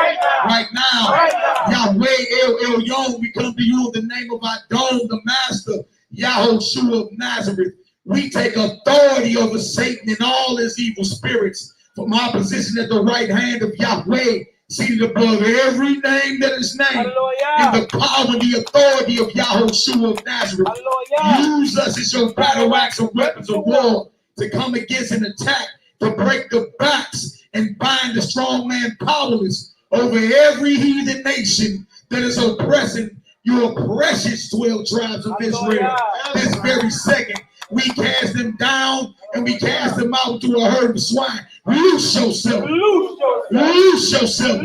[SPEAKER 2] Yahweh El Elyon, we come to you in the name of our Dome, the Master, Yahushua of Nazareth. We take authority over Satan and all his evil spirits from our position at the right hand of Yahweh, seated above every name that is named, in the power and the authority of Yahushua of Nazareth. Use us as your battle axe and weapons of war to come against an attack, to break the backs and bind the strong man powerless over every heathen nation that is oppressing your precious 12 tribes of Israel. This very second, we cast them down and we cast them out to a herd of swine. Loose yourself. Loose yourself.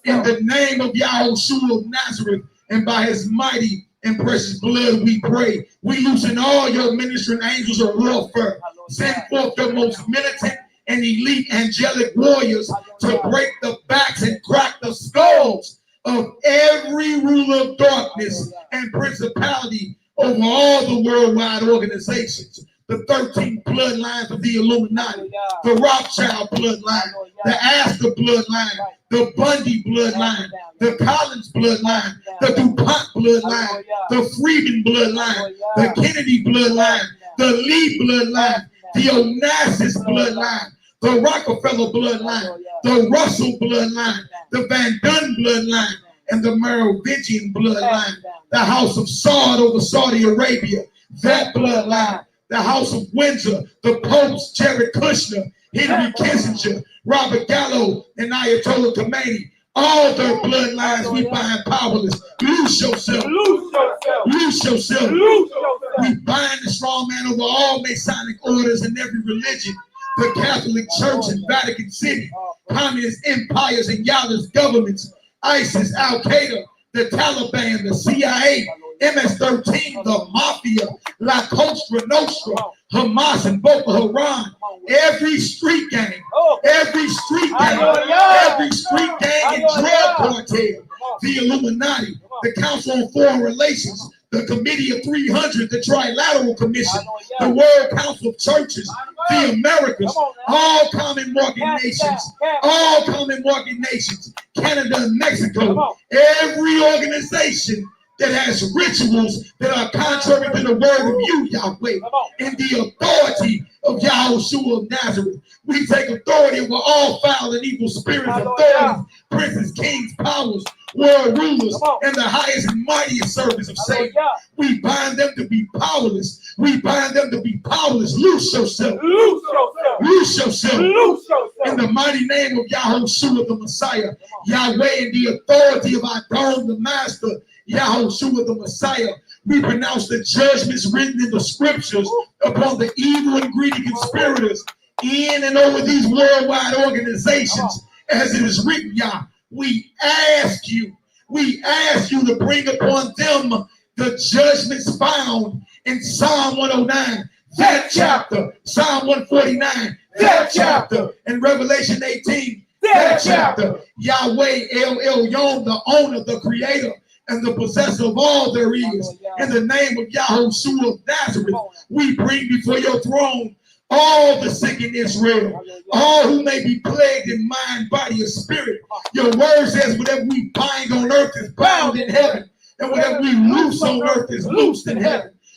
[SPEAKER 2] In the name of Yahushua of Nazareth, and by his mighty and precious blood we pray. We loosen all your ministering angels of warfare. Send forth the most militant and elite angelic warriors to break the backs and crack the skulls of every ruler of darkness and principality over all the worldwide organizations, the 13 bloodlines of the Illuminati, the Rothschild bloodline, the Astor bloodline, the Bundy bloodline, the Collins bloodline, the DuPont bloodline, the Freeman bloodline, the Kennedy bloodline, the Lee bloodline, the Onassis bloodline, the Rockefeller bloodline, the Russell bloodline, the Van Dunn bloodline, and the Merovingian bloodline, the House of Saud over Saudi Arabia, that bloodline, the House of Windsor, the Popes, Jared Kushner, Henry Kissinger, Robert Gallo, and Ayatollah Khomeini, all their bloodlines we bind powerless. Loose yourself. Loose yourself. We bind the strong man over all Masonic orders and every religion, the Catholic Church and Vatican City, communist empires and YAH'KI governments, ISIS, Al-Qaeda, the Taliban, the CIA, MS-13, the Mafia, La Cosa Nostra, Hamas, and Boko Haram, every street gang, every street gang and drug cartel, the Illuminati, the Council on Foreign Relations, the Committee of 300, the Trilateral Commission, the World Council of Churches, the Americas, all Commonwealth nations, Canada and Mexico, every organization that has rituals that are contrary to the word of you, Yahweh, in the authority of Yahushua of Nazareth. We take authority over all foul and evil spirits, authorities, princes, kings, powers, world rulers, and the highest and mightiest servants of Satan. We bind them to be powerless. We bind them to be powerless. Loose yourself. Loose yourself. In the mighty name of Yahushua the Messiah, Yahweh, in the authority of our Dome, the Master, Yahushua the Messiah, we pronounce the judgments written in the scriptures upon the evil and greedy conspirators in and over these worldwide organizations, as it is written, Yah. We ask you to bring upon them the judgments found in Psalm 109, that chapter, Psalm 149, that chapter, and Revelation 18, that chapter. Yahweh El Elyon, the owner, the creator, and the possessor of all there is, in the name of Yahushua of Nazareth, we bring before your throne all the sick in Israel, all who may be plagued in mind, body, or spirit. Your word says whatever we bind on earth is bound in heaven, and whatever we loose on earth is loosed in heaven.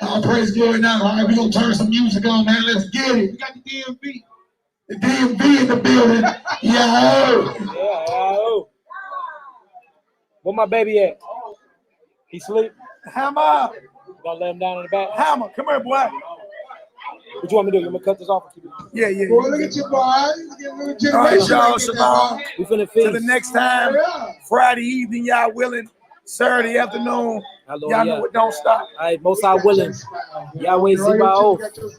[SPEAKER 2] All praise glory now. All right, we're gonna turn some music on, man. Let's get it.
[SPEAKER 3] We got the DMV.
[SPEAKER 2] The DMV in the building. Yeah.
[SPEAKER 1] Yeah. Where my baby at? He sleep?
[SPEAKER 5] Hammer.
[SPEAKER 1] Gonna let him down in the back?
[SPEAKER 5] Hammer, come here, boy.
[SPEAKER 1] What you want me to do? You want me to cut this off?
[SPEAKER 5] Yeah.
[SPEAKER 3] Boy, look at your boy.
[SPEAKER 5] All right, y'all, shalom.
[SPEAKER 1] We finna
[SPEAKER 5] Till
[SPEAKER 1] feast.
[SPEAKER 5] the next time, Friday evening, y'all willing. Saturday afternoon, y'all know what don't stop.
[SPEAKER 1] All right, most I willing. Yahweh Zibaoth. You know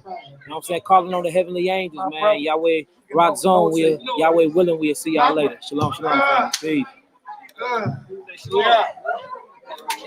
[SPEAKER 1] what I'm saying? Calling on the heavenly angels, man. Yahweh Rock Zone. Yahweh willing, we'll see y'all later. Shalom, shalom. Peace.
[SPEAKER 3] Yeah.